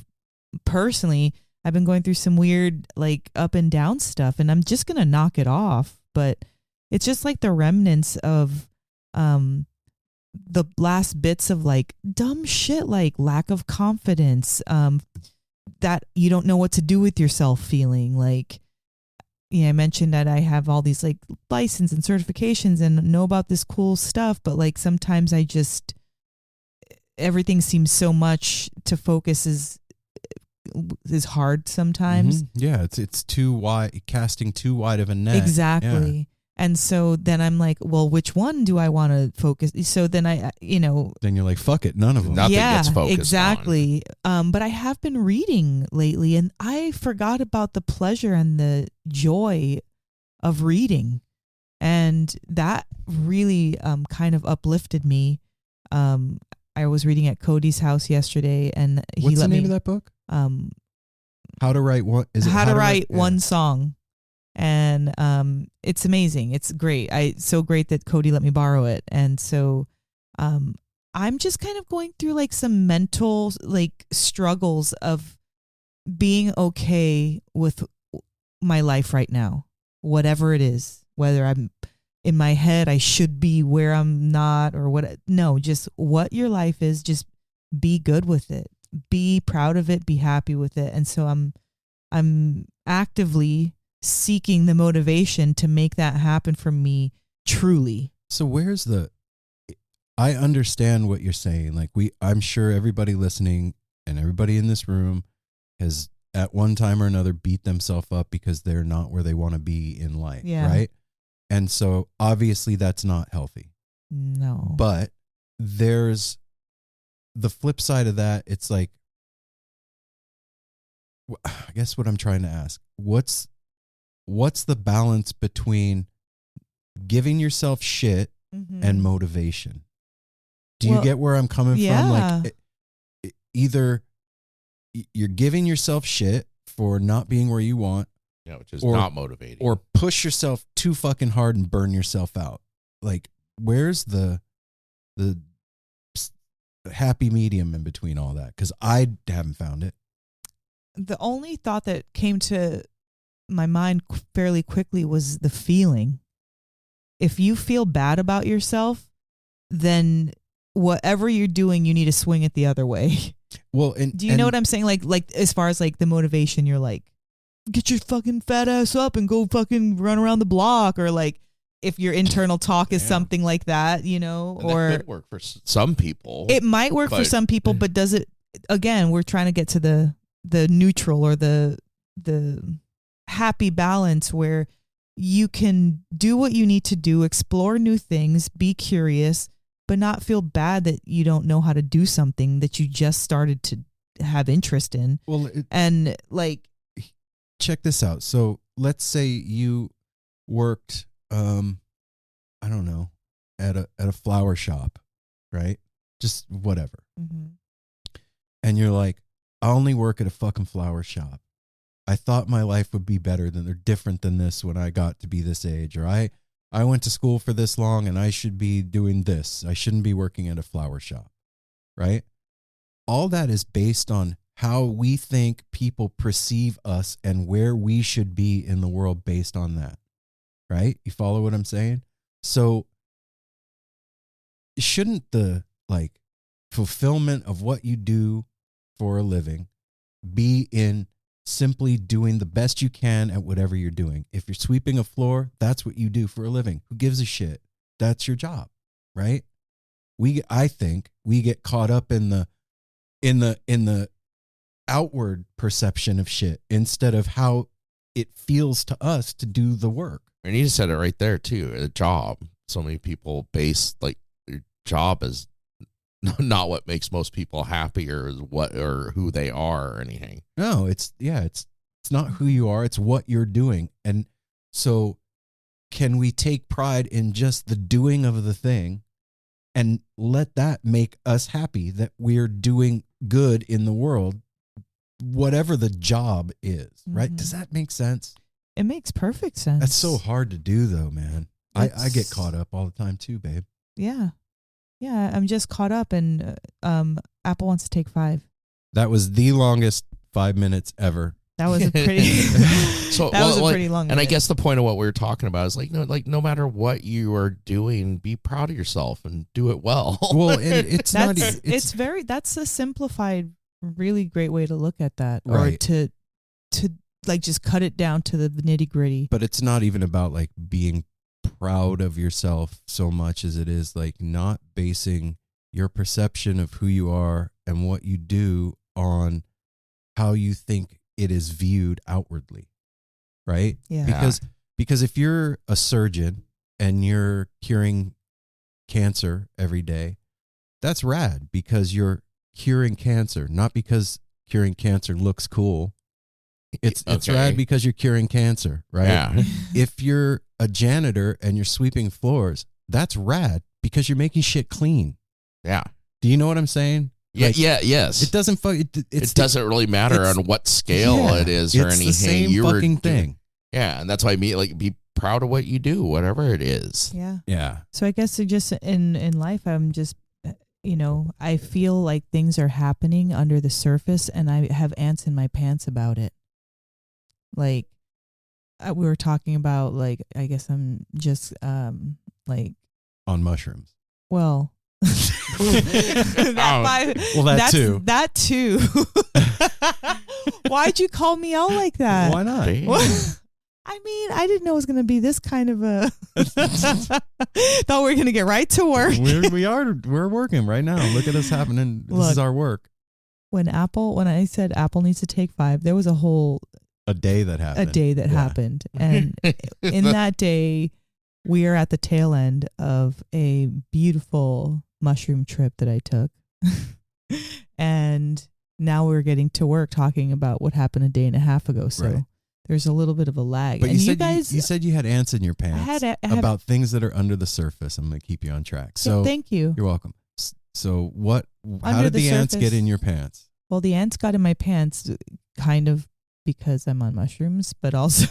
personally, I've been going through some weird like up and down stuff, and I'm just gonna knock it off. But it's just like the remnants of the last bits of like dumb shit, like lack of confidence, that you don't know what to do with yourself feeling. Like, yeah, I mentioned that I have all these like license and certifications and know about this cool stuff, but like sometimes everything seems so much to focus is hard sometimes. Mm-hmm. Yeah, it's too wide, casting too wide of a net. Exactly. Yeah. And so then I'm like, well, which one do I want to focus? So then then you're like, fuck it, none of them. Nothing gets focused exactly. But I have been reading lately, and I forgot about the pleasure and the joy of reading, and that really kind of uplifted me. I was reading at Cody's house yesterday, and what's the name of that book? How to Write One. Is it How to Write One Song? And it's amazing. It's great. So great that Cody let me borrow it. And so I'm just kind of going through like some mental like struggles of being okay with my life right now, whatever it is, whether I'm in my head, I should be where I'm not, or what. No, just what your life is, just be good with it, be proud of it, be happy with it. And so I'm actively seeking the motivation to make that happen for me truly. So I understand what you're saying. Like I'm sure everybody listening and everybody in this room has at one time or another beat themselves up because they're not where they want to be in life. Yeah. Right. And so obviously that's not healthy. No. But there's the flip side of that. It's like, I guess what I'm trying to ask, what's the balance between giving yourself shit and motivation? Do you get where I'm coming from? Like either you're giving yourself shit for not being where you want, which is not motivating, or push yourself too fucking hard and burn yourself out. Like, where's the happy medium in between all that? Because I haven't found it. The only thought that came to my mind fairly quickly was the feeling. If you feel bad about yourself, then whatever you're doing, you need to swing it the other way. Well, do you know what I'm saying? Like as far as like the motivation, you're like, get your fucking fat ass up and go fucking run around the block, or like if your internal talk is something like that, you know, and or that could work for some people. It might work for some people, but does it? Again, we're trying to get to the neutral or the happy balance where you can do what you need to do, explore new things, be curious, but not feel bad that you don't know how to do something that you just started to have interest in. Well, and like, check this out. So let's say you worked, I don't know, at a flower shop, right? Just whatever. Mm-hmm. And you're like, I only work at a fucking flower shop. I thought my life would be better than, or different than this when I got to be this age, or I went to school for this long and I should be doing this. I shouldn't be working at a flower shop, right? All that is based on how we think people perceive us and where we should be in the world based on that, right? You follow what I'm saying? So shouldn't the like fulfillment of what you do for a living be in simply doing the best you can at whatever you're doing? If you're sweeping a floor, that's what you do for a living. Who gives a shit? That's your job, right? I think we get caught up in the outward perception of shit instead of how it feels to us to do the work. And you said it right there too. A job. So many people base like their job as not what makes most people happy or who they are or anything. No, it's not who you are. It's what you're doing. And so can we take pride in just the doing of the thing and let that make us happy that we're doing good in the world, whatever the job is, right? Does that make sense? It makes perfect sense. That's so hard to do though, man. I get caught up all the time too, babe. Yeah. Yeah, I'm just caught up, and Apple wants to take 5. That was the longest 5 minutes ever. That was a pretty. So that was a pretty long. And minute. I guess the point of what we were talking about is no matter what you are doing, be proud of yourself and do it well. Well, it's that's a simplified, really great way to look at that, right. or to like just cut it down to the nitty gritty. But it's not even about like being proud of yourself so much as it is like not basing your perception of who you are and what you do on how you think it is viewed outwardly, right? Yeah. Because if you're a surgeon and you're curing cancer every day, that's rad because you're curing cancer, not because curing cancer looks cool. It's rad because you're curing cancer, right? Yeah. If you're a janitor and you're sweeping floors, that's rad because you're making shit clean. Yeah. Do you know what I'm saying? Yeah. Yes. It doesn't. It doesn't really matter on what scale it is or anything. It's the same fucking thing. Yeah, and that's why be proud of what you do, whatever it is. Yeah. Yeah. So I guess just in life, I'm just, I feel like things are happening under the surface, and I have ants in my pants about it. Like, we were talking about, like, I guess I'm just like on mushrooms. Well. That too. That too. Why'd you call me out like that? Why not? I mean, I didn't know it was going to be this kind of a. Thought we were going to get right to work. We're working right now. Look at us happening. This is our work. When I said Apple needs to take 5, there was a day that happened. And in that day, we are at the tail end of a beautiful mushroom trip that I took. And now we're getting to work talking about what happened a day and a half ago. So there's a little bit of a lag. But and you said you had ants in your pants I had about things that are under the surface. I'm going to keep you on track. So thank you. You're welcome. So how did the ants get in your pants? Well, the ants got in my pants kind of because I'm on mushrooms, but also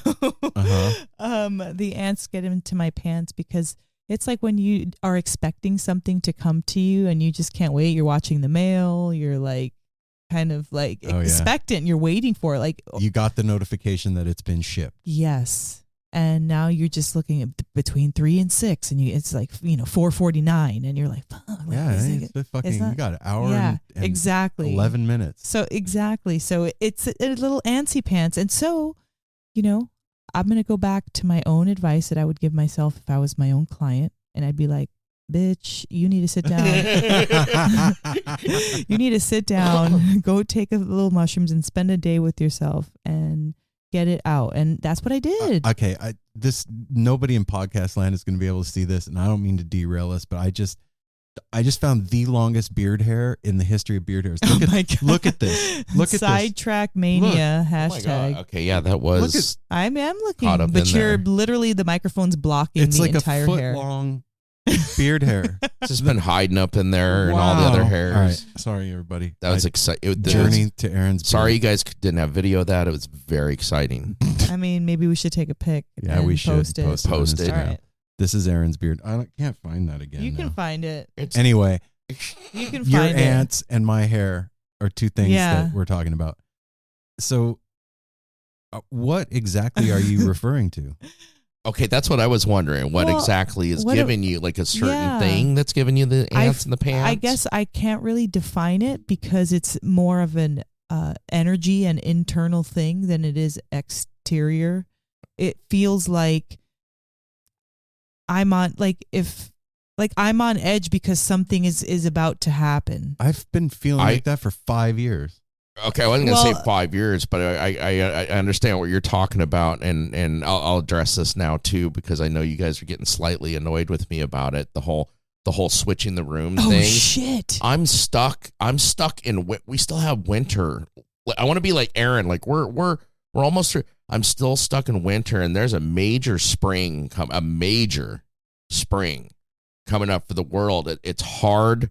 the ants get into my pants because it's like when you are expecting something to come to you and you just can't wait. You're watching the mail. You're like kind of like expectant. You're waiting for it. Like you got the notification that it's been shipped. Yes. And now you're just looking at between 3 and 6 and it's like, 4:49 and you're like, fuck. You got an hour and exactly 11 minutes. So exactly. So it's a little antsy pants. And so, I'm going to go back to my own advice that I would give myself if I was my own client. And I'd be like, bitch, you need to sit down. You need to sit down, go take a little mushrooms and spend a day with yourself and get it out. And that's what I did. Okay. Nobody in podcast land is going to be able to see this. And I don't mean to derail us, but I just found the longest beard hair in the history of beard hairs. Look at this. Look at this. Sidetrack mania hashtag. Oh my God. Okay, yeah, that was. I am looking, but you're literally the microphone's blocking the entire hair. It's like a foot long beard hair. It's just been hiding up in there and all the other hairs. All right. Sorry, everybody. That was exciting. Journey to Aaron's beard. Sorry you guys didn't have video of that. It was very exciting. I mean, maybe we should take a pic. Yeah, we should post it. Post it. All right. This is Aaron's beard. I can't find that again. You can find it. Anyway, you can your find ants and my hair are two things that we're talking about. So, what exactly are you referring to? Okay, that's what I was wondering. What exactly is giving you like a certain thing that's giving you the ants in the pants? I guess I can't really define it because it's more of an energy and internal thing than it is exterior. It feels like I'm on I'm on edge because something is about to happen. I've been feeling like that for 5 years. Okay, I wasn't going to say 5 years, but I understand what you're talking about, and I'll address this now too because I know you guys are getting slightly annoyed with me about it. The whole the whole switching the room Oh thing. shit! I'm stuck in. We still have winter. I want to be like Aaron. Like we're almost through. I'm still stuck in winter, and there's a major spring coming up for the world. It's hard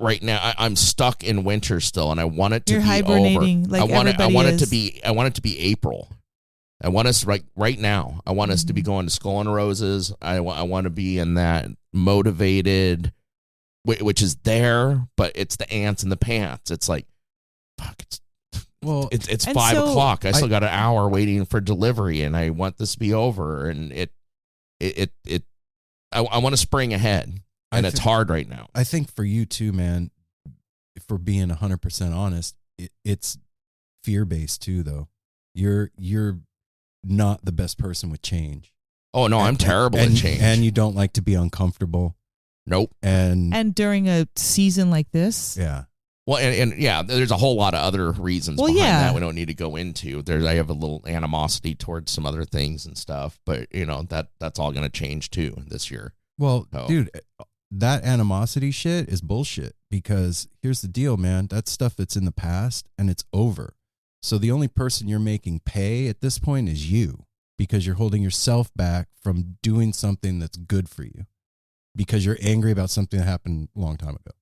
right now. I'm stuck in winter still, and I want it to You're be hibernating over. like I want everybody it is. to be. I want it to be April. I want us right now. I want us to be going to Skull and Roses. I want to be in that motivated, which is there, but it's the ants in the pants. It's like, fuck. It's 5 o'clock. I still got an hour waiting for delivery, and I want this to be over. And I want to spring ahead, and it's hard right now. I think for you too, man. For being 100% honest, it's fear based too, though. You're not the best person with change. Oh no, I'm terrible at change, and you don't like to be uncomfortable. Nope. And during a season like this, yeah. Well, and yeah, there's a whole lot of other reasons behind that we don't need to go into. I have a little animosity towards some other things and stuff, but that's all going to change too this year. Well, dude, that animosity shit is bullshit, because here's the deal, man. That's stuff that's in the past and it's over. So the only person you're making pay at this point is you, because you're holding yourself back from doing something that's good for you because you're angry about something that happened a long time ago.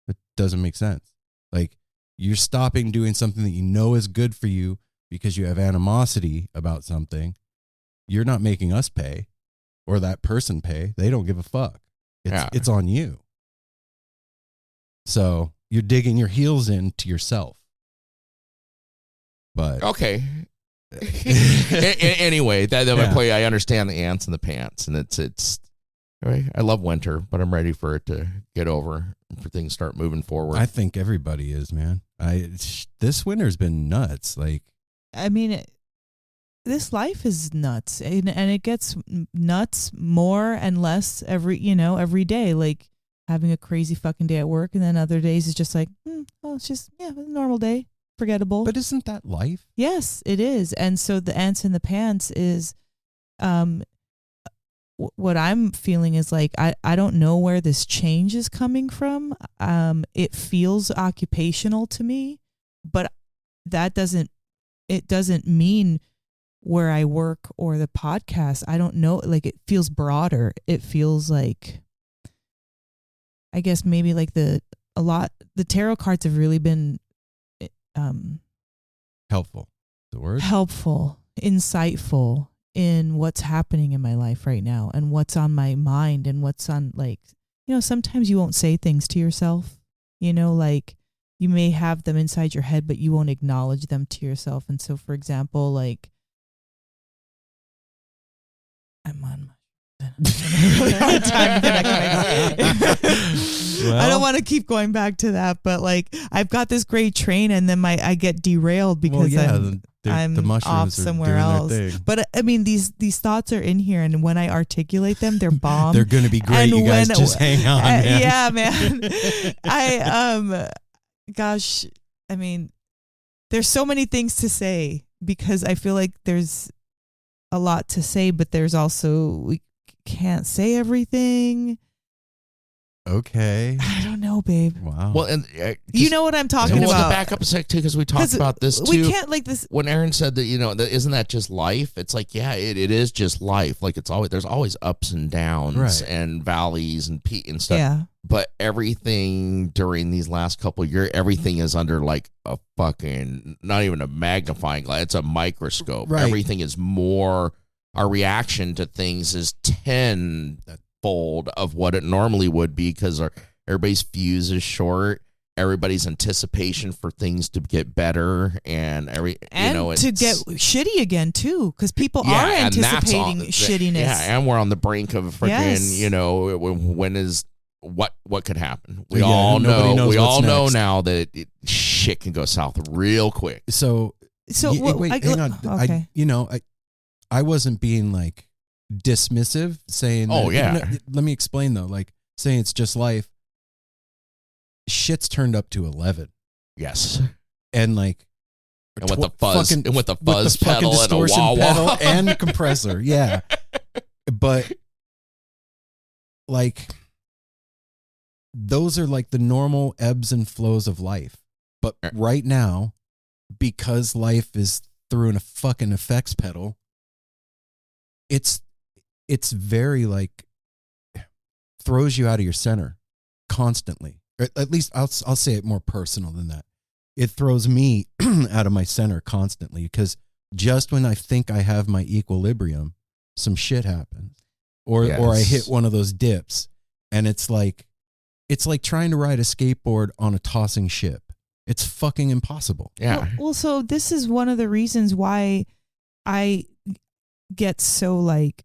It doesn't make sense. Like, you're stopping doing something that you know is good for you because you have animosity about something. You're not making us pay or that person pay. They don't give a fuck. It's on you. So you're digging your heels into yourself. But okay. Anyway, that my point. I understand the ants in the pants, and it's. I love winter, but I'm ready for it to get over and for things to start moving forward. I think everybody is, man. This winter's been nuts. Like, I mean, this life is nuts, and it gets nuts more and less every day. Like having a crazy fucking day at work, and then other days is just like, it's just a normal day, forgettable. But isn't that life? Yes, it is. And so the ants in the pants is, what I'm feeling is like, I don't know where this change is coming from. It feels occupational to me, but it doesn't mean where I work or the podcast. I don't know. Like, it feels broader. It feels like, I guess maybe like the tarot cards have really been, helpful. The word? Helpful, insightful in what's happening in my life right now and what's on my mind and what's on, like, sometimes you won't say things to yourself, like you may have them inside your head, but you won't acknowledge them to yourself. And so, for example, like, I'm on really hard time I don't want to keep going back to that, but like, I've got this great train and then I get derailed because I'm off somewhere else. But I mean, these thoughts are in here, and when I articulate them, they're bomb. They're going to be great. You guys just hang on, man. Yeah, man. Gosh, I mean, there's so many things to say because I feel like there's a lot to say, but there's also, we can't say everything. Okay. I don't know, babe. Wow. Well, and you know what I'm talking about. Well, to back up a sec too, because we talked about this too. We can't like this. When Aaron said that, isn't that just life? It's like, yeah, it is just life. Like, there's always ups and downs and valleys and peaks and stuff. Yeah. But everything during these last couple of years, everything is under like a fucking, not even a magnifying glass. It's a microscope. Right. Everything is more. Our reaction to things is tenfold of what it normally would be because everybody's fuse is short. Everybody's anticipation for things to get better and to get shitty again too, because people are anticipating shittiness. Yeah, and we're on the brink of freaking. When is what could happen? We all know. We all know now that shit can go south real quick. So wait, hang on. Okay. I wasn't being like dismissive, saying. Oh yeah. Let me explain though. Like saying it's just life. Shit's turned up to 11. Yes. And like. And with the fuzz pedal and a wah-wah pedal and compressor. Yeah. But like those are like the normal ebbs and flows of life. But right now, because life is through a fucking effects pedal, it's very like throws you out of your center constantly. Or at least I'll say it more personal than that. It throws me out of my center constantly because just when I think I have my equilibrium, some shit happens, or I hit one of those dips, and it's like trying to ride a skateboard on a tossing ship. It's fucking impossible. Yeah. Well, so this is one of the reasons why I get so like,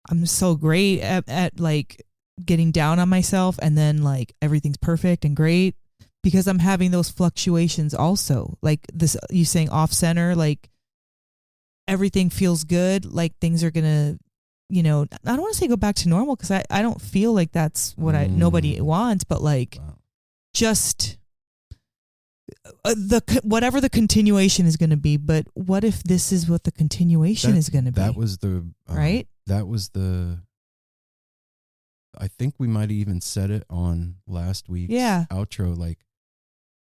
I'm so great at like getting down on myself, and then like everything's perfect and great because I'm having those fluctuations also. Like this, you saying off center, like everything feels good, like things are gonna, I don't want to say go back to normal because I don't feel like that's what nobody wants, but like just whatever the continuation is going to be. But what if this is what the continuation is going to be? That was the right. That was the. I think we might have even said it on last week's outro. Like,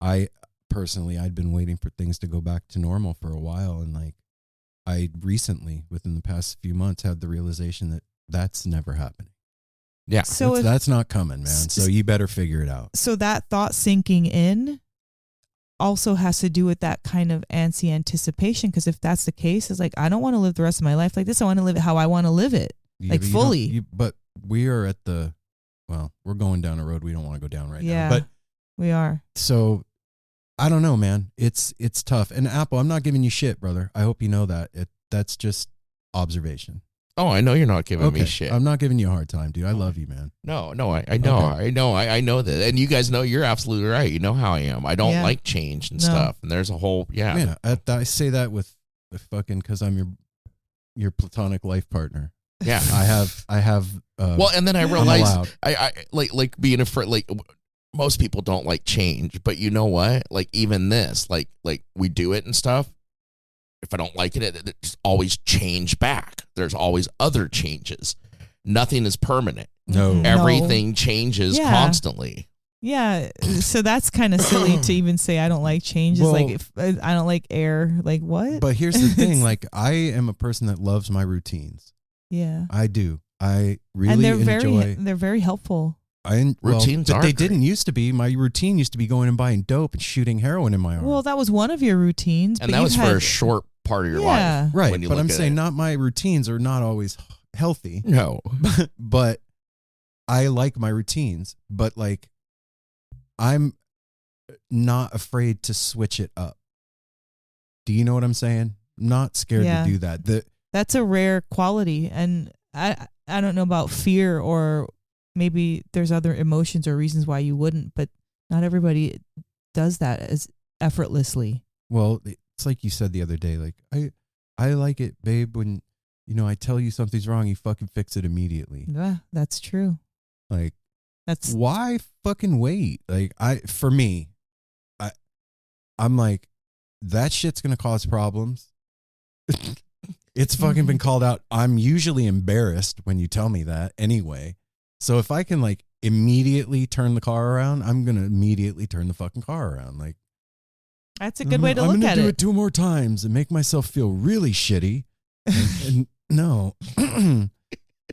I personally, I'd been waiting for things to go back to normal for a while, and like, I recently, within the past few months, had the realization that that's never happening. Yeah, so that's not coming, man. So you better figure it out. So that thought sinking in also has to do with that kind of antsy anticipation, because if that's the case, it's like, I don't want to live the rest of my life like this. I want to live it how I want to live it, like fully. But we are at we're going down a road we don't want to go down right now. Yeah, but we are. So I don't know, man. It's tough. And Apple, I'm not giving you shit, brother. I hope you know that. That's just observation. Oh, I know you're not giving me shit. I'm not giving you a hard time, dude. I love you, man. No, I know. Okay. I know that. And you guys know you're absolutely right. You know how I am. I don't like change and stuff. And there's a whole, Man, I say that with fucking, because I'm your platonic life partner. Yeah. I have. Well, and then I realized I like being afraid, like most people don't like change, but you know what? Like even this, like we do it and stuff. If I don't like it, it's always change back. There's always other changes. Nothing is permanent. No. Everything changes constantly. Yeah. So that's kind of silly to even say I don't like change. It's like, if I don't like air, like what? But here's the thing. Like, I am a person that loves my routines. Yeah. I do. I really enjoy. They're very helpful. Routines but they didn't used to be. My routine used to be going and buying dope and shooting heroin in my arm. Well, that was one of your routines. And that was for a short part of your life. Right. But I'm saying not my routines are not always healthy. No. But I like my routines. But like, I'm not afraid to switch it up. Do you know what I'm saying? I'm not scared to do that. That's a rare quality. And I don't know about fear, or maybe there's other emotions or reasons why you wouldn't, but not everybody does that as effortlessly. Well, it's like you said the other day, like, I like it, babe, when, I tell you something's wrong, you fucking fix it immediately. Yeah, that's true. Like, why fucking wait? Like, I'm like, that shit's going to cause problems. It's fucking been called out. I'm usually embarrassed when you tell me that anyway. So if I can like immediately turn the car around, I'm going to immediately turn the fucking car around. Like, that's a good way to look at it. I'm going to do it 2 more times and make myself feel really shitty. And no.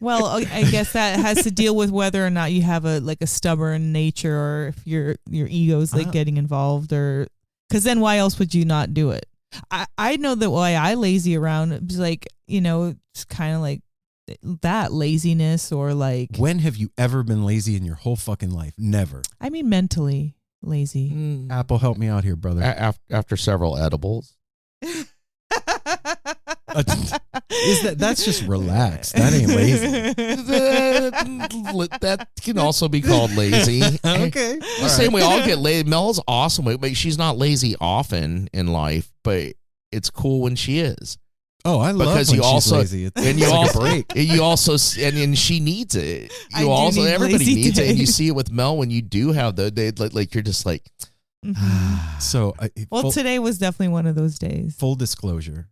Well, I guess that has to deal with whether or not you have a stubborn nature, or if your ego's like getting involved, or because then why else would you not do it? I know that why I lazy around is like, it's kind of like that laziness, or like. When have you ever been lazy in your whole fucking life? Never. I mean, mentally lazy. Apple, help me out here, brother. After several edibles. That's just relaxed. That ain't lazy. That can also be called lazy. Okay. The same way I'll get lazy. Mel's awesome. But she's not lazy often in life, but it's cool when she is. Oh, I love because when she's lazy. And you also break. And you also and she needs it. Everybody needs it. And you see it with Mel when you do have like you're just like. So today was definitely one of those days. Full disclosure.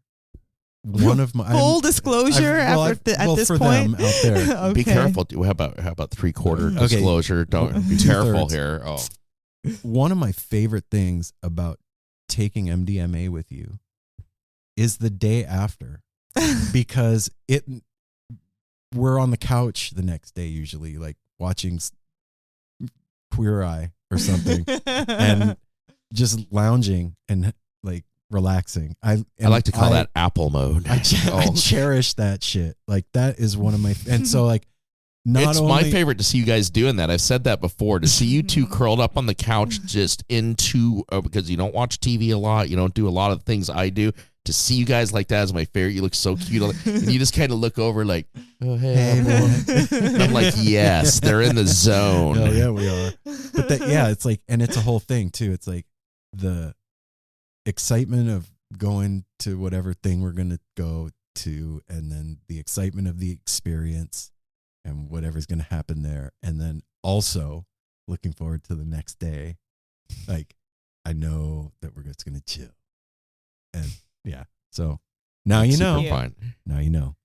one of my full disclosure at this for point. them out there. Okay. Be careful. How about 3/4 disclosure? Don't be careful here. Oh, one of my favorite things about taking MDMA with you is the day after, because we're on the couch the next day, usually like watching Queer Eye or something, and just lounging and like relaxing. I like to call that Apple mode. I cherish that shit. Like that is one of my, and so like, it's my favorite to see you guys doing that. I've said that before, to see you two curled up on the couch just into, because you don't watch TV a lot. You don't do a lot of the things I do. To see you guys like that is my favorite. You look so cute. And you just kind of look over like, oh, hey, man. I'm like, yes, they're in the zone. Oh, yeah, we are. But it's like, and it's a whole thing too. It's like the excitement of going to whatever thing we're going to go to, and then the excitement of the experience and whatever's going to happen there. And then also looking forward to the next day. Like, I know that we're just going to chill. And yeah. So now you know. Fun. Now you know.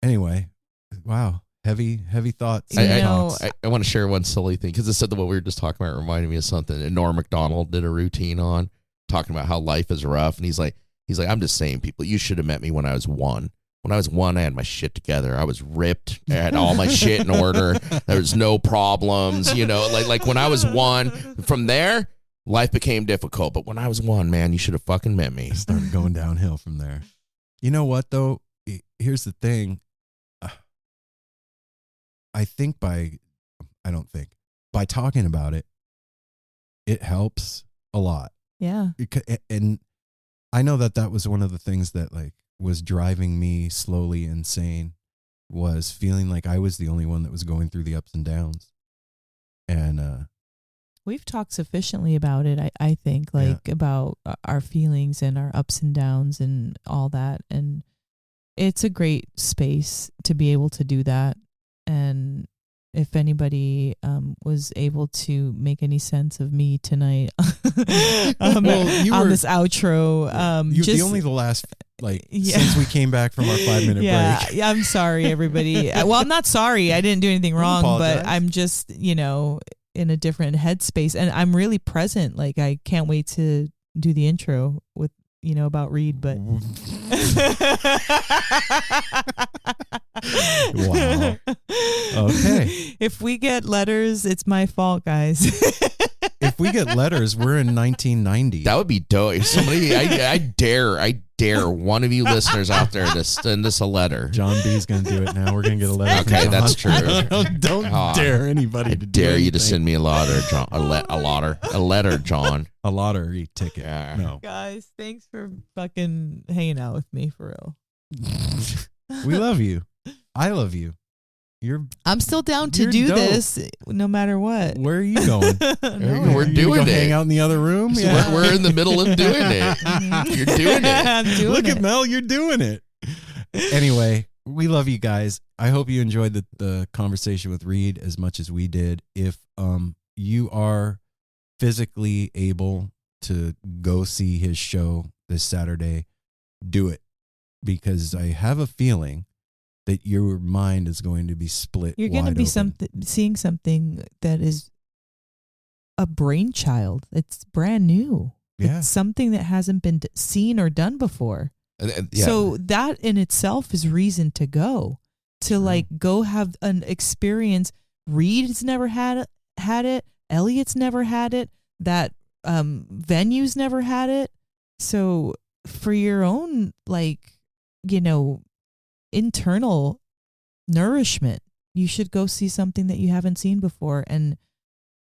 Anyway, wow. Heavy thoughts. I want to share one silly thing, because it said that what we were just talking about reminded me of something. And Norm Macdonald did a routine on talking about how life is rough. And he's like, I'm just saying, people, you should have met me when I was 1. When I was 1, I had my shit together. I was ripped. I had all my shit in order. There was no problems, like when I was 1, from there, life became difficult. But when I was 1, man, you should have fucking met me. Started going downhill from there. You know what, though? Here's the thing. I think by talking about it, it helps a lot. Yeah. And I know that was one of the things that like was driving me slowly insane, was feeling like I was the only one that was going through the ups and downs. And we've talked sufficiently about it, I think, about our feelings and our ups and downs and all that. And it's a great space to be able to do that. And if anybody was able to make any sense of me tonight on this outro, the last since we came back from our 5-minute break. Yeah, I'm sorry, everybody. Well, I'm not sorry. I didn't do anything wrong, but I'm just, in a different headspace, and I'm really present. Like, I can't wait to do the intro with, about Reed, but wow. Okay. If we get letters, it's my fault, guys. If we get letters, we're in 1990. That would be dope. If somebody, I dare one of you listeners out there to send us a letter. John B's going to do it now. We're going to get a letter. Okay, that's true. Don't dare anybody to do dare anything. You to send me a letter, John. A letter, John. A lottery ticket. Yeah. No. Guys, thanks for fucking hanging out with me, for real. We love you. I love you. I'm still down to do this no matter what. Where are you going? We're doing it. Hang out in the other room? Yeah. We're in the middle of doing it. You're doing it. I'm doing Look it. at Mel, you're doing it. Anyway, we love you guys. I hope you enjoyed the conversation with Reed as much as we did. If you are physically able to go see his show this Saturday, do it. Because I have a feeling that your mind is going to be split. You're going to be seeing something that is a brainchild. It's brand new. Yeah. It's something that hasn't been seen or done before. Yeah. So that in itself is reason to go. To go have an experience. Reed's never had it. Elliot's never had it. That venue's never had it. So for your own internal nourishment, you should go see something that you haven't seen before. And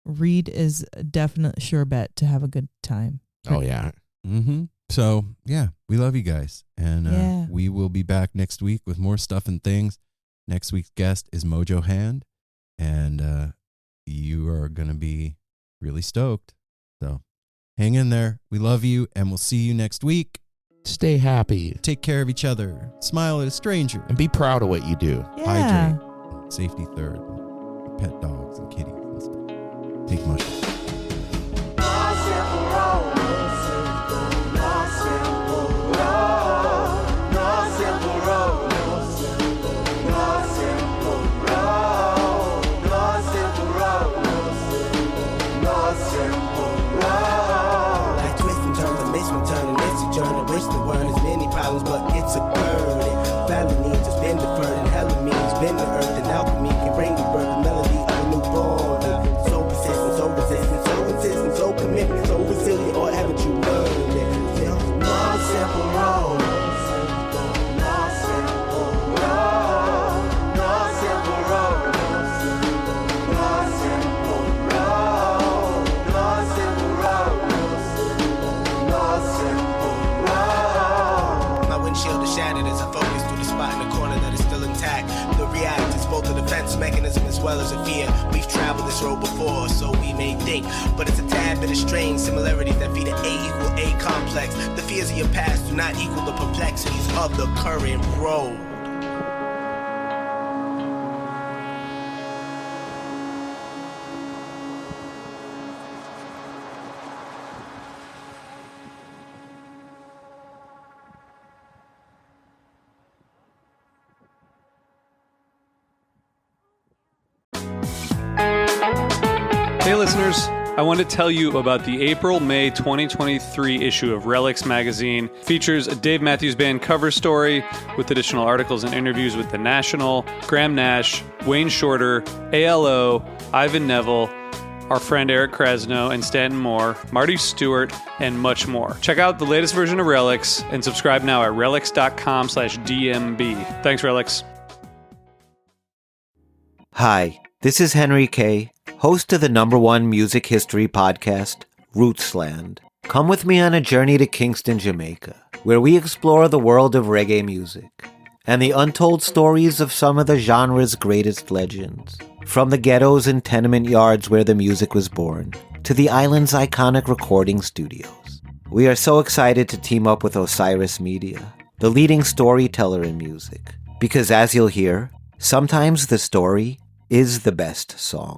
Reed is a definite sure bet to have a good time. Oh, yeah. Mm-hmm. So, yeah, we love you guys. And we will be back next week with more stuff and things. Next week's guest is Mojo Hand. And you are going to be really stoked. So hang in there. We love you, and we'll see you next week. Stay happy. Take care of each other. Smile at a stranger. And be proud of what you do. Yeah. Hydrate. Safety third. Pet dogs and kitties and stuff. Take mushrooms. dwellers of fear. We've traveled this road before, so we may think, but it's a tad bit of strange similarities that feed an A equal A complex. The fears of your past do not equal the perplexities of the current road. Hey listeners, I want to tell you about the April-May 2023 issue of Relics magazine. Features a Dave Matthews Band cover story with additional articles and interviews with The National, Graham Nash, Wayne Shorter, ALO, Ivan Neville, our friend Eric Krasno and Stanton Moore, Marty Stewart, and much more. Check out the latest version of Relics and subscribe now at relics.com/DMB. Thanks, Relics. Hi, this is Henry Kay, host of the #1 music history podcast, Rootsland. Come with me on a journey to Kingston, Jamaica, where we explore the world of reggae music and the untold stories of some of the genre's greatest legends. From the ghettos and tenement yards where the music was born, to the island's iconic recording studios. We are so excited to team up with Osiris Media, the leading storyteller in music, because as you'll hear, sometimes the story is the best song.